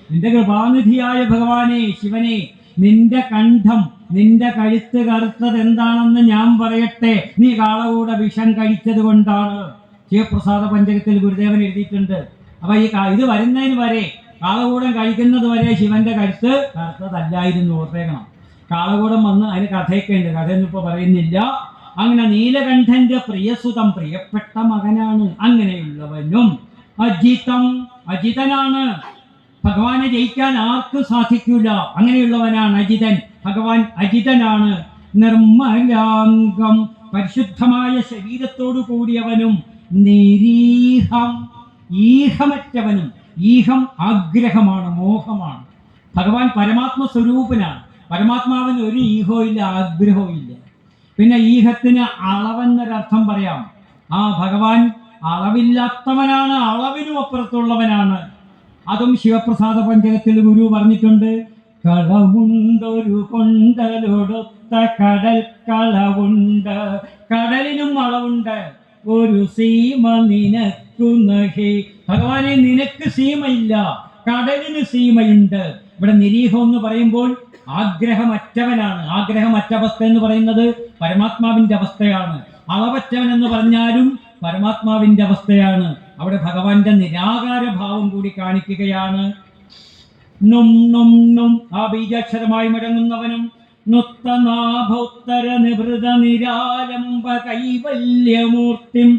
നിന്റെ കൃപാനിധിയായ ഭഗവാനെ, ശിവനെ, നിന്റെ കണ്ഠം, നിന്റെ കഴുത്ത് കറുത്തത് എന്താണെന്ന് ഞാൻ പറയട്ടെ. നീ കാളകൂടെ വിഷം കഴിച്ചത് കൊണ്ടാണ്. ശിവപ്രസാദ പഞ്ചകത്തിൽ ഗുരുദേവൻ എഴുതിയിട്ടുണ്ട്. അപ്പൊ ഇത് വരുന്നതിന് വരെ, കാളകൂടം കഴിക്കുന്നത് വരെ ശിവന്റെ കഴുത്ത് കറുത്തതല്ലായിരുന്നു. ഓർത്തേക്കണം. കാളകൂടം വന്ന് അതിന് കഥയൊക്കെ ഉണ്ട്, കഥയൊന്നും ഇപ്പൊ പറയുന്നില്ല. അങ്ങനെ നീലകണ്ഠന്റെ പ്രിയസുതം, പ്രിയപ്പെട്ട മകനാണ്. അങ്ങനെയുള്ളവനും അജിതനാണ്. ഭഗവാനെ ജയിക്കാൻ ആർക്കും സാധിക്കൂല. അങ്ങനെയുള്ളവനാണ് അജിതൻ. ഭഗവാൻ അജിതനാണ്. നിർമ്മലാംഗം, പരിശുദ്ധമായ ശരീരത്തോടു കൂടിയവനും നിരീഹം, ഈഹമറ്റവനും. ഈഹം ആഗ്രഹമാണ്, മോഹമാണ്. ഭഗവാൻ പരമാത്മ സ്വരൂപനാണ്. പരമാത്മാവിന് ഒരു ഈഹവും ഇല്ല, ആഗ്രഹവും ഇല്ല. പിന്നെ ഈഹത്തിന് അളവെന്നൊരർത്ഥം പറയാം. ഭഗവാൻ അളവില്ലാത്തവനാണ്, അളവിനും അപ്പുറത്തുള്ളവനാണ്. അതും ശിവപ്രസാദ പഞ്ചകത്തിൽ ഗുരു പറഞ്ഞിട്ടുണ്ട്. കളവുണ്ടൊരു കൊണ്ടലൊടുത്ത കടൽ കളവുണ്ട്, കടലിനും അളവുണ്ട്, ഒരു സീമ നിനക്കു നഹി. ഭഗവാനെ നിനക്ക് സീമയില്ല, കടലിന് സീമയുണ്ട്. ഇവിടെ നിരീഹം എന്ന് പറയുമ്പോൾ ആഗ്രഹമറ്റവനാണ്. ആഗ്രഹമറ്റ അവസ്ഥ എന്ന് പറയുന്നത് പരമാത്മാവിന്റെ അവസ്ഥയാണ്. അളവറ്റവൻ എന്ന് പറഞ്ഞാലും പരമാത്മാവിന്റെ അവസ്ഥയാണ്. അവിടെ ഭഗവാന്റെ നിരാകാര ഭാവം കൂടി കാണിക്കുകയാണ്. നും നും നും ആ ബീജാക്ഷരമായി മുഴങ്ങുന്നവനും, നുത്തനാഭോത്തര നിവൃത നിരാലംബ കൈവല്യമൂർത്തിം.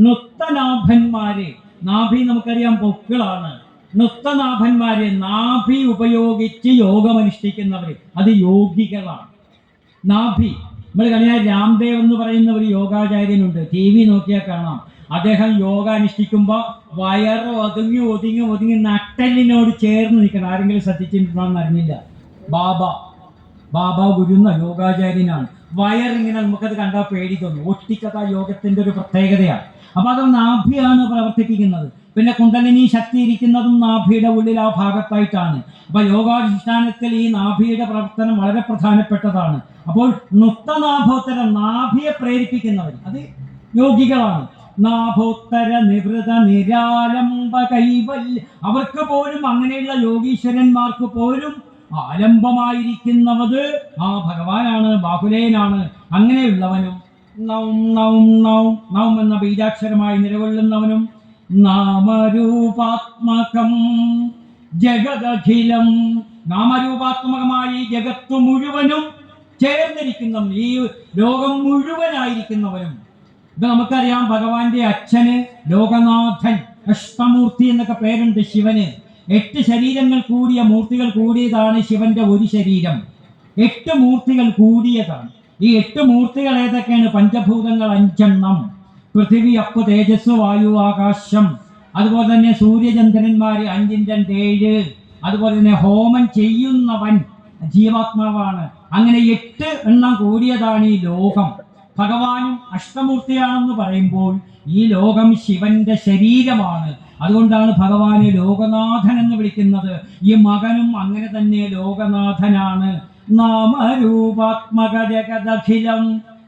നുത്തനാഭന്മാരെ, നാഭി നമുക്കറിയാം പൊക്കിളാണ്. നുത്തനാഭന്മാരെ, നാഭി ഉപയോഗിച്ച് യോഗമനുഷ്ഠിക്കുന്നവര്, അത് യോഗികളാണ്. നാഭി നമ്മൾ കഴിഞ്ഞാൽ രാംദേവ് എന്ന് പറയുന്ന ഒരു യോഗാചാര്യനുണ്ട്, TV നോക്കിയാൽ കാണാം. അദ്ദേഹം യോഗ അനുഷ്ഠിക്കുമ്പോൾ വയറ് ഒതുങ്ങി ഒതുങ്ങി ഒതുങ്ങി നട്ടലിനോട് ചേർന്ന് നിൽക്കണം. ആരെങ്കിലും ശ്രദ്ധിച്ചിട്ടുണ്ടോന്ന് അറിഞ്ഞില്ല. ബാബ ഗുരുന്ന യോഗാചാര്യനാണ്. വയറിങ്ങനെ നമുക്കത് കണ്ടാൽ പേടി തോന്നും. ഒട്ടിക്കഥ യോഗത്തിന്റെ ഒരു പ്രത്യേകതയാണ്. അപ്പൊ അത് നാഭിയാണ് പ്രവർത്തിപ്പിക്കുന്നത്. പിന്നെ കുണ്ടലിനി ശക്തി ഇരിക്കുന്നതും നാഭിയുടെ ഉള്ളിൽ ആ ഭാഗത്തായിട്ടാണ്. അപ്പൊ യോഗാനുഷ്ഠാനത്തിൽ ഈ നാഭിയുടെ പ്രവർത്തനം വളരെ പ്രധാനപ്പെട്ടതാണ്. അപ്പോൾ നുത്തനാഭോത്തര, നാഭിയെ പ്രേരിപ്പിക്കുന്നവർ അത് യോഗികളാണ്. നാഭോത്തര നിവൃത നിരാലംബ കൈവല്യ, അവർക്ക് പോലും, അങ്ങനെയുള്ള യോഗീശ്വരന്മാർക്ക് പോലും ആലംബമായിരിക്കുന്നവത് ആ ഭഗവാനാണ്, ബാഹുലേനാണ്. അങ്ങനെയുള്ളവനും നൗം നൗം നൗം നൗം എന്ന ബീജാക്ഷരമായി നിലകൊള്ളുന്നവനും, നാമരൂപാത്മകം ജഗദഖിലം, നാമരൂപാത്മകമായി ജഗത്ത് മുഴുവനും ചേർന്നിരിക്കുന്ന, ഈ ലോകം മുഴുവനായിരിക്കുന്നവനും. ഇത് നമുക്കറിയാം, ഭഗവാന്റെ അച്ഛന് ലോകനാഥൻ, അഷ്ടമൂർത്തി എന്നൊക്കെ പേരുണ്ട് ശിവന്. 8 ശരീരങ്ങൾ കൂടിയ, മൂർത്തികൾ കൂടിയതാണ് ശിവന്റെ ഒരു ശരീരം. 8 മൂർത്തികൾ കൂടിയതാണ്. ഈ 8 മൂർത്തികൾ ഏതൊക്കെയാണ്? പഞ്ചഭൂതങ്ങൾ 5 പൃഥിവി, അപ്പ്, തേജസ്, വായു, ആകാശം. അതുപോലെ തന്നെ സൂര്യചന്ദ്രന്മാര് 5 × 7. അതുപോലെ തന്നെ ഹോമം ചെയ്യുന്നവൻ ജീവാത്മാവാണ്. അങ്ങനെ 8 എണ്ണം കൂടിയതാണ് ഈ ലോകം. ഭഗവാനും അഷ്ടമൂർത്തിയാണെന്ന് പറയുമ്പോൾ ഈ ലോകം ശിവന്റെ ശരീരമാണ്. അതുകൊണ്ടാണ് ഭഗവാനെ ലോകനാഥൻ എന്ന് വിളിക്കുന്നത്. ഈ മകനും അങ്ങനെ തന്നെ ലോകനാഥനാണ്. നാമരൂപാത്മക ജഗദഖിലം,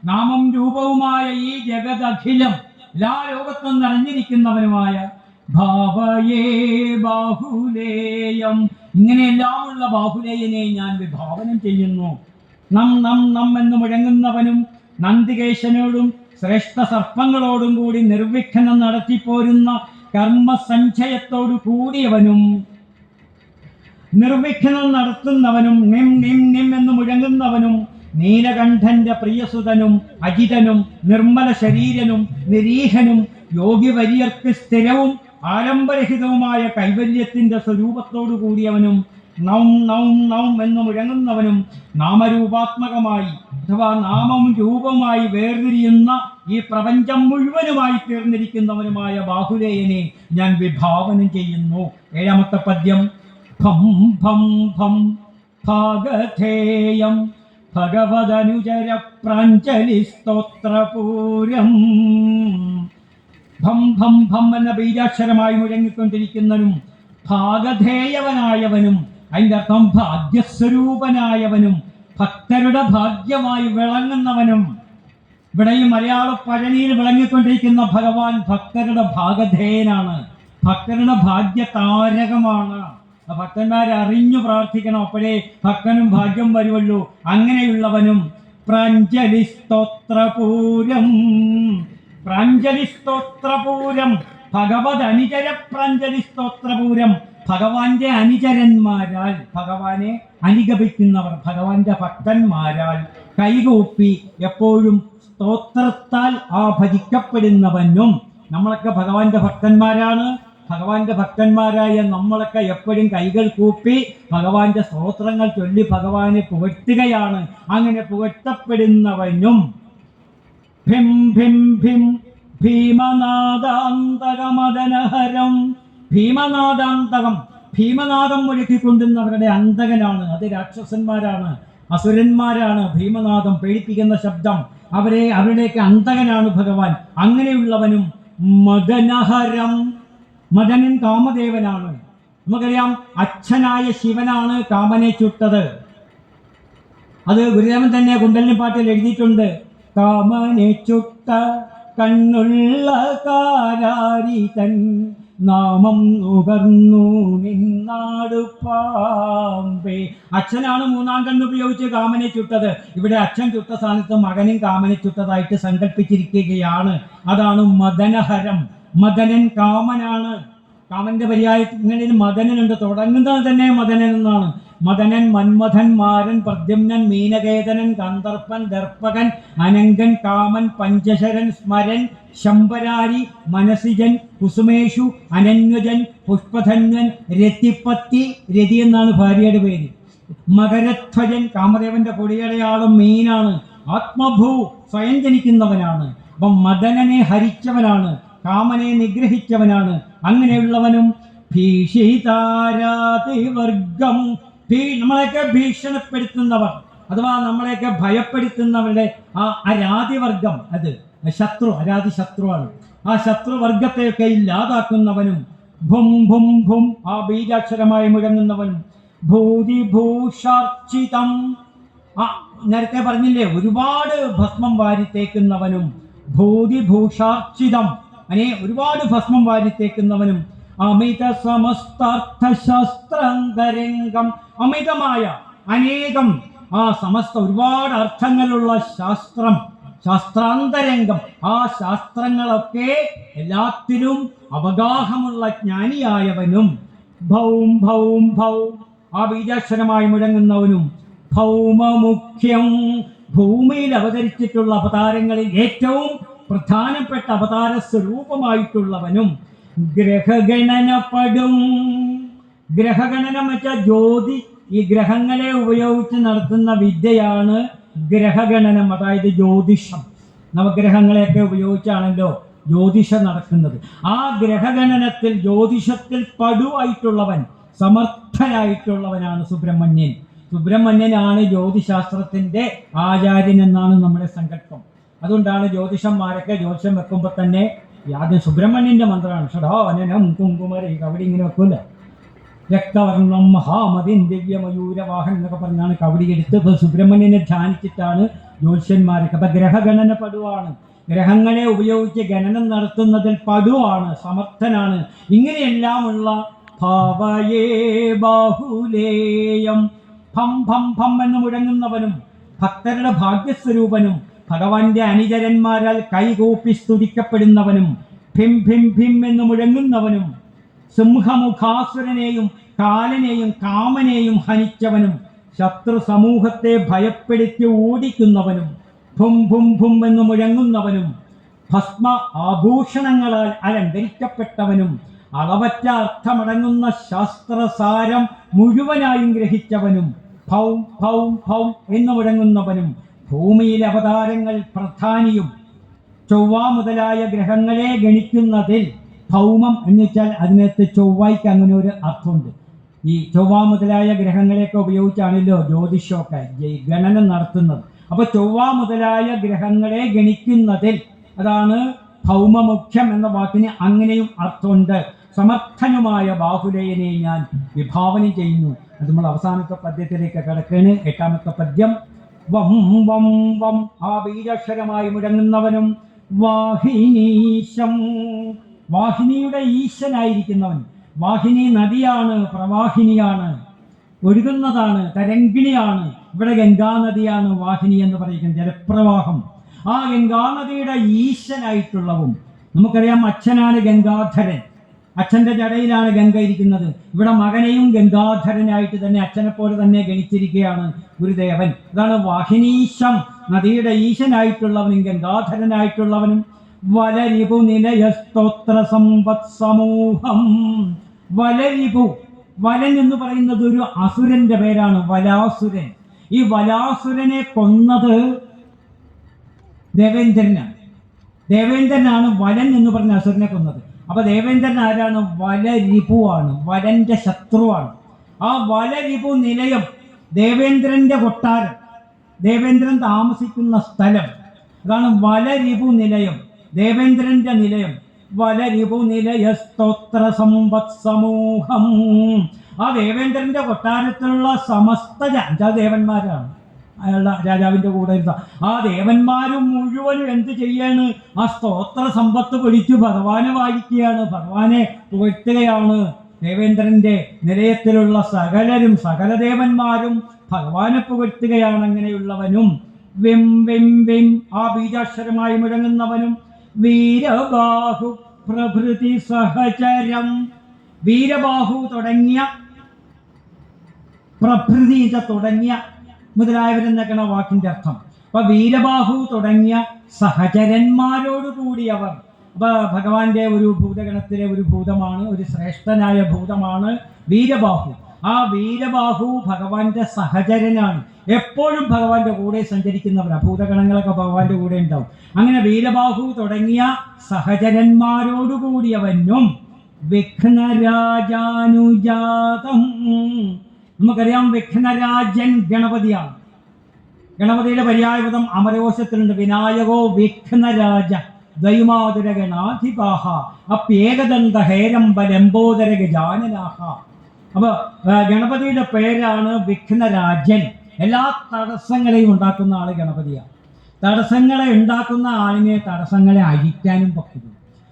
നാമം രൂപവുമായ ഈ ജഗദഖിലം, എല്ലാ ലോകത്തും നിറഞ്ഞിരിക്കുന്നവനുമായ ഭാവയേ ബാഹുലേയം, ഇങ്ങനെയെല്ലാമുള്ള ബാഹുലേയനെ ഞാൻ വിഭാവനം ചെയ്യുന്നു. നം നം നം എന്ന് മുഴങ്ങുന്നവനും, നന്ദികേശനോടും ശ്രേഷ്ഠ സർപ്പങ്ങളോടും കൂടി നിർവിഘ്നം നടത്തിപ്പോരുന്ന കർമ്മസഞ്ചയത്തോടു കൂടിയവനും, നിർവിഘ്നം നടത്തുന്നവനും, നിം നിം നിം എന്ന് മുഴങ്ങുന്നവനും, നീലകണ്ഠന്റെ പ്രിയസുതനും, അജിതനും, നിർമ്മല ശരീരനും, നിരീഹനും, യോഗിവര്യർക്ക് സ്ഥിരവും ആലംബരഹിതവുമായ കൈവല്യത്തിന്റെ സ്വരൂപത്തോടു കൂടിയവനും, നൗം നൗം നൗം എന്ന് മുഴങ്ങുന്നവനും, നാമരൂപാത്മകമായി അഥവാ നാമം രൂപമായി വേർതിരിയുന്ന ഈ പ്രപഞ്ചം മുഴുവനുമായി തീർന്നിരിക്കുന്നവനുമായ ബാഹുലേയനെ ഞാൻ വിഭാവനം ചെയ്യുന്നു. 7ാമത്തെ പദ്യം. ഭം ഭം ഭം ഭാഗധേയം ഭഗവദനുചര പ്രാഞ്ജലി സ്തോത്രപൂരം. ഭം ഭം ഭം എന്ന ബീജാക്ഷരമായി മുഴങ്ങിക്കൊണ്ടിരിക്കുന്നവനും, ഭാഗധേയവനായവനും, അതിൻ്റെ അർത്ഥം ഭാഗ്യസ്വരൂപനായവനും, ഭക്തരുടെ ഭാഗ്യമായി വിളങ്ങുന്നവനും. ഇവിടെ ഈ മലയാള പഴനിയിൽ വിളങ്ങിക്കൊണ്ടിരിക്കുന്ന ഭഗവാൻ ഭക്തരുടെ ഭാഗധേയനാണ്, ഭക്തരുടെ ഭാഗ്യ താരകമാണ്. ഭക്തന്മാരെ അറിഞ്ഞു പ്രാർത്ഥിക്കണം, അപ്പോഴേ ഭക്തനും ഭാഗ്യം വരുമല്ലോ. അങ്ങനെയുള്ളവനും പ്രാഞ്ജലി സ്തോത്രപൂരം, പ്രാഞ്ജലി സ്തോത്രപൂരം, ഭഗവത് അനുചര പ്രാഞ്ജലി സ്തോത്രപൂരം, ഭഗവാന്റെ അനുചരന്മാരാൽ, ഭഗവാനെ അനുഗമിക്കുന്നവർ, ഭഗവാന്റെ ഭക്തന്മാരാൽ കൈകൂപ്പി എപ്പോഴും സ്തോത്രത്താൽ ആ ഭജിക്കപ്പെടുന്നവനും. നമ്മളൊക്കെ ഭഗവാന്റെ ഭക്തന്മാരാണ്. ഭഗവാന്റെ ഭക്തന്മാരായ നമ്മളൊക്കെ എപ്പോഴും കൈകൾ കൂപ്പി ഭഗവാന്റെ സ്തോത്രങ്ങൾ ചൊല്ലി ഭഗവാനെ പുകഴ്ത്തുകയാണ്. അങ്ങനെ പുകഴ്ത്തപ്പെടുന്നവനും ഭിം ഭിം ഭിം ഭീമനാദാന്തകമദനഹരം, ഭീമനാദാന്തകം, ഭീമനാദം മുഴക്കിക്കൊണ്ടുന്നവരുടെ അന്തകനാണ്. അത് രാക്ഷസന്മാരാണ്, അസുരന്മാരാണ്. ഭീമനാദം, പേടിപ്പിക്കുന്ന ശബ്ദം, അവരുടെയൊക്കെ അന്തകനാണ് ഭഗവാൻ. അങ്ങനെയുള്ളവനും മദനഹരം, മദനൻ കാമദേവനാണ്. നമുക്കറിയാം അച്ഛനായ ശിവനാണ് കാമനെ ചുട്ടത്. അത് ഗുരുദേവൻ തന്നെ കുണ്ടലിനി പാട്ടിൽ എഴുതിയിട്ടുണ്ട്. കാമനെ ചുട്ട കണ്ണുള്ള കാരാരി തൻ നാമം നുകർന്നു നിന്നാടു പാമ്പേ. അച്ഛനാണ് മൂന്നാം കണ്ണ് ഉപയോഗിച്ച് കാമനെ ചുട്ടത്. ഇവിടെ അച്ഛൻ ചുട്ട സ്ഥാനത്ത് മകനും കാമനെ ചുട്ടതായിട്ട് സങ്കല്പിച്ചിരിക്കുകയാണ്. അതാണ് മദനഹരം. മദനൻ കാമനാണ്. കാമന്റെ പര്യായങ്ങളിൽ മദനനുണ്ട്. തുടങ്ങുന്നത് തന്നെ മദനൻ എന്നാണ്. മദനൻ, മന്മഥൻ, മാരൻ, പ്രദ്യുമ്നൻ, മീനകേതനൻ, കന്ദർപ്പൻ, ദർപ്പകൻ, അനങ്കൻ, കാമൻ, പഞ്ചശരൻ, സ്മരൻ, ശമ്പരാരി, മനസിജൻ, കുസുമേഷു, അനന്വജൻ, പുഷ്പധന്വൻ, രതിപ്പത്തി. രതി എന്നാണ് ഭാര്യയുടെ പേര്. മകരധ്വജൻ, കാമദേവന്റെ കൊടിയടയാളം മീനാണ്. ആത്മഭൂ, സ്വയം ജനിക്കുന്നവനാണ്. അപ്പം മദനനെ ഹരിച്ചവനാണ്, കാമനെ നിഗ്രഹിച്ചവനാണ്. അങ്ങനെയുള്ളവനും ഭീഷിതാരാതിവർഗം, നമ്മളെയൊക്കെ ഭീഷണിപ്പെടുത്തുന്നവർ അഥവാ നമ്മളെയൊക്കെ ഭയപ്പെടുത്തുന്നവരുടെ ആ അരാതിവർഗം, അത് ശത്രു, അരാതി ശത്രുവാണ്. ആ ശത്രുവർഗത്തെയൊക്കെ ഇല്ലാതാക്കുന്നവനും ഭും ഭും ഭും ആ ബീജാക്ഷരമായി മുഴങ്ങുന്നവനും ഭൂതിഭൂഷാർച്ചിതം, ആ നേരത്തെ പറഞ്ഞില്ലേ ഒരുപാട് ഭസ്മം വാരിത്തേക്കുന്നവനും ഭൂതിഭൂഷാർച്ചിതം, ഒരുപാട് ഭസ്മം വാരിത്തേക്കുന്നവനും അമിത സമസ്താർത്ഥശാസ്ത്രന്തരംഗം, അമിതമായ അനേകം ആ സമസ്ത ഒരുപാട് അർത്ഥങ്ങളുള്ള ശാസ്ത്രം, ശാസ്ത്രാന്തരംഗം, ആ ശാസ്ത്രങ്ങളൊക്കെ എല്ലാത്തിലും അവഗാഹമുള്ള ജ്ഞാനിയായവനും ഭൗം ഭൗം ഭൗം ആ ബീജാക്ഷരമായി മുഴങ്ങുന്നവനും ഭൗമമുഖ്യം ഭൂമിയിൽ അവതരിച്ചിട്ടുള്ള അവതാരങ്ങളിൽ ഏറ്റവും പ്രധാനപ്പെട്ട അവതാര സ്വരൂപമായിട്ടുള്ളവനും ഗ്രഹഗണനപ്പെടും. ഗ്രഹഗണനം വെച്ചാൽ ജ്യോതി, ഈ ഗ്രഹങ്ങളെ ഉപയോഗിച്ച് നടത്തുന്ന വിദ്യയാണ് ഗ്രഹഗണനം, അതായത് ജ്യോതിഷം. നവഗ്രഹങ്ങളെയൊക്കെ ഉപയോഗിച്ചാണല്ലോ ജ്യോതിഷം നടക്കുന്നത്. ആ ഗ്രഹഗണനത്തിൽ ജ്യോതിഷത്തിൽ പടുവായിട്ടുള്ളവൻ, സമർത്ഥനായിട്ടുള്ളവനാണ് സുബ്രഹ്മണ്യൻ. സുബ്രഹ്മണ്യനാണ് ജ്യോതിശാസ്ത്രത്തിന്റെ ആചാര്യൻ എന്നാണ് നമ്മുടെ സങ്കല്പം. അതുകൊണ്ടാണ് ജ്യോതിഷന്മാരൊക്കെ ജ്യോതിഷം വെക്കുമ്പോൾ തന്നെ ആദ്യം സുബ്രഹ്മണ്യന്റെ മന്ത്രമാണ്. ഷടാനനം കുങ്കുമരൈ കവടി ഇങ്ങനെ വെക്കൂല. രക്തവർണം മഹാമതിൻ ദിവ്യമയൂരവാഹൻ എന്നൊക്കെ പറഞ്ഞാണ് കവടി എടുത്ത്. ഇപ്പോൾ സുബ്രഹ്മണ്യനെ ധ്യാനിച്ചിട്ടാണ് ജ്യോത്സ്യന്മാരൊക്കെ. അപ്പൊ ഗ്രഹഗണന പടുവാണ്. ഗ്രഹങ്ങളെ ഉപയോഗിച്ച് ഗണനം നടത്തുന്നതിൽ പടുവാണ്, സമർത്ഥനാണ്. ഇങ്ങനെയെല്ലാമുള്ള ഭാവയേ ബാഹുലേയം, ഭം ഭം ഭം എന്ന് മുഴങ്ങുന്നവനും ഭക്തരുടെ ഭാഗ്യസ്വരൂപനും ഭഗവാന്റെ അനുചരന്മാരാൽ കൈകൂപ്പി സ്തുതിക്കപ്പെടുന്നവനും ഭിം ഭിം ഭിം എന്ന് മുഴങ്ങുന്നവനും സിംഹമുഖാസുരനെയും കാലനെയും കാമനെയും ഹനിച്ചവനും ശത്രു സമൂഹത്തെ ഭയപ്പെടുത്തി ഓടിക്കുന്നവനും ഭും ഭും ഭും എന്ന് മുഴങ്ങുന്നവനും ഭസ്മ ആഭൂഷണങ്ങളാൽ അലങ്കരിക്കപ്പെട്ടവനും അളവറ്റ അർത്ഥമടങ്ങുന്ന ശാസ്ത്രസാരം മുഴുവനായും ഗ്രഹിച്ചവനും ഭൗം ഭൗം ഭൗം എന്ന് മുഴങ്ങുന്നവനും ഭൂമിയിലെ അവതാരങ്ങൾ പ്രധാനിയും ചൊവ്വ മുതലായ ഗ്രഹങ്ങളെ ഗണിക്കുന്നതിൽ ഭൗമം എന്ന് വെച്ചാൽ അതിനകത്ത് ചൊവ്വയ്ക്ക് അങ്ങനെ ഒരു അർത്ഥമുണ്ട്. ഈ ചൊവ്വ മുതലായ ഗ്രഹങ്ങളെയൊക്കെ ഉപയോഗിച്ചാണല്ലോ ജ്യോതിഷമൊക്കെ ഗണനം നടത്തുന്നത്. അപ്പൊ ചൊവ്വ മുതലായ ഗ്രഹങ്ങളെ ഗണിക്കുന്നതിൽ അതാണ് ഭൗമമുഖ്യം എന്ന വാക്കിന് അങ്ങനെയും അർത്ഥമുണ്ട്. സമർത്ഥനുമായ ബാഹുലേയനെ ഞാൻ വിഭാവനം ചെയ്യുന്നു. അത് നമ്മൾ അവസാനത്തെ പദ്യത്തിലേക്ക് കിടക്കുകയാണ്. എട്ടാമത്തെ പദ്യം. വം വം വം ആ ബീജാക്ഷരമായി മുഴങ്ങുന്നവനും വാഹിനീശം, വാഹിനിയുടെ ഈശനായിരിക്കുന്നവൻ. വാഹിനി നദിയാണ്, പ്രവാഹിനിയാണ്, ഒഴുകുന്നതാണ്, തരംഗിണിയാണ്. ഇവിടെ ഗംഗാനദിയാണ് വാഹിനി എന്ന് പറയുന്നത്, ജലപ്രവാഹം. ആ ഗംഗാനദിയുടെ ഈശനായിട്ടുള്ളവും നമുക്കറിയാം. അച്ഛനാണ് ഗംഗാധരൻ, അച്ഛൻ്റെ ജടയിലാണ് ഗംഗ ഇരിക്കുന്നത്. ഇവിടെ മകനെയും ഗംഗാധരനായിട്ട് തന്നെ അച്ഛനെ പോലെ തന്നെ ഗണിച്ചിരിക്കുകയാണ് ഗുരുദേവൻ. അതാണ് വാഹിനീശം, നദിയുടെ ഈശനായിട്ടുള്ളവനും ഗംഗാധരനായിട്ടുള്ളവനും. വലരിപു നിലയ സ്തോത്ര സമ്പത് സമൂഹം. വലരിപു, വലൻ എന്ന് പറയുന്നത് ഒരു അസുരന്റെ പേരാണ്, വലാസുരൻ. ഈ വലാസുരനെ കൊന്നത് ദേവേന്ദ്രനാണ്. ദേവേന്ദ്രനാണ് വലൻ എന്ന് പറഞ്ഞ അസുരനെ കൊന്നത്. അപ്പൊ ദേവേന്ദ്രൻ ആരാണ്? വലരിപുവാണ്, വലന്റെ ശത്രുവാണ്. ആ വലരിപു നിലയം, ദേവേന്ദ്രന്റെ കൊട്ടാരം, ദേവേന്ദ്രൻ താമസിക്കുന്ന സ്ഥലം, അതാണ് വലരിപു നിലയം, ദേവേന്ദ്രന്റെ നിലയം. വലരിപു നിലയ സ്തോത്ര സമ്പത് സമൂഹം. ആ ദേവേന്ദ്രന്റെ കൊട്ടാരത്തിലുള്ള സമസ്ത ദേവന്മാരാണ്. അയാളുടെ രാജാവിന്റെ കൂടെ ഇരുന്ന ആ ദേവന്മാരും മുഴുവനും എന്ത് ചെയ്യാണ്? ആ സ്തോത്ര സമ്പത്ത് പിടിച്ചു ഭഗവാനെ വായിക്കുകയാണ്, ഭഗവാനെ പുകഴ്ത്തുകയാണ്. ദേവേന്ദ്രന്റെ നിലയത്തിലുള്ള സകല ദേവന്മാരും ഭഗവാനെ പുകഴ്ത്തുകയാണ്. അങ്ങനെയുള്ളവനും വിം വിം വിം ആ ബീജാക്ഷരമായി മുഴങ്ങുന്നവനും വീരബാഹു പ്രഭൃതി സഹചരം. വീരബാഹു തുടങ്ങിയ പ്രഭൃതി തുടങ്ങിയ മുതലായവരെന്നൊക്കെയാണ് വാക്കിന്റെ അർത്ഥം. അപ്പൊ വീരബാഹു തുടങ്ങിയ സഹചരന്മാരോട് കൂടിയവർ. അപ്പൊ ഭഗവാന്റെ ഒരു ഭൂതഗണത്തിലെ ഒരു ഭൂതമാണ്, ഒരു ശ്രേഷ്ഠനായ ഭൂതമാണ് വീരബാഹു. ആ വീരബാഹു ഭഗവാന്റെ സഹചരനാണ്, എപ്പോഴും ഭഗവാന്റെ കൂടെ സഞ്ചരിക്കുന്നവരാണ്. ഭൂതഗണങ്ങളൊക്കെ ഭഗവാന്റെ കൂടെ ഉണ്ടാവും. അങ്ങനെ വീരബാഹു തുടങ്ങിയ സഹചരന്മാരോടുകൂടിയവനും വിഘ്നരാജാനുജാതം. നമുക്കറിയാം വിഘ്നരാജൻ ഗണപതിയാണ്. ഗണപതിയുടെ പര്യായപദം അമരകോശത്തിലുണ്ട്. വിനായകോ വിഘ്നരാജ ദ്വൈമാതുരഗണാധിപാഹ അപ്യേകദന്ത ഹേരംബ ലംബോദര ഗജാനനാഹ. അപ്പൊ ഗണപതിയുടെ പേരാണ് വിഘ്നരാജൻ. എല്ലാ തടസ്സങ്ങളെയും ഉണ്ടാക്കുന്ന ആള് ഗണപതിയാണ്. തടസ്സങ്ങളെ ഉണ്ടാക്കുന്ന ആളിനെ തടസ്സങ്ങളെ അഴിക്കാനും പറ്റുന്നു.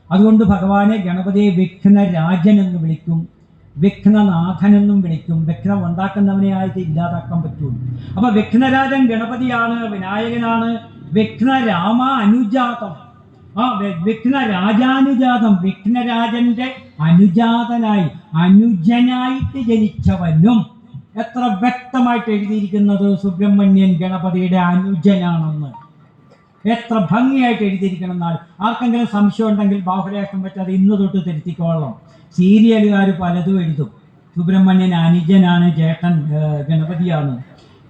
അതുകൊണ്ട് ഭഗവാനെ ഗണപതിയെ വിഘ്നരാജൻ എന്ന് വിളിക്കും, വിഘ്നനാഥൻ എന്നും വിളിക്കും. വിഘ്നം ഉണ്ടാക്കുന്നവനെ ആയിട്ട് ഇല്ലാതാക്കാൻ പറ്റുള്ളൂ. അപ്പൊ വിഘ്നരാജൻ ഗണപതിയാണ്, വിനായകനാണ്. വിഘ്നരാമ അനുജാതം, ആ വിഘ്നരാജാനുജാതം, വിഘ്നരാജന്റെ അനുജാതനായി അനുജനായിട്ട് ജനിച്ചവനും. എത്ര വ്യക്തമായിട്ട് എഴുതിയിരിക്കുന്നത് സുബ്രഹ്മണ്യൻ ഗണപതിയുടെ അനുജനാണെന്ന്. എത്ര ഭംഗിയായിട്ട് എഴുതിയിരിക്കണം. എന്നാൽ ആർക്കെങ്കിലും സംശയം ഉണ്ടെങ്കിൽ ബാഹുലേഷം വെച്ച് അത് ഇന്ന് തൊട്ട് തിരുത്തിക്കോളണം. സീരിയലുകാർ പലതും എഴുതും സുബ്രഹ്മണ്യൻ അനുജനാണ്, ചേട്ടൻ ഗണപതിയാണ്.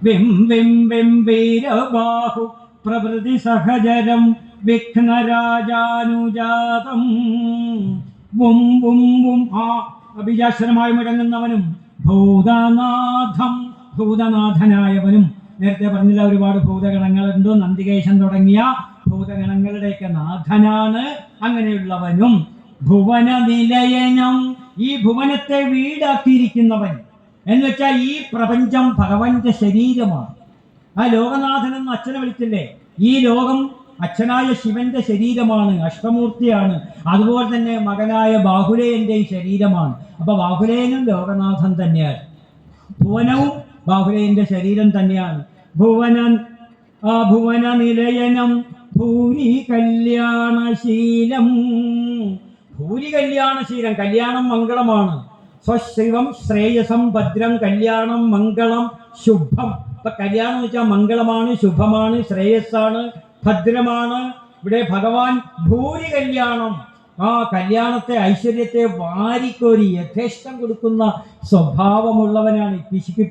വിം വിം വിം വീരബാഹു പ്രഭൃതി സഹചരം വിഘ്നരാജാനുജാതം. വും വും വും ആ ബീജാക്ഷരമായി മുഴങ്ങുന്നവനും ഭൂതനാഥം ഭൂതനാഥനായവനും. നേരത്തെ പറഞ്ഞില്ല, ഒരുപാട് ഭൂതഗണങ്ങളുണ്ട്. നന്ദികേശൻ തുടങ്ങിയ ഭൂതഗണങ്ങളുടെയൊക്കെ നാഥനാണ്. അങ്ങനെയുള്ളവനും ഭുവന നിലയനം, ഈ ഭുവനത്തെ വീടാക്കിയിരിക്കുന്നവൻ. എന്ന് വെച്ചാൽ ഈ പ്രപഞ്ചം ഭഗവാന്റെ ശരീരമാണ്. ആ ലോകനാഥനെന്ന് അച്ഛനെ വിളിച്ചില്ലേ? ഈ ലോകം അച്ഛനായ ശിവന്റെ ശരീരമാണ്, അഷ്ടമൂർത്തിയാണ്. അതുപോലെ തന്നെ മകനായ ബാഹുലേയന്റെ ശരീരമാണ്. അപ്പൊ ബാഹുലേയനും ലോകനാഥൻ തന്നെയാണ്. ഭുവനവും ബാഹുലേയന്റെ ശരീരം തന്നെയാണ്. ഭുവന നിലയനം ഭൂരി കല്യാണശീലം. ഭൂരി കല്യാണശീലം, കല്യാണം മംഗളമാണ്. സ്വശിവം ശ്രേയസം ഭദ്രം കല്യാണം മംഗളം ശുഭം. ഇപ്പൊ കല്യാണം എന്ന് വെച്ചാൽ മംഗളമാണ്, ശുഭമാണ്, ശ്രേയസ്സാണ്, ഭദ്രമാണ്. ഇവിടെ ഭഗവാൻ ഭൂരി കല്യാണം, ആ കല്യാണത്തെ ഐശ്വര്യത്തെ വാരിക്കോരി യഥേഷ്ടം കൊടുക്കുന്ന സ്വഭാവമുള്ളവനാണ്.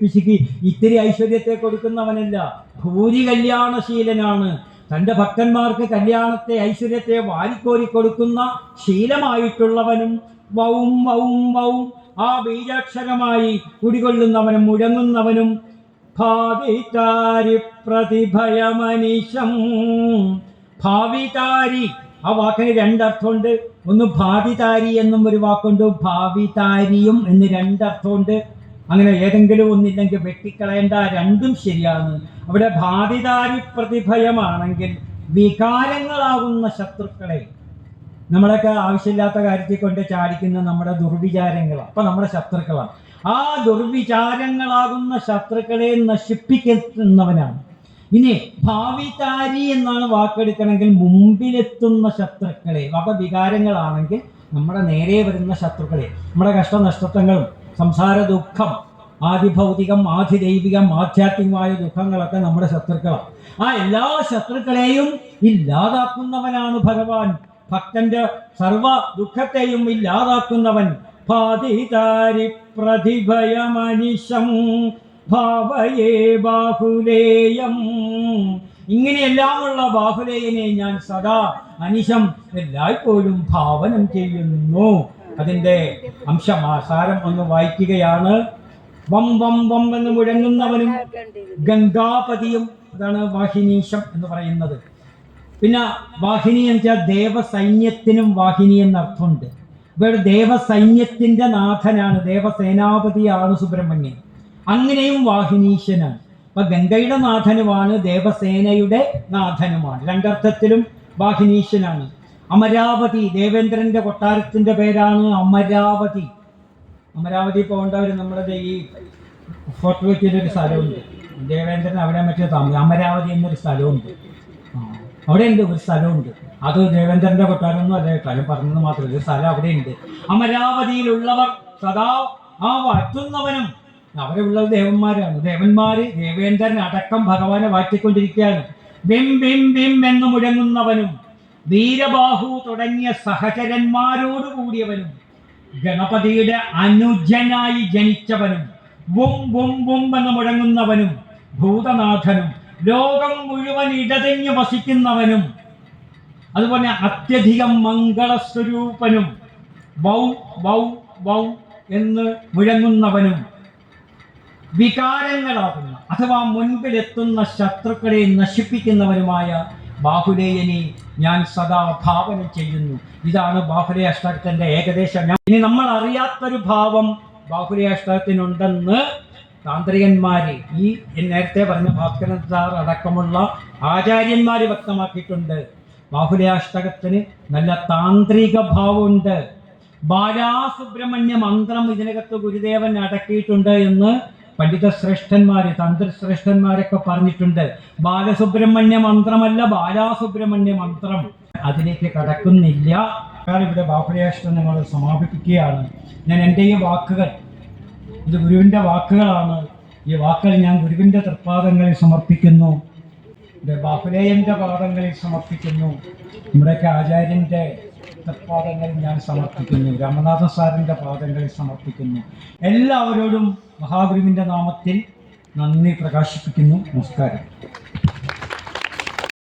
പിശുക്കി ഇത്തിരി ഐശ്വര്യത്തെ കൊടുക്കുന്നവനല്ല, ഭൂരി കല്യാണശീലനാണ്. തൻ്റെ ഭക്തന്മാർക്ക് കല്യാണത്തെ ഐശ്വര്യത്തെ വാരിക്കോരി കൊടുക്കുന്ന ശീലമായിട്ടുള്ളവനും വൗം വൗം വൗം ആ ബീജാക്ഷരമായി കുടികൊള്ളുന്നവനും മുഴങ്ങുന്നവനും ഭാവിതാരി പ്രതിഭയമനിശം. ഭാവിതാരി, ആ വാക്കിന് രണ്ടർത്ഥമുണ്ട്. ഒന്ന് ഭാവിതാരി എന്നും ഒരു വാക്കുണ്ട്, ഭാവിതാരിയും എന്ന് രണ്ടർത്ഥമുണ്ട്. അങ്ങനെ ഏതെങ്കിലും ഒന്നില്ലെങ്കിൽ വെട്ടിക്കളയേണ്ട, രണ്ടും ശരിയാണ്. അവിടെ ഭാവിതാരി പ്രതിഭയമാണെങ്കിൽ വികാരങ്ങളാകുന്ന ശത്രുക്കളെ, നമ്മളൊക്കെ ആവശ്യമില്ലാത്ത കാര്യത്തിൽ കൊണ്ട് ചാടിക്കുന്ന നമ്മുടെ ദുർവിചാരങ്ങളാണ്. അപ്പൊ നമ്മുടെ ശത്രുക്കളാണ്. ആ ദുർവിചാരങ്ങളാകുന്ന ശത്രുക്കളെ നശിപ്പിക്കുന്നവനാണ്. ഇനി ഭാവിതാരി എന്നാണ് വാക്കെടുക്കണമെങ്കിൽ മുമ്പിലെത്തുന്ന ശത്രുക്കളെ. അപ്പൊ വികാരങ്ങളാണെങ്കിൽ നമ്മുടെ നേരെ വരുന്ന ശത്രുക്കളെ, നമ്മുടെ കഷ്ടനഷ്ടങ്ങളും സംസാര ദുഃഖം, ആദിഭൗതികം ആദിദൈവികം ആധ്യാത്മികമായ ദുഃഖങ്ങളൊക്കെ നമ്മുടെ ശത്രുക്കളാണ്. ആ എല്ലാ ശത്രുക്കളെയും ഇല്ലാതാക്കുന്നവനാണ് ഭഗവാൻ. ഭക്തന്റെ സർവ ദുഃഖത്തെയും ഇല്ലാതാക്കുന്നവൻ. ഭാതിതാരി പ്രതിഭയമനിശം ഭാവയേ ബാഹുലേയം. ഇങ്ങനെയെല്ലാമുള്ള ബാഹുലേയനെ ഞാൻ സദാ അനിശം എല്ലായ്പ്പോഴും ഭാവനം ചെയ്യുന്നു. അതിൻ്റെ അംശമാസാരം ഒന്ന് വായിക്കുകയാണ്. വം വം വം എന്ന് മുഴങ്ങുന്നവനും ഗംഗാപതിയും, അതാണ് വാഹിനീശം എന്ന് പറയുന്നത്. പിന്നെ വാഹിനി എന്ന് വെച്ചാൽ ദേവസൈന്യത്തിനും വാഹിനി എന്നർത്ഥമുണ്ട്. ഇവിടെ ദേവസൈന്യത്തിന്റെ നാഥനാണ്, ദേവസേനാപതിയാണ് സുബ്രഹ്മണ്യൻ. അങ്ങനെയും വാഹിനീശനാണ്. അപ്പൊ ഗംഗയുടെ നാഥനുമാണ്, ദേവസേനയുടെ നാഥനുമാണ്. രണ്ടർത്ഥത്തിലും വാഹിനീശനാണ്. അമരാവതി, ദേവേന്ദ്രന്റെ കൊട്ടാരത്തിന്റെ പേരാണ് അമരാവതി. അമരാവതി പോകേണ്ടവർ നമ്മുടെ ഈ ഫോർട്ട് കൊച്ചിയിലൊരു സ്ഥലമുണ്ട്, ദേവേന്ദ്രൻ അവിടെ മറ്റേ താമസം, അമരാവതി എന്നൊരു സ്ഥലമുണ്ട്. അവിടെ ഉണ്ട് ഒരു സ്ഥലമുണ്ട്. അത് ദേവേന്ദ്രന്റെ കൊട്ടാരമൊന്നും അല്ല, കാര്യം പറഞ്ഞത് മാത്രമല്ല, ഒരു സ്ഥലം അവിടെ ഉണ്ട്. അമരാവതിയിലുള്ളവർ സദാ ആ വാറ്റുന്നവനും, അവിടെ ഉള്ളത് ദേവന്മാരാണ്. ദേവന്മാര് ദേവേന്ദ്രൻ അടക്കം ഭഗവാനെ വാറ്റിക്കൊണ്ടിരിക്കുകയാണ്. ബിം ബിം ബിം എന്ന് മുഴങ്ങുന്നവനും, വീരബാഹു തുടങ്ങിയ സഹചരന്മാരോട് കൂടിയവനും, ഗണപതിയുടെ അനുജനായി ജനിച്ചവനും, ബും ബും ബും എന്ന് മുഴങ്ങുന്നവനും, ഭൂതനാഥനും, ലോകം മുഴുവൻ ഇടതിഞ്ഞു വസിക്കുന്നവനും, അതുപോലെ അത്യധികം മംഗളസ്വരൂപനും, വൗ വൗ വൗ എന്ന് മുഴങ്ങുന്നവനും, വികാരങ്ങളാകുന്ന അഥവാ മുൻപിലെത്തുന്ന ശത്രുക്കളെ നശിപ്പിക്കുന്നവനുമായ ബാഹുലേയനെ ഞാൻ സദാ ഭാവന ചെയ്യുന്നു. ഇതാണ് ബാഹുലേ അഷ്ടകത്തിന്റെ ഏകദേശം. ഇനി നമ്മൾ അറിയാത്തൊരു ഭാവം ബാഹുലേ അഷ്ടകത്തിനുണ്ടെന്ന് താന്ത്രികന്മാര്, ഈ നേരത്തെ പറഞ്ഞ ഭാസ്കരൻ സാർ അടക്കമുള്ള ആചാര്യന്മാര് വ്യക്തമാക്കിയിട്ടുണ്ട്. ബാഹുലേ അഷ്ടകത്തിന് നല്ല താന്ത്രിക ഭാവമുണ്ട്. ബാലാസുബ്രഹ്മണ്യ മന്ത്രം ഇതിനകത്ത് ഗുരുദേവൻ അടക്കിയിട്ടുണ്ട് എന്ന് പണ്ഡിതശ്രേഷ്ഠന്മാര്, തന്ത്രശ്രേഷ്ഠന്മാരൊക്കെ പറഞ്ഞിട്ടുണ്ട്. ബാലസുബ്രഹ്മണ്യ മന്ത്രമല്ല, ബാലാസുബ്രഹ്മണ്യ മന്ത്രം. അതിലേക്ക് കടക്കുന്നില്ല. ഇവിടെ ബാഹുലേഷ്ടം നിങ്ങൾ സമാപിപ്പിക്കുകയാണ്. ഞാൻ എൻ്റെ ഈ വാക്കുകൾ, ഇത് ഗുരുവിൻ്റെ വാക്കുകളാണ്. ഈ വാക്കുകൾ ഞാൻ ഗുരുവിൻ്റെ തൃപ്പാദങ്ങളിൽ സമർപ്പിക്കുന്നു, ബാഹുലേയൻ്റെ പാദങ്ങളിൽ സമർപ്പിക്കുന്നു, നമ്മുടെയൊക്കെ ആചാര്യൻ്റെ തൃപ്പാദങ്ങളിൽ ഞാൻ സമർപ്പിക്കുന്നു, രാമനാഥൻ സാറിൻ്റെ പാദങ്ങളിൽ സമർപ്പിക്കുന്നു. എല്ലാവരോടും മഹാഗുരുവിൻ്റെ നാമത്തിൽ നന്ദി പ്രകാശിപ്പിക്കുന്നു. നമസ്കാരം.